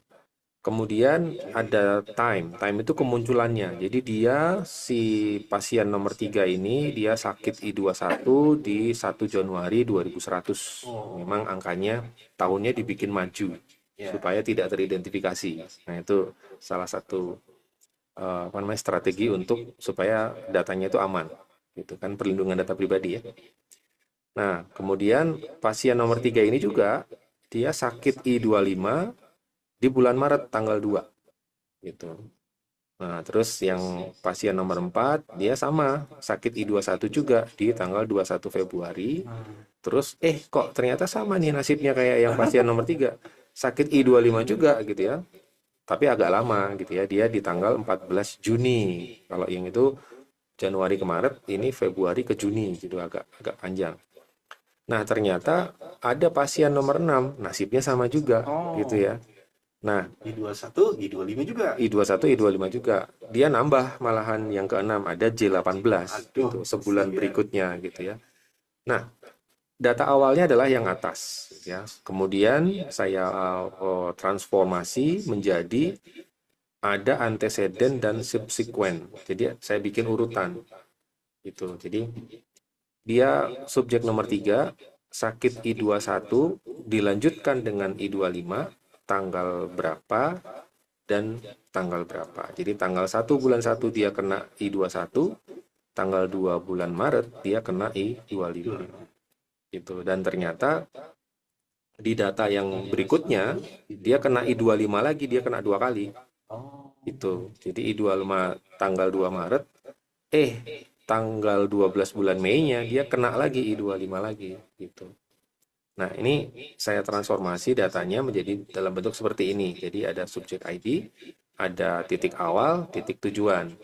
kemudian ada time. Time itu kemunculannya. Jadi dia si pasien nomor 3 ini dia sakit I21 di 1 Januari 2100. Memang angkanya tahunnya dibikin maju supaya tidak teridentifikasi. Nah, itu salah satu strategi untuk supaya datanya itu aman. Gitu kan, perlindungan data pribadi ya. Nah, kemudian pasien nomor 3 ini juga dia sakit I25 di bulan Maret tanggal 2 gitu. Nah, terus yang pasien nomor 4 dia sama sakit I21 juga di tanggal 21 Februari. Terus kok ternyata sama nih nasibnya kayak yang pasien nomor 3. Sakit I25 juga gitu ya. Tapi agak lama gitu ya. Dia di tanggal 14 Juni. Kalau yang itu Januari ke Maret, ini Februari ke Juni gitu, agak panjang. Nah, ternyata ada pasien nomor 6, nasibnya sama juga gitu ya. Nah, I21, I25 juga. I21, I25 juga. Dia nambah malahan yang ke-6, ada J18 gitu, sebulan berikutnya gitu ya. Nah, data awalnya adalah yang atas ya. Kemudian saya transformasi menjadi ada antecedent dan subsequent. Jadi saya bikin urutan gitu. Jadi dia subjek nomor 3 sakit I21 dilanjutkan dengan I25 tanggal berapa dan tanggal berapa. Jadi tanggal 1 bulan 1 dia kena I21, tanggal 2 bulan Maret dia kena I25. Gitu. Dan ternyata di data yang berikutnya dia kena I25 lagi, dia kena 2 kali. Itu. Jadi I25 tanggal 2 Maret tanggal 12 bulan Mei-nya dia kena lagi I25 lagi gitu. Nah, ini saya transformasi datanya menjadi dalam bentuk seperti ini. Jadi ada subjek ID, ada titik awal, titik tujuan.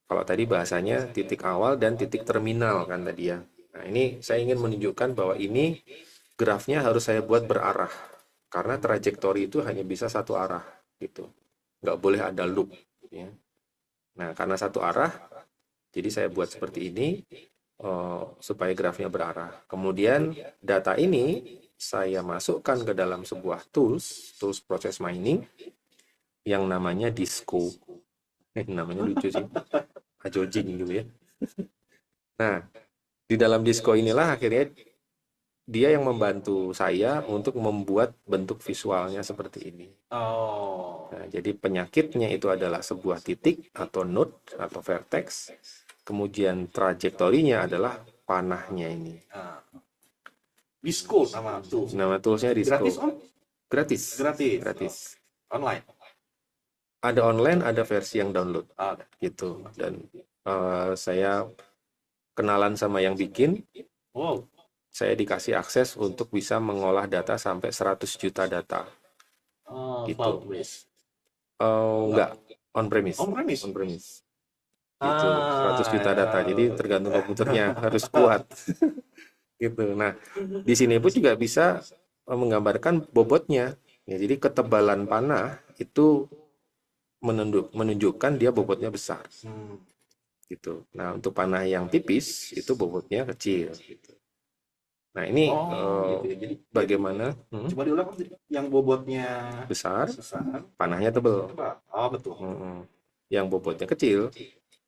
Kalau tadi bahasanya titik awal dan titik terminal kan tadi ya. Nah, ini saya ingin menunjukkan bahwa ini grafnya harus saya buat berarah. Karena trajektori itu hanya bisa satu arah gitu. Nggak boleh ada loop ya. Nah, karena satu arah, jadi saya buat seperti ini supaya grafnya berarah. Kemudian data ini saya masukkan ke dalam sebuah tools process mining yang namanya Disco. Namanya lucu sih, ajojing gitu ya. Nah, di dalam Disco inilah akhirnya dia yang membantu saya untuk membuat bentuk visualnya seperti ini. Nah, jadi penyakitnya itu adalah sebuah titik atau node atau vertex. Kemudian trajektorinya adalah panahnya ini. Disco nama tools. Nama toolsnya Disco. Gratis om? Gratis. Online. Ada online, ada versi yang download. Gitu. Dan saya kenalan sama yang bikin. Saya dikasih akses untuk bisa mengolah data sampai 100 juta data. Gitu. Enggak, on-premise. Gitu, 100 juta data. Jadi tergantung komputernya, harus kuat. Gitu. Nah, di sini pun juga bisa menggambarkan bobotnya. Ya, jadi ketebalan panah itu menunjukkan dia bobotnya besar. Gitu. Nah, untuk panah yang tipis itu bobotnya kecil gitu. Nah, ini gitu ya. Jadi bagaimana? Coba diulang, yang bobotnya besar, panahnya tebal. Betul. Yang bobotnya kecil,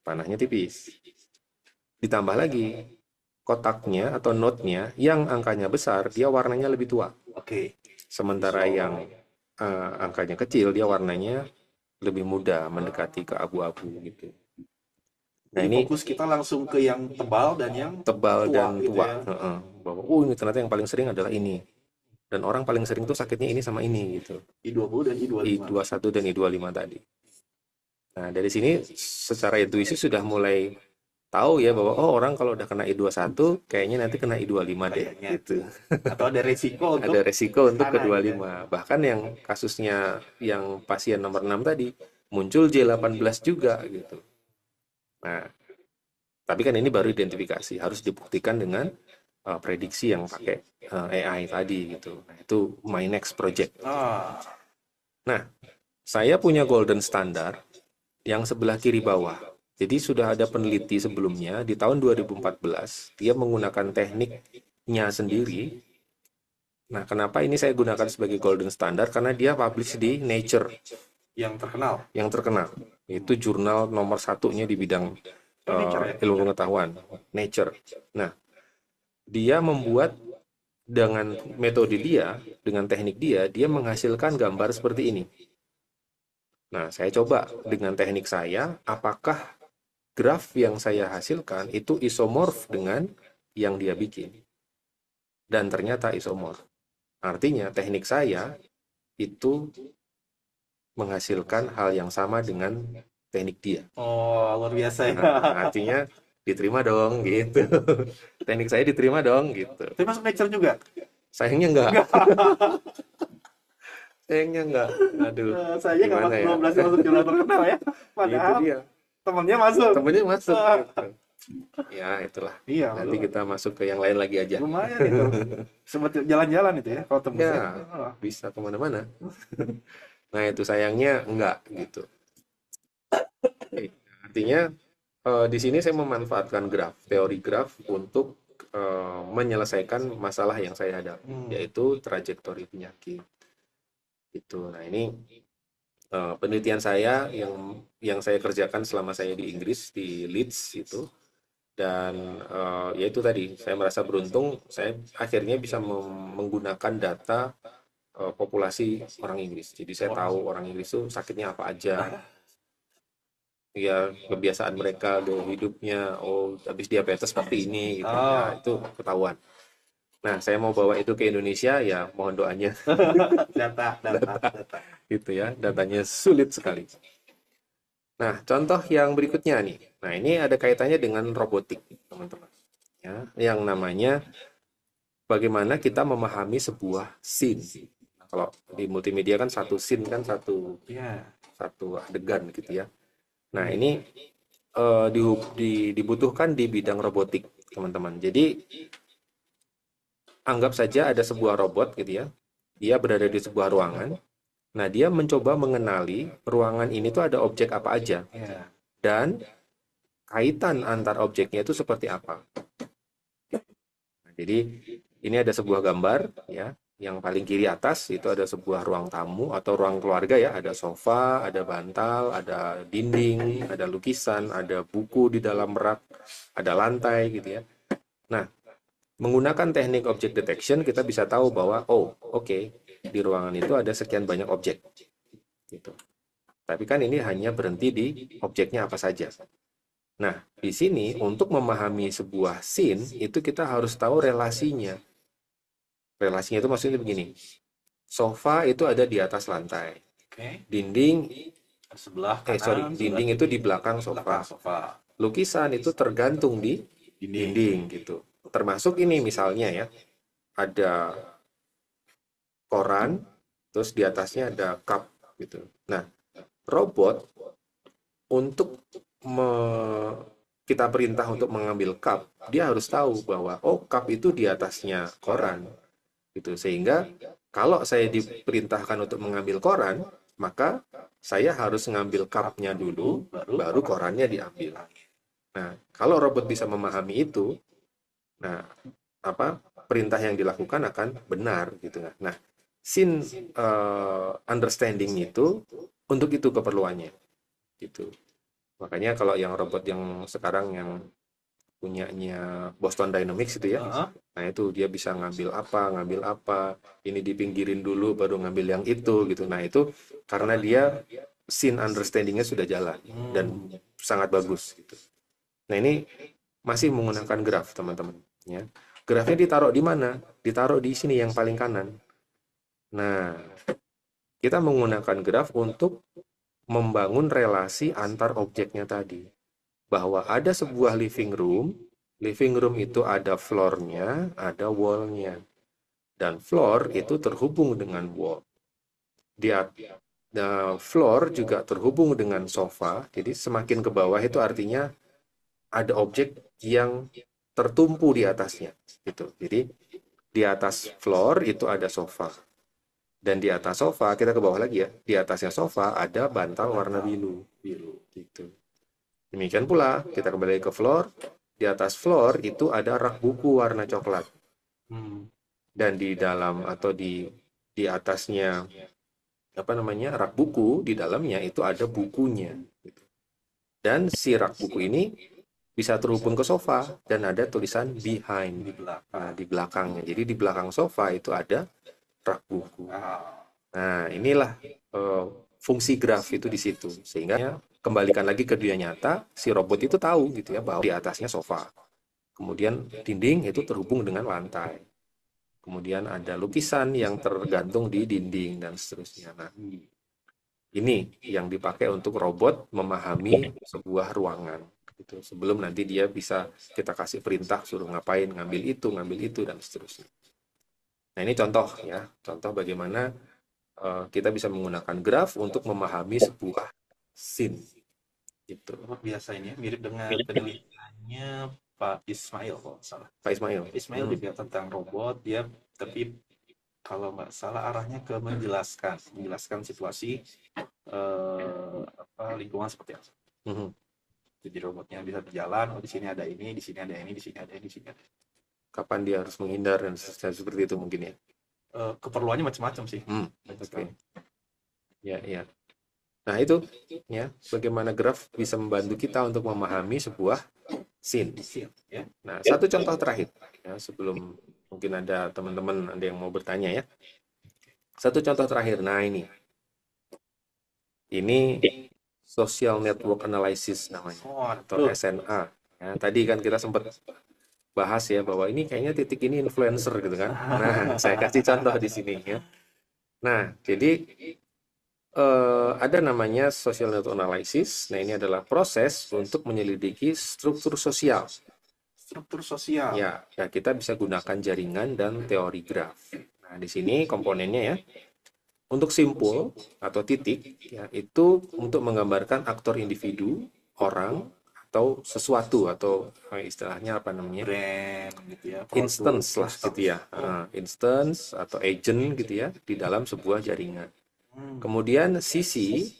panahnya tipis. Ditambah lagi, kotaknya atau node-nya yang angkanya besar, dia warnanya lebih tua. Sementara yang angkanya kecil, dia warnanya lebih muda, mendekati ke abu-abu gitu. Nah, ini fokus kita langsung ke yang tebal dan yang tua. Gitu ya. Bahwa ini ternyata yang paling sering adalah ini. Dan orang paling sering tuh sakitnya ini sama ini gitu. I20 dan I25. I21 dan I25 tadi. Nah, dari sini secara intuisi sudah mulai tahu ya bahwa orang kalau udah kena I21 kayaknya nanti kena I25 deh gitu. Atau ada resiko untuk ke 25. Bahkan yang kasusnya yang pasien nomor 6 tadi muncul J18 juga gitu. Nah, tapi kan ini baru identifikasi, harus dibuktikan dengan prediksi yang pakai AI tadi gitu. Nah, itu my next project. Nah, saya punya golden standard yang sebelah kiri bawah. Jadi sudah ada peneliti sebelumnya di tahun 2014, dia menggunakan tekniknya sendiri. Nah, kenapa ini saya gunakan sebagai golden standard? Karena dia publish di Nature Yang terkenal. yang terkenal. Itu jurnal nomor satunya di bidang Oh, Nature ya? ilmu pengetahuan, Nature. Nah, dia membuat dengan metode dia, dengan teknik dia, dia menghasilkan gambar seperti ini. Nah, saya coba dengan teknik saya, apakah graf yang saya hasilkan itu isomorf dengan yang dia bikin. Dan ternyata isomorf. Artinya teknik saya itu menghasilkan hal yang sama dengan teknik dia. Oh, luar biasa ya. Nah, artinya diterima dong gitu. Teknik saya diterima dong gitu. Tapi masuk Nature juga? Sayangnya enggak. Sayangnya enggak. Aduh, Saya nggak gimana ya? belum berhasil masuk jurnal terkenal ya. Itu Padahal dia. temennya masuk. Temennya masuk gitu. Ya, itulah. Iya, Nanti kita masuk ke yang lain lagi aja. lumayan itu. Seperti jalan-jalan itu ya, kalau tembus Ya, ya. Oh, bisa kemana-mana. Nah, itu sayangnya enggak gitu. Oke. Artinya di sini saya memanfaatkan graf, teori graf untuk menyelesaikan masalah yang saya hadapi, yaitu trajektori penyakit. Itu. Nah, ini penelitian saya yang saya kerjakan selama saya di Inggris di Leeds itu. Dan ya itu tadi, saya merasa beruntung, saya akhirnya bisa menggunakan data populasi orang Inggris. Jadi saya tahu orang Inggris itu sakitnya apa aja, ya kebiasaan mereka, gaya hidupnya, oh habis diabetes seperti ini, gitu. Ya, itu ketahuan. Nah, saya mau bawa itu ke Indonesia, ya mohon doanya, data. gitu ya, datanya sulit sekali. Nah, contoh yang berikutnya nih. Nah, ini ada kaitannya dengan robotik, teman-teman. Ya, yang namanya bagaimana kita memahami sebuah scene. Kalau di multimedia kan satu scene kan satu Iya. adegan gitu ya. Nah, ini dibutuhkan di bidang robotik, teman-teman. Jadi, anggap saja ada sebuah robot gitu ya. Dia berada di sebuah ruangan. Nah, dia mencoba mengenali ruangan ini tuh ada objek apa aja. Iya. Dan kaitan antar objeknya itu seperti apa. Nah, jadi, ini ada sebuah gambar ya. Yang paling kiri atas itu ada sebuah ruang tamu atau ruang keluarga ya. Ada sofa, ada bantal, ada dinding, ada lukisan, ada buku di dalam rak, ada lantai gitu ya. Nah, menggunakan teknik object detection kita bisa tahu bahwa oke, di ruangan itu ada sekian banyak objek. Gitu. Tapi kan ini hanya berhenti di objeknya apa saja. Nah, di sini untuk memahami sebuah scene itu kita harus tahu relasinya. Relasinya itu maksudnya begini. Sofa itu ada di atas lantai. Oke. Dinding Sebelah kanan, dinding itu di belakang sofa. Lukisan itu tergantung di dinding gitu. Termasuk ini misalnya ya. Ada koran, terus di atasnya ada cup gitu. Nah, robot untuk kita perintah untuk mengambil cup, dia harus tahu bahwa cup itu di atasnya koran. Gitu. Sehingga kalau saya diperintahkan untuk mengambil koran, maka saya harus ngambil cupnya dulu, baru korannya diambil. Nah, kalau robot bisa memahami itu, nah perintah yang dilakukan akan benar gitu. Nah, scene understanding itu untuk itu keperluannya. Gitu. Makanya kalau yang robot yang sekarang yang punyanya Boston Dynamics itu ya. Nah, itu dia bisa ngambil apa, ini dipinggirin dulu baru ngambil yang itu gitu. Nah, itu karena dia scene understanding-nya sudah jalan dan sangat bagus gitu. Nah, ini masih menggunakan graf, teman-teman, ya. Grafnya ditaruh di mana? Ditaruh di sini yang paling kanan. Nah, kita menggunakan graf untuk membangun relasi antar objeknya tadi. Bahwa ada sebuah living room itu ada floor-nya, ada wall-nya. Dan floor itu terhubung dengan wall. Floor juga terhubung dengan sofa, jadi semakin ke bawah itu artinya ada objek yang tertumpu di atasnya. Gitu. Jadi di atas floor itu ada sofa. Dan di atas sofa, kita ke bawah lagi ya, di atasnya sofa ada bantal warna biru. Biru. Gitu. Demikian pula, kita kembali ke floor. Di atas floor itu ada rak buku warna coklat. Hmm. Dan di dalam atau di atasnya apa namanya rak buku, di dalamnya itu ada bukunya. Gitu. Dan si rak buku ini bisa terhubung ke sofa dan ada tulisan behind Di belakang. di belakangnya. Jadi di belakang sofa itu ada rak buku. Ah, Nah, inilah fungsi graf itu di situ. Sehingga kembalikan lagi ke dunia nyata, si robot itu tahu gitu ya bahwa di atasnya sofa. Kemudian dinding itu terhubung dengan lantai. Kemudian ada lukisan yang tergantung di dinding dan seterusnya. Nah, ini yang dipakai untuk robot memahami sebuah ruangan. Gitu. Sebelum nanti dia bisa kita kasih perintah suruh ngapain, ngambil itu dan seterusnya. Nah, ini contoh ya, contoh bagaimana kita bisa menggunakan graf untuk memahami sebuah scene. Gitu. luar biasa ini ya. Mirip dengan penelitiannya Pak Ismail kalau nggak salah. Pak Ismail. Ismail juga tentang robot, dia tapi kalau nggak salah arahnya ke menjelaskan situasi lingkungan seperti apa. Mhm. Jadi robotnya bisa berjalan, oh di sini ada ini, di sini ada ini, di sini ada ini, di sini ada ini. Kapan dia harus menghindar dan seperti itu mungkin ya. Keperluannya macam-macam sih. Banyak Oke. sekali. Ya. Nah, itu ya, bagaimana graf bisa membantu kita untuk memahami sebuah scene. Ya. Nah, satu contoh terakhir ya, sebelum mungkin ada teman-teman ada yang mau bertanya ya. Satu contoh terakhir. Nah, ini social network analysis namanya atau Waduh. SNA. Ya, tadi kan kita sempat bahas ya bahwa ini kayaknya titik ini influencer gitu kan. Nah, saya kasih contoh di sini ya. Nah, jadi ada namanya social network analysis. Nah, ini adalah proses untuk menyelidiki struktur sosial. Struktur sosial. Ya, kita bisa gunakan jaringan dan teori graf. Nah, di sini komponennya ya. Untuk simpul atau titik, ya, itu untuk menggambarkan aktor individu, orang, atau sesuatu, atau istilahnya apa namanya? Brand gitu ya. Instance lah gitu ya. Instance atau agent gitu ya, di dalam sebuah jaringan. Kemudian sisi,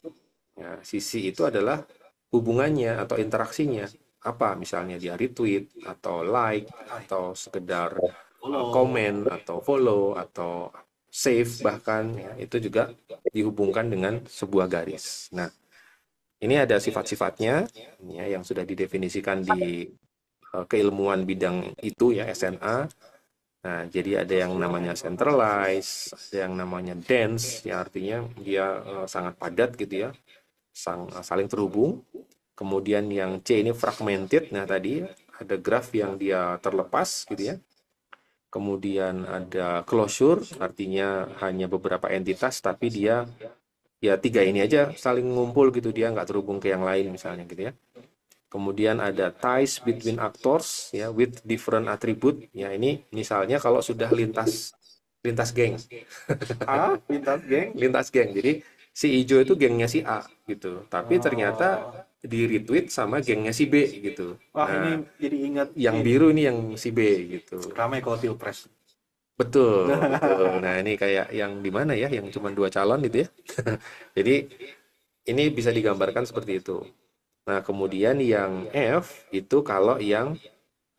ya, sisi itu adalah hubungannya atau interaksinya. Apa misalnya dia retweet, atau like, atau sekedar komen, atau follow, atau save bahkan ya, itu juga dihubungkan dengan sebuah garis. Nah, ini ada sifat-sifatnya ya, yang sudah didefinisikan di keilmuan bidang itu ya SNA. Nah, jadi ada yang namanya centralized, ada yang namanya dense, ya artinya dia sangat padat gitu ya, saling terhubung. Kemudian yang C ini fragmented, nah tadi ada graf yang dia terlepas gitu ya. Kemudian ada closure, artinya hanya beberapa entitas, tapi dia ya tiga ini aja saling ngumpul gitu, dia nggak terhubung ke yang lain misalnya gitu ya. Kemudian ada ties between actors ya with different attribute. Ya ini misalnya kalau sudah lintas geng. Lintas geng. Lintas geng. Jadi si hijau itu gengnya si A gitu. Tapi ternyata di retweet sama gengnya si B gitu. Wah, Nah, ini jadi ingat yang biru ini yang si B gitu. ramai kalau pilpres. Betul. Nah, ini kayak yang di mana ya, yang cuma 2 calon gitu ya. Jadi ini bisa digambarkan seperti itu. Nah, kemudian yang F itu kalau yang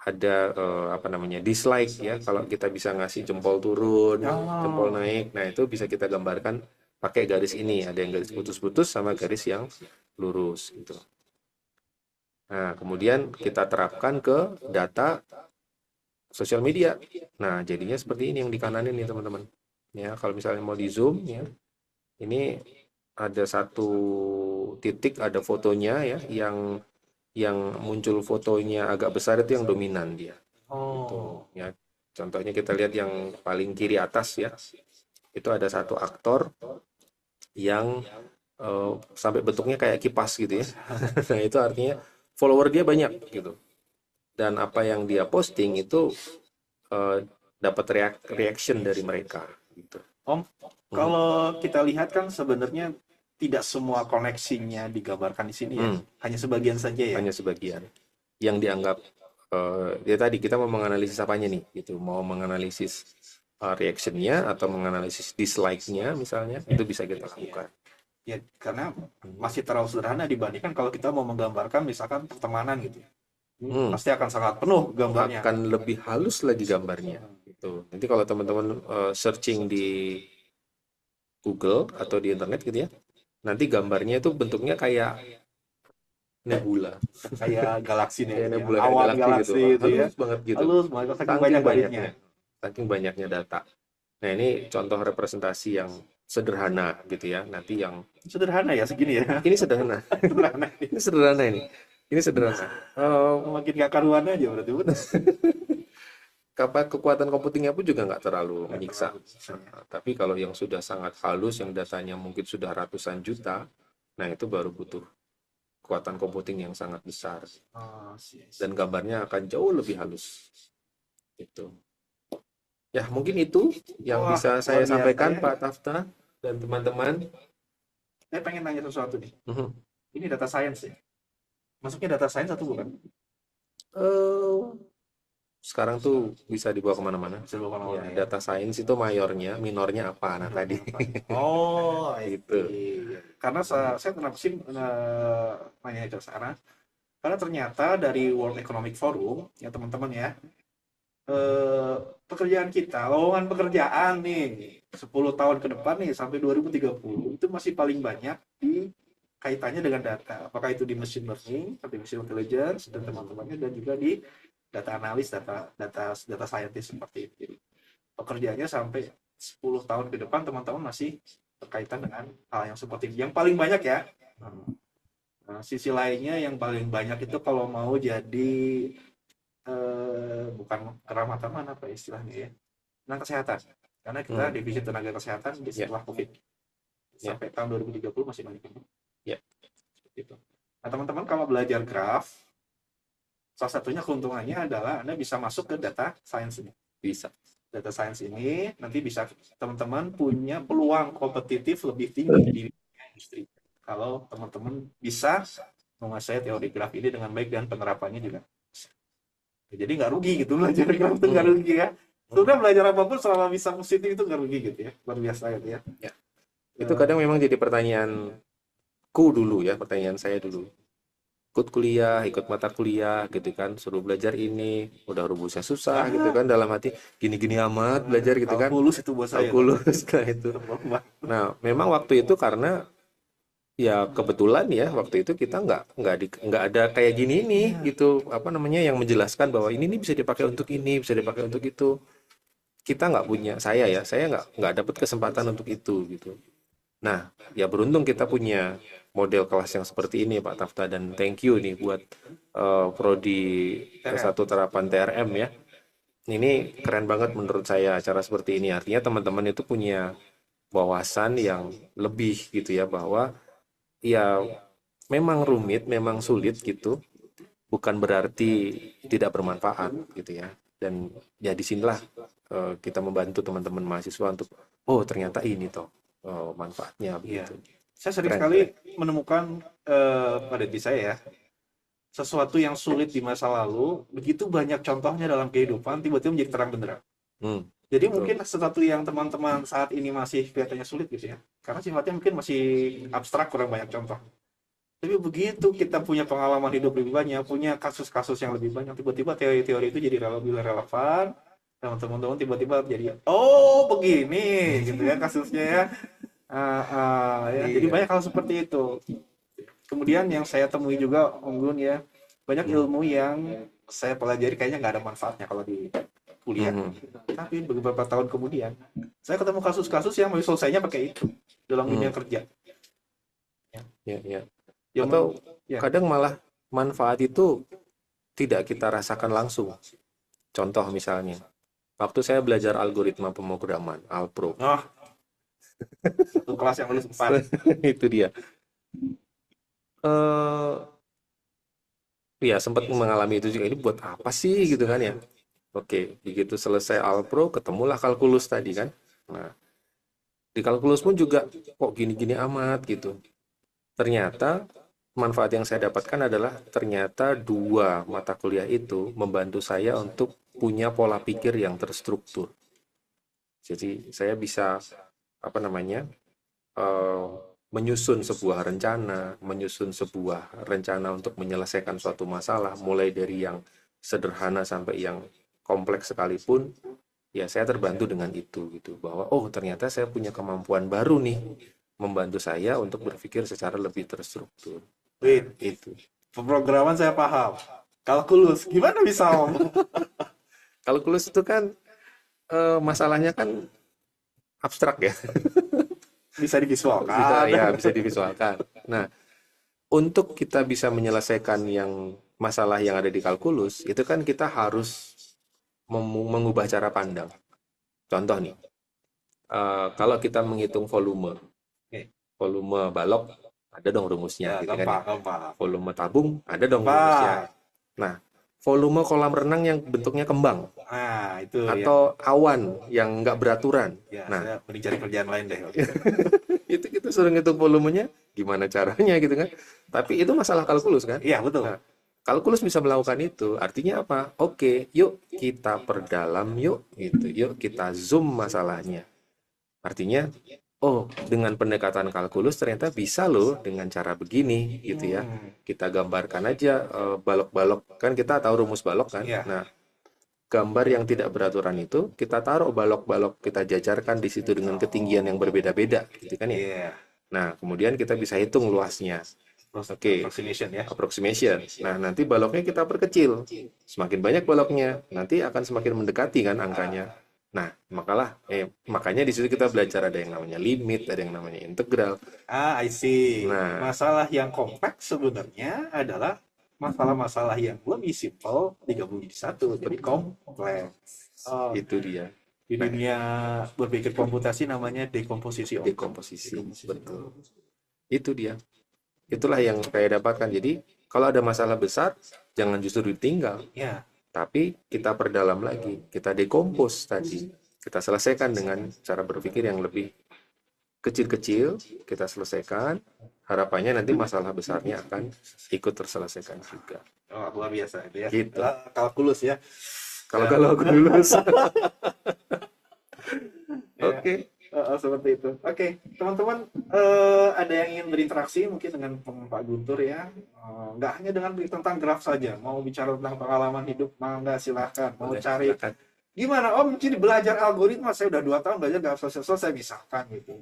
ada apa namanya dislike ya, kalau kita bisa ngasih jempol turun, jempol naik, nah itu bisa kita gambarkan pakai garis ini. Ada yang garis putus-putus sama garis yang lurus gitu. Nah, kemudian kita terapkan ke data sosial media. Nah, jadinya seperti ini yang di kanan ini teman-teman. Ya, kalau misalnya mau di zoom ya, ini ada satu titik, ada fotonya ya, yang muncul fotonya agak besar itu yang dominan dia. Gitu. Ya, contohnya kita lihat yang paling kiri atas ya, itu ada satu aktor yang sampai bentuknya kayak kipas gitu ya. Nah, itu artinya follower dia banyak gitu. Dan apa yang dia posting itu dapat reaction dari mereka gitu. Om, kalau kita lihat kan sebenarnya tidak semua koneksinya digambarkan di sini ya, hanya sebagian saja ya. Hanya sebagian yang dianggap ya tadi kita mau menganalisis apanya nih gitu, mau menganalisis reaction-nya atau menganalisis dislike-nya misalnya, itu bisa kita lakukan. Ya, karena masih terlalu sederhana dibandingkan kalau kita mau menggambarkan misalkan pertemanan gitu. Pasti akan sangat penuh gambarnya. Akan lebih halus lagi gambarnya. Gitu. Nanti kalau teman-teman searching di Google atau di internet gitu ya, nanti gambarnya itu bentuknya kayak nebula, Kayak galaksi nih, kayak gitu ya. nebula, kayak Awan galaksi galaksi gitu, gitu ya. halus banget gitu. Halus banget, saking Saking banyak banyaknya, garisnya. saking banyaknya data. Nah ini contoh representasi yang sederhana gitu ya. Nanti yang Sederhana ya segini ya. ini sederhana, Sederhana. ini sederhana ini sederhana. Makin gak karuan aja berarti. Kekuatan computingnya pun juga nggak terlalu menyiksa. Terlalu. Nah, tapi kalau yang sudah sangat halus, yang datanya mungkin sudah ratusan juta, nah itu baru butuh kekuatan computing yang sangat besar. Dan gambarnya akan jauh lebih halus. Gitu. Ya, mungkin itu yang bisa saya sampaikan, Pak Tafta dan teman-teman. Saya pengen nanya sesuatu nih. Ini data science ya? Masuknya data science atau bukan? Sekarang tuh bisa dibawa kemana-mana. Bisa dibawa kemana-mana Ya, data science itu mayornya, minornya apa? Nah tadi. Oh, gitu. Karena saya kenapa sih nanya itu sekarang? Karena ternyata dari World Economic Forum, ya teman-teman ya, pekerjaan kita, lowongan pekerjaan nih, 10 tahun ke depan nih, sampai 2030, itu masih paling banyak di kaitannya dengan data. Apakah itu di machine learning, artificial intelligence, dan teman-temannya, dan juga di data analis, data scientist seperti itu. Jadi, pekerjaannya sampai 10 tahun ke depan teman-teman masih berkaitan dengan hal yang seperti ini. Yang paling banyak ya. Nah, sisi lainnya yang paling banyak itu kalau mau jadi bukan keramatan apa istilahnya ya, tenaga kesehatan. Karena kita divisi tenaga kesehatan di setelah COVID. Sampai tahun 2030 masih banyak ini. Ya. Gitu. Nah, teman-teman kalau belajar graf, salah satunya keuntungannya adalah Anda bisa masuk ke data science ini. Bisa. Data science ini nanti bisa teman-teman punya peluang kompetitif lebih tinggi di industri. Kalau teman-teman bisa menguasai teori graf ini dengan baik dan penerapannya juga. Jadi nggak rugi gitu belajar graf itu nggak rugi ya. Sudah belajar apapun selama bisa positif itu nggak rugi gitu ya. Luar biasa gitu ya. Itu kadang memang jadi pertanyaanku dulu ya, pertanyaan saya dulu. Ikut kuliah, ikut mata kuliah gitu kan, suruh belajar ini, udah rumusnya susah gitu kan, dalam hati gini-gini amat belajar gitu kan. Kalkulus itu buat saya. Kalkulus itu. Nah, memang waktu itu karena ya kebetulan ya waktu itu kita nggak ada kayak gini nih gitu, apa namanya, yang menjelaskan bahwa ini bisa dipakai untuk ini, bisa dipakai untuk itu. Kita nggak punya, saya nggak dapat kesempatan untuk itu gitu. Nah, ya beruntung kita punya model kelas yang seperti ini Pak Tafta, dan thank you nih buat Prodi S1 Terapan TRM ya. Ini keren banget menurut saya acara seperti ini. Artinya teman-teman itu punya wawasan yang lebih gitu ya, bahwa ya memang rumit, memang sulit gitu, bukan berarti tidak bermanfaat gitu ya. Dan ya disinilah kita membantu teman-teman mahasiswa untuk ternyata ini toh manfaatnya begitu. Saya sering sekali menemukan pada diri saya ya, sesuatu yang sulit di masa lalu, begitu banyak contohnya dalam kehidupan, tiba-tiba menjadi terang benderang. Jadi mungkin sesuatu yang teman-teman saat ini masih kelihatannya sulit gitu ya, karena sifatnya mungkin masih abstrak, kurang banyak contoh. Tapi begitu kita punya pengalaman hidup lebih banyak, punya kasus-kasus yang lebih banyak, tiba-tiba teori-teori itu jadi lebih relevan, dan teman-teman tiba-tiba jadi begini gitu ya kasusnya ya. Ya, jadi banyak hal seperti itu. Kemudian yang saya temui juga Om Gun ya, banyak ilmu yang saya pelajari kayaknya nggak ada manfaatnya kalau di kuliah. Tapi beberapa tahun kemudian saya ketemu kasus-kasus yang selesainya pakai itu dalam dunia kerja. Ya. Atau kadang malah manfaat itu tidak kita rasakan langsung. Contoh misalnya, waktu saya belajar algoritma pemrograman, Alpro. Satu kelas yang lulus 4. Itu dia. Ya sempat mengalami itu juga, ini buat apa sih gitu kan ya. Oke, begitu selesai Alpro, ketemulah kalkulus tadi kan. Nah, di kalkulus pun juga kok gini-gini amat gitu. Ternyata manfaat yang saya dapatkan adalah ternyata 2 mata kuliah itu membantu saya untuk punya pola pikir yang terstruktur. Jadi saya bisa apa namanya eh, menyusun sebuah rencana untuk menyelesaikan suatu masalah, mulai dari yang sederhana sampai yang kompleks sekalipun, ya saya terbantu dengan itu gitu. Bahwa oh ternyata saya punya kemampuan baru nih, membantu saya untuk berpikir secara lebih terstruktur. Wait, Itu. pemrograman saya paham. Kalkulus, gimana bisa Om? Kalkulus itu kan masalahnya kan abstrak ya. Bisa Bisa divisualkan. ya, bisa divisualkan. Nah, untuk kita bisa menyelesaikan yang masalah yang ada di kalkulus, itu kan kita harus mengubah cara pandang. Contoh nih, kalau kita menghitung Oke. volume balok, ada dong rumusnya, Ya, gitu kan ya. gampang. Volume tabung, ada dong rumusnya. Nah, volume kolam renang yang bentuknya kembang, Nah, itu ya. atau awan yang nggak beraturan. Ya, Nah, saya mending cari kerjaan lain deh. itu kita suruh ngitung volumenya, gimana caranya gitu kan. Tapi itu masalah kalkulus kan. Iya, betul. Nah, kalkulus bisa melakukan itu, artinya apa? Oke, yuk kita perdalam yuk gitu. Yuk kita zoom masalahnya. Artinya, oh, dengan pendekatan kalkulus ternyata bisa loh dengan cara begini gitu ya. Kita gambarkan aja balok-balok, kan kita tahu rumus balok kan. Iya. Nah, gambar yang tidak beraturan itu kita taruh balok-balok, kita jajarkan di situ dengan ketinggian yang berbeda-beda gitu kan ya. Iya. Nah, kemudian kita bisa hitung luasnya. Oke. Approximation ya. Approximation. Nah, nanti baloknya kita perkecil. Semakin banyak baloknya, nanti akan semakin mendekati kan angkanya. Nah, makanya di situ kita belajar ada yang namanya limit, ada yang namanya integral. I see. Nah. Masalah yang kompleks sebenarnya adalah masalah-masalah yang lebih simpel digabung jadi satu, jadi kompleks. Oh, Itu dia, di dunia berpikir komputasi namanya dekomposisi. dekomposisi. Betul. Itu dia. Itulah yang saya dapatkan. Jadi, kalau ada masalah besar, jangan justru ditinggal. Ya. Tapi kita perdalam lagi, kita dekompos tadi. Kita selesaikan dengan cara berpikir yang lebih kecil-kecil, kita selesaikan. Harapannya nanti masalah besarnya akan ikut terselesaikan juga. Oh, luar biasa itu ya. Gitu. Kalkulus ya. Kalau aku lulus. Oke. Seperti itu. Oke, teman-teman, ada yang ingin berinteraksi mungkin dengan Pak Guntur ya. Nggak hanya dengan tentang graf saja, mau bicara tentang pengalaman hidup, mangga silahkan. Mau Boleh, cari silakan. gimana Om, jadi belajar algoritma, saya udah 2 tahun belajar nggak selesai misalkan gitu.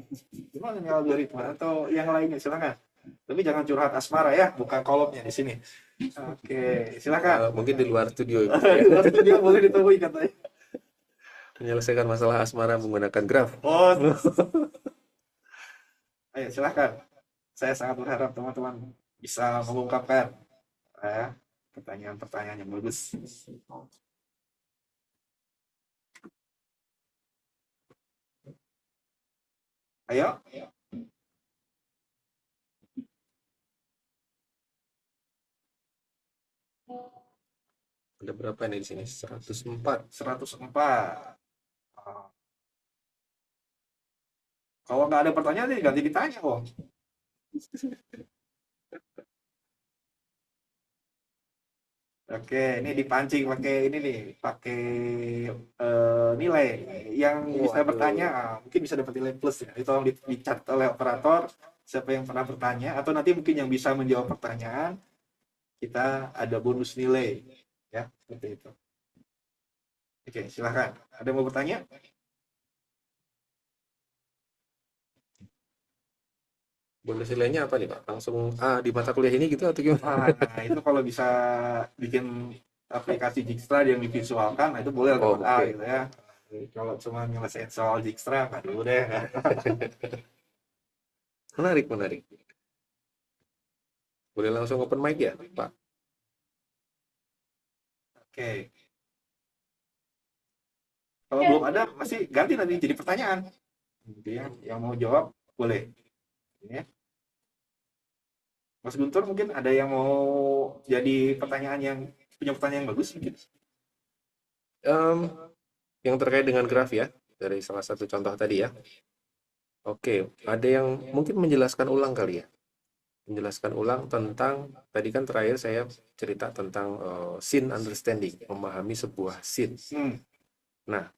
Gimana nih algoritma atau yang lainnya, silakan. Tapi jangan curhat asmara ya, bukan kolomnya di sini. Oke, silakan. Mungkin di luar studio Di luar studio boleh ditemui katanya. menyelesaikan masalah asmara menggunakan graf. Oh, ayo silakan. Saya sangat berharap teman-teman bisa mengungkapkan pertanyaan-pertanyaan yang bagus. Ayo. Ada berapa nih di sini? 104. 104. Kalau nggak ada pertanyaan, nih ganti ditanya kok. Oke, ini dipancing pakai ini nih, pakai nilai. Yang bisa Waduh. bertanya, mungkin bisa dapat nilai plus ya. Itu tolong dicatat oleh operator siapa yang pernah bertanya, atau nanti mungkin yang bisa menjawab pertanyaan, kita ada bonus nilai, ya seperti itu. Oke, silahkan. Ada yang mau bertanya? Bonus nilainya apa nih Pak? Langsung di mata kuliah ini gitu atau gimana? Nah, itu kalau bisa bikin aplikasi Dijkstra yang divisualkan, nah itu boleh dapat A oke. gitu ya. Kalau cuma nyelesain soal Dijkstra, nggak dulu deh. Menarik. Boleh langsung open mic ya Pak? Oke. Kalau belum ada, masih ganti nanti jadi pertanyaan. Jadi yang mau jawab, boleh. Ya. Mas Guntur mungkin ada yang mau jadi punya pertanyaan yang bagus mungkin. Yang terkait dengan graf ya, dari salah satu contoh tadi ya. Oke, ada yang mungkin menjelaskan ulang kali ya. Menjelaskan ulang tentang, tadi kan terakhir saya cerita tentang scene understanding, memahami sebuah scene. Nah,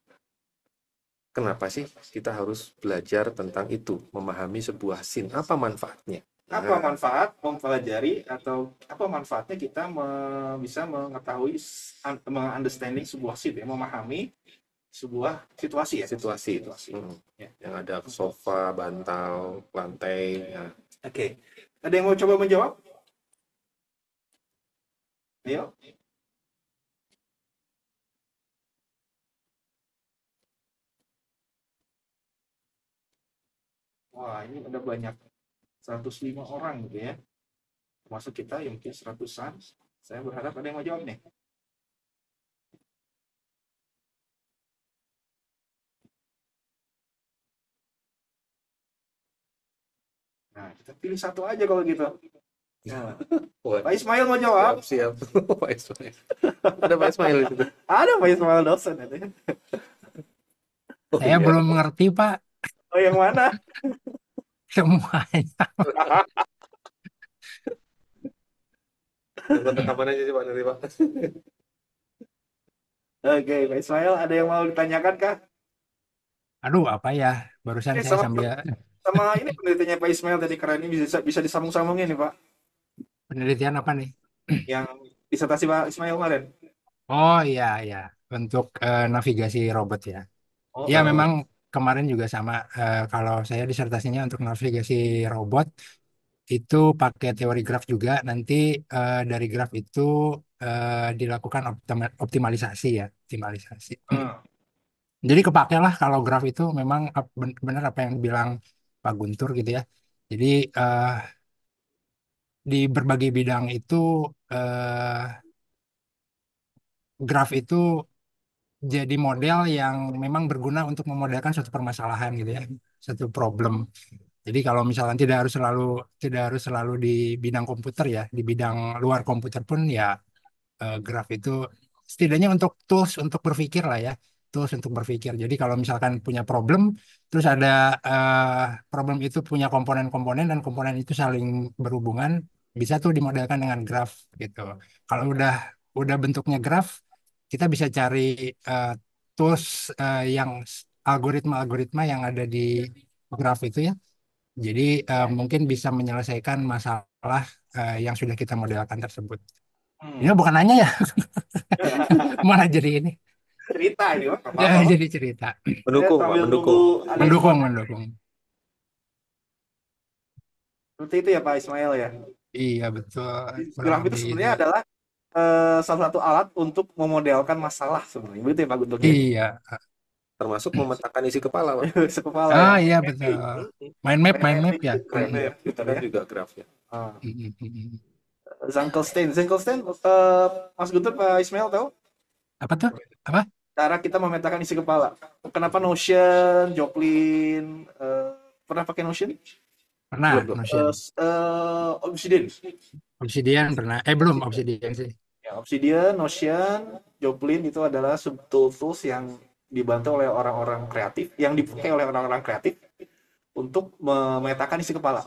kenapa sih kita harus belajar tentang itu, memahami sebuah scene, apa manfaatnya? Apa Nah, manfaat mempelajari atau apa manfaatnya kita bisa mengetahui understanding sebuah scene ya, memahami sebuah situasi ya. situasi. Situasi. Ya. Yang ada sofa, bantal, lantai. Nah, Oke. Ada yang mau coba menjawab? Ayo. Wah, ini ada banyak 105 orang gitu ya. Termasuk kita yang mungkin seratusan. Saya berharap ada yang mau jawab nih. Nah, kita pilih satu aja kalau gitu. Nah, wah, Pak Ismail mau jawab? siap. Pak Ismail. Ada Pak Ismail di situ. Ada Pak Ismail dosen itu. Oh Saya iya. belum mengerti, Pak, Oh, yang mana? semuanya. Kontak kapan aja sih Pak nanti Pak? Oke, Pak Ismail, ada yang mau ditanyakan kah? Aduh, apa ya? Barusan saya Sama sambil sama ini penelitiannya Pak Ismail tadi keren ini bisa disambung-sambungin nih Pak. penelitian apa nih? Yang disertasi Pak Ismail kemarin. Oh iya, iya. Untuk navigasi robot ya. Oh, Ya, Oh, memang kemarin juga sama. Kalau saya disertasinya untuk navigasi robot, itu pakai teori graf juga. Nanti dari graf itu dilakukan optimalisasi ya. Optimalisasi. Jadi kepake lah kalau graf itu memang benar apa yang dibilang Pak Guntur gitu ya. Jadi eh, di berbagai bidang itu graf itu jadi model yang memang berguna untuk memodelkan suatu permasalahan gitu ya, satu problem. Jadi kalau misalkan tidak harus selalu di bidang komputer ya, di bidang luar komputer pun ya graf itu setidaknya untuk tools untuk berpikir lah ya, tools untuk berpikir. Jadi kalau misalkan punya problem, terus ada problem itu punya komponen-komponen dan komponen itu saling berhubungan, bisa tuh dimodelkan dengan graf gitu. Kalau udah bentuknya graf, kita bisa cari eh, tools yang algoritma-algoritma yang ada di graf itu ya. Jadi mungkin bisa menyelesaikan masalah yang sudah kita modelkan tersebut. Ini Hmm. bukan nanya ya, malah jadi ini. Cerita ini Pak, nggak Ya, apa-apa Pak. jadi cerita. Saya mendukung Pak, sambil mendukung. nunggu ada yang mau Mendukung, nanya. mendukung. Seperti itu ya Pak Ismail ya. Iya, betul. Kurang Graf itu lebih itu. sebenarnya adalah salah satu alat untuk memodelkan masalah sebenarnya. Begitu ya Pak Guntur ya. Iya. Termasuk memetakan isi kepala Pak. Sekepala ya. Ah, iya, betul. Mind map ya. Keren ya. Itu kan juga grafnya. Ah. Mm. Zankelstein, Mas Guntur, Pak Ismail tahu Apa tuh? Apa? cara kita memetakan isi kepala. Kenapa Notion, Joplin, pernah pakai Notion? Pernah, Belum. Notion. Obsidian. Obsidian pernah. Belum Obsidian sih. Ya, Obsidian, Notion, Joplin itu adalah tools yang dibantu oleh orang-orang kreatif, yang dipakai oleh orang-orang kreatif untuk memetakan isi kepala.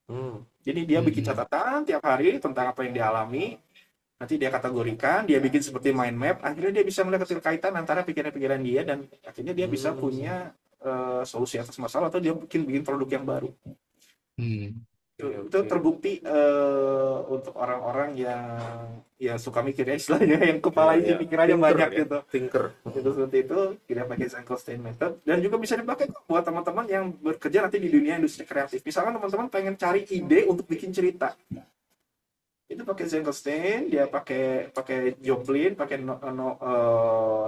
Hmm. Jadi dia bikin Mm. catatan tiap hari tentang apa yang dialami, nanti dia kategorikan, dia bikin seperti mind map, akhirnya dia bisa melihat keterkaitan antara pikiran-pikiran dia dan akhirnya dia bisa punya solusi atas masalah atau dia bikin produk yang baru. Hmm. Itu terbukti untuk orang-orang yang suka mikirnya istilahnya yang kepala isi pikirannya Thinker banyak ya, gitu. thinker. Itu seperti itu kita pakai Zankelstein method dan juga bisa dipakai kok buat teman-teman yang bekerja nanti di dunia industri kreatif. Misalkan teman-teman pengen cari ide untuk bikin cerita, itu pakai Zankelstein, dia pakai Joplin, pakai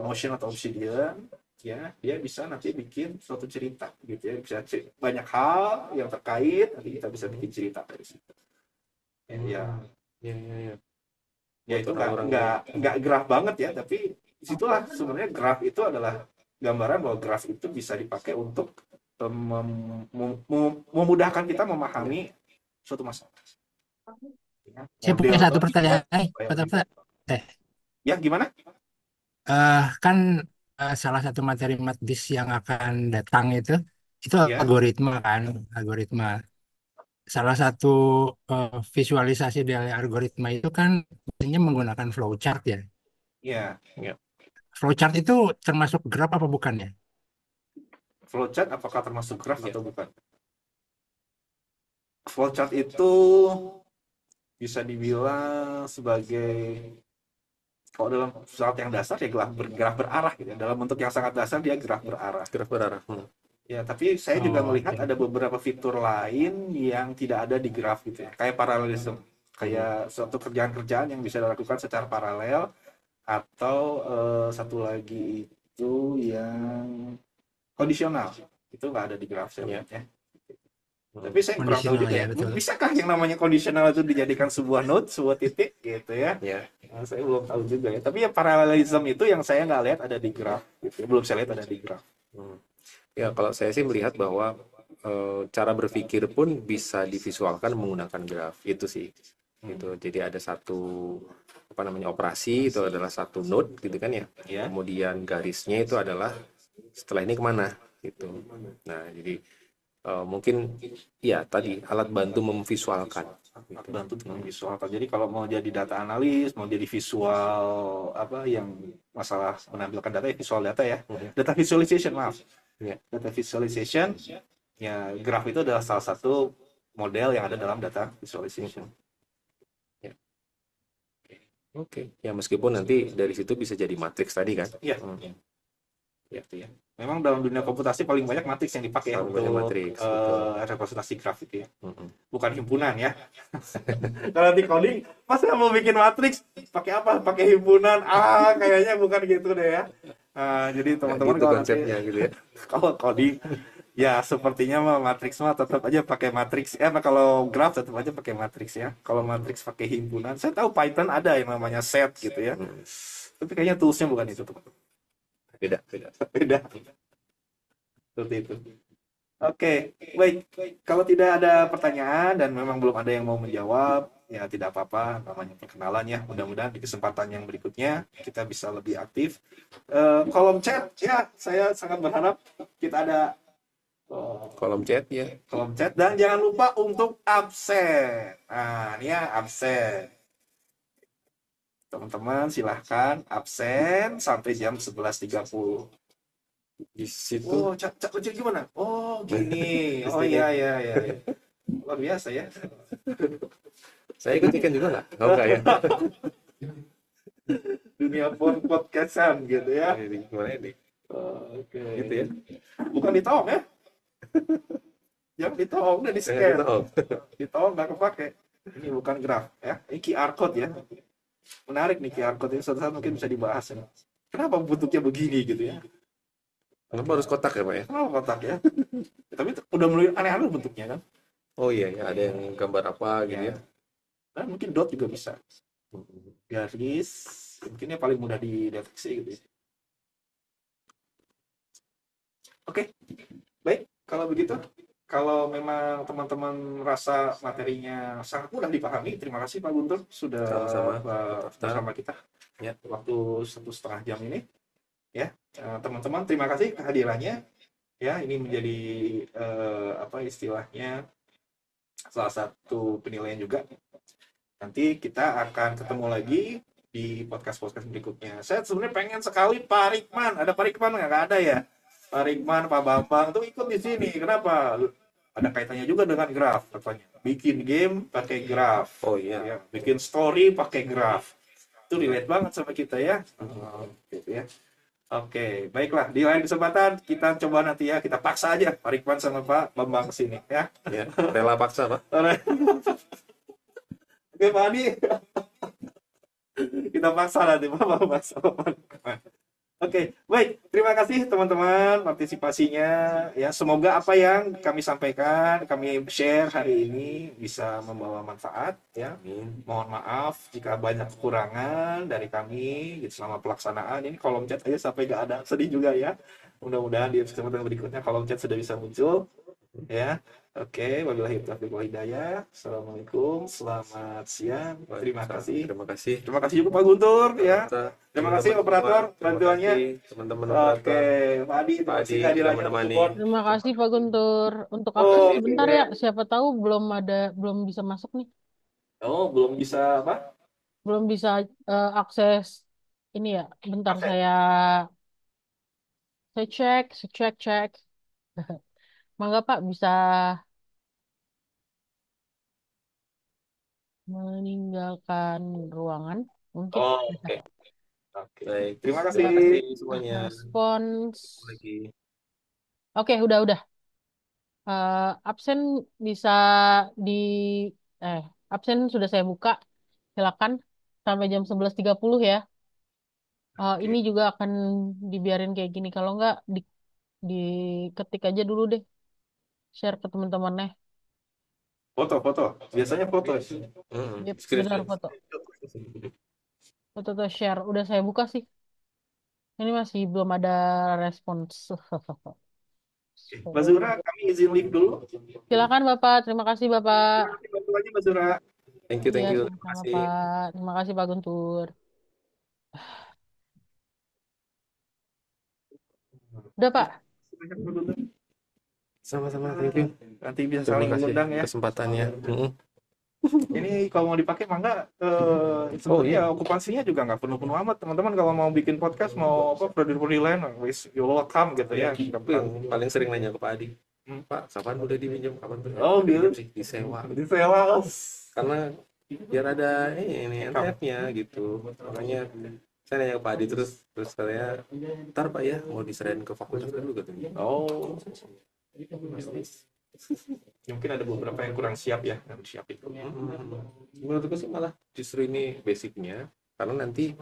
Notion atau Obsidian, ya dia bisa nanti bikin suatu cerita gitu ya, bisa banyak hal yang terkait, nanti kita bisa bikin cerita dari situ. Ya, Ya, ya, ya. ya itu Buat orang-orang nggak graf banget ya, tapi disitulah sebenarnya graf itu adalah gambaran bahwa graf itu bisa dipakai untuk memudahkan kita memahami suatu masalah. Ya, Saya punya model satu pertanyaan. supaya lebih Pak. gampang. Ya gimana? Kan salah satu materi matdis yang akan datang itu Ya, algoritma kan, algoritma. Salah satu visualisasi dari algoritma itu kan biasanya menggunakan flowchart ya. ya. Flowchart itu termasuk graf apa bukan ya? Flowchart apakah termasuk graph Ya. atau bukan? Flowchart itu bisa dibilang sebagai, kalau dalam pesawat yang dasar ya graf berarah gitu ya. Dalam bentuk yang sangat dasar dia graf berarah. Graf berarah. Ya, tapi saya juga Oh, melihat oke. ada beberapa fitur lain yang tidak ada di graf gitu ya. Kayak paralelism, kayak suatu kerjaan-kerjaan yang bisa dilakukan secara paralel, atau satu lagi itu yang kondisional. Itu nggak ada di graf saya Ya. lihat ya. Tapi saya kurang tahu Kondisional juga ya, ya. betul. Bisakah yang namanya kondisional itu dijadikan sebuah node, sebuah titik gitu ya? Ya. Nah, saya belum tahu juga ya. Tapi ya paralelism itu yang saya nggak lihat ada di graf gitu ya. Belum saya lihat ada di graf. Ya, kalau saya sih melihat bahwa cara berpikir pun bisa divisualkan menggunakan graf. Itu sih. Gitu. Jadi ada satu apa namanya operasi itu adalah satu node gitu kan ya. Ya. Kemudian garisnya itu adalah setelah ini kemana gitu. Nah, jadi mungkin ya tadi alat bantu memvisualkan. Gitu. Bantu dengan visual. Jadi kalau mau jadi data analis, mau jadi visual apa yang masalah menampilkan data ya, visual data ya. Data visualization, maaf. Ya. Data visualization ya, graf itu adalah salah satu model yang ada dalam data visualization. Oke. Ya meskipun nanti dari situ bisa jadi matriks tadi kan. Iya. Ya, itu ya. Memang dalam dunia komputasi paling banyak matriks yang dipakai ya Paling banyak untuk matriks, betul. representasi graf itu ya. Mm-mm. Bukan himpunan ya. Kalau di coding, masa mau bikin matriks pakai apa? Pakai himpunan? Kayaknya bukan gitu deh ya. Jadi Nggak teman-teman gitu kalau konsepnya nanti gitu ya. kalau coding, ya sepertinya mah matriks mah tetap aja pakai matriks. Kalau graf tetap aja pakai matriks ya. Kalau matriks pakai himpunan, saya tahu Python ada yang namanya set gitu ya. Tapi kayaknya toolsnya bukan itu, teman. Beda. Beda. Seperti itu. Oke, baik. Kalau tidak ada pertanyaan dan memang belum ada yang mau menjawab, ya tidak apa-apa, namanya perkenalan ya. Mudah-mudahan di kesempatan yang berikutnya kita bisa lebih aktif. Kolom chat, ya saya sangat berharap kita ada Kolom chat ya. kolom chat, dan jangan lupa untuk absen. Nah, ini ya absen. Teman-teman silahkan absen sampai jam 11.30. Di situ Oh, cak kecil gimana? Oh, gini. Oh, iya, iya, iya, iya. Luar biasa ya. saya ikut weekend juga nggak? Oh nggak ya? Dunia podcastan gitu ya. Ini gimana ini? Oke. Gitu ya? Bukan ditolong ya? Jangan ditolong, udah di Saya scan. nggak tahu. Ditolong nggak kepake. Ini bukan graf ya. Ini QR code ya. Menarik nih QR code ini, suatu saat mungkin bisa dibahas ya. Kenapa bentuknya begini gitu ya? Kenapa harus kotak ya Pak ya? Kenapa kotak ya? Tapi udah mulai aneh-aneh bentuknya kan. Oh iya ya, ada yang gambar apa gitu ya? Dan mungkin dot juga bisa. Garis, mungkin yang paling mudah dideteksi gitu ya. Oke, baik. Kalau begitu, kalau memang teman-teman rasa materinya sangat mudah dipahami, terima kasih Pak Guntur sudah Sama-sama, Pak Taftar. bersama kita Ya. waktu 1,5 jam ini. Ya, teman-teman terima kasih kehadirannya. Ya, ini menjadi apa istilahnya, salah satu penilaian juga. Nanti kita akan ketemu lagi di podcast-podcast berikutnya. Saya sebenarnya pengen sekali Pak Rikman. Ada Pak Rikman nggak ada ya? Pak Rikman, Pak Bambang tuh ikut di sini. Kenapa? Ada kaitannya juga dengan graf katanya. Bikin game pakai graf. Oh iya. Ya, bikin story pakai graf. Itu relate banget sama kita ya. Gitu ya. Oke, baiklah. Di lain kesempatan kita coba nanti ya, kita paksa aja Pak Rikman sama Pak Bambang sini ya. Ya, rela paksa Pak. Oke, Pak Adi. Kita paksa nanti Pak Bambang sama Pak Rikman. Oke, baik. Terima kasih teman-teman partisipasinya. Ya, semoga apa yang kami sampaikan, kami share hari ini bisa membawa manfaat. Ya, Amin. mohon maaf jika banyak kekurangan dari kami gitu, selama pelaksanaan. Ini kolom chat aja sampai gak ada, sedih juga ya. Mudah-mudahan di kesempatan berikutnya kolom chat sudah bisa muncul. Ya, oke. Wabillahi taufiq wal hidayah. Assalamualaikum. Selamat siang. Terima kasih. Terima kasih. Terima kasih juga Pak Guntur ya. Terima kasih operator bantuannya. Teman-teman Oke, operator. Pak Adi, terima Pak kasih Adi, kehadirannya sudah menemani. support. Terima kasih Pak Guntur. Untuk Oh, akses oke. sebentar ya, siapa tahu belum bisa masuk nih. Oh, belum bisa apa? Belum bisa akses ini ya. Bentar Akses. saya cek. Mangga Pak bisa meninggalkan ruangan mungkin. Oh, oke. Oke. Baik, Terima kasih. terima kasih semuanya. Respons. Ketemu lagi. Oke, udah. Absen bisa di eh absen sudah saya buka. Silakan sampai jam 11.30 ya. Ini Oke. juga akan dibiarin kayak gini. Kalau nggak diketik aja dulu deh, share ke teman-temannya. Foto. Biasanya foto. Yep, benar Screenshot. foto. Foto tuh share. Udah saya buka sih. Ini masih belum ada respons. Mbak Zura, kami izin live dulu. Silakan Bapak. Terima kasih Bapak. Terima kasih bantuannya, Mbak Zura. Thank you, Iya, thank you. Terima sama-sama kasih. Pak. Terima kasih Pak Guntur. Udah Pak. Sama-sama, thank you. Nanti bisa Terima saling kasih mengundang ya. kesempatannya. Ini kalau mau dipakai mangga Oh sebenarnya iya, okupasinya juga nggak penuh-penuh amat teman-teman, kalau mau bikin podcast mau apa prodi-prodi lain wis you welcome gitu ya. itu yang paling sering nanya ke Pak Adi. Pak, kapan boleh dipinjam? Kapan boleh Oh, gitu. dipinjam sih? Disewa. Disewa. Karena biar ada ini NF-nya gitu. Makanya saya nanya ke Pak Adi terus katanya, ntar Pak ya mau diserahin ke fakultas dulu katanya. Oh, mungkin ada beberapa yang kurang siap ya, yang siap itu. Menurutku sih malah justru ini basicnya, karena nanti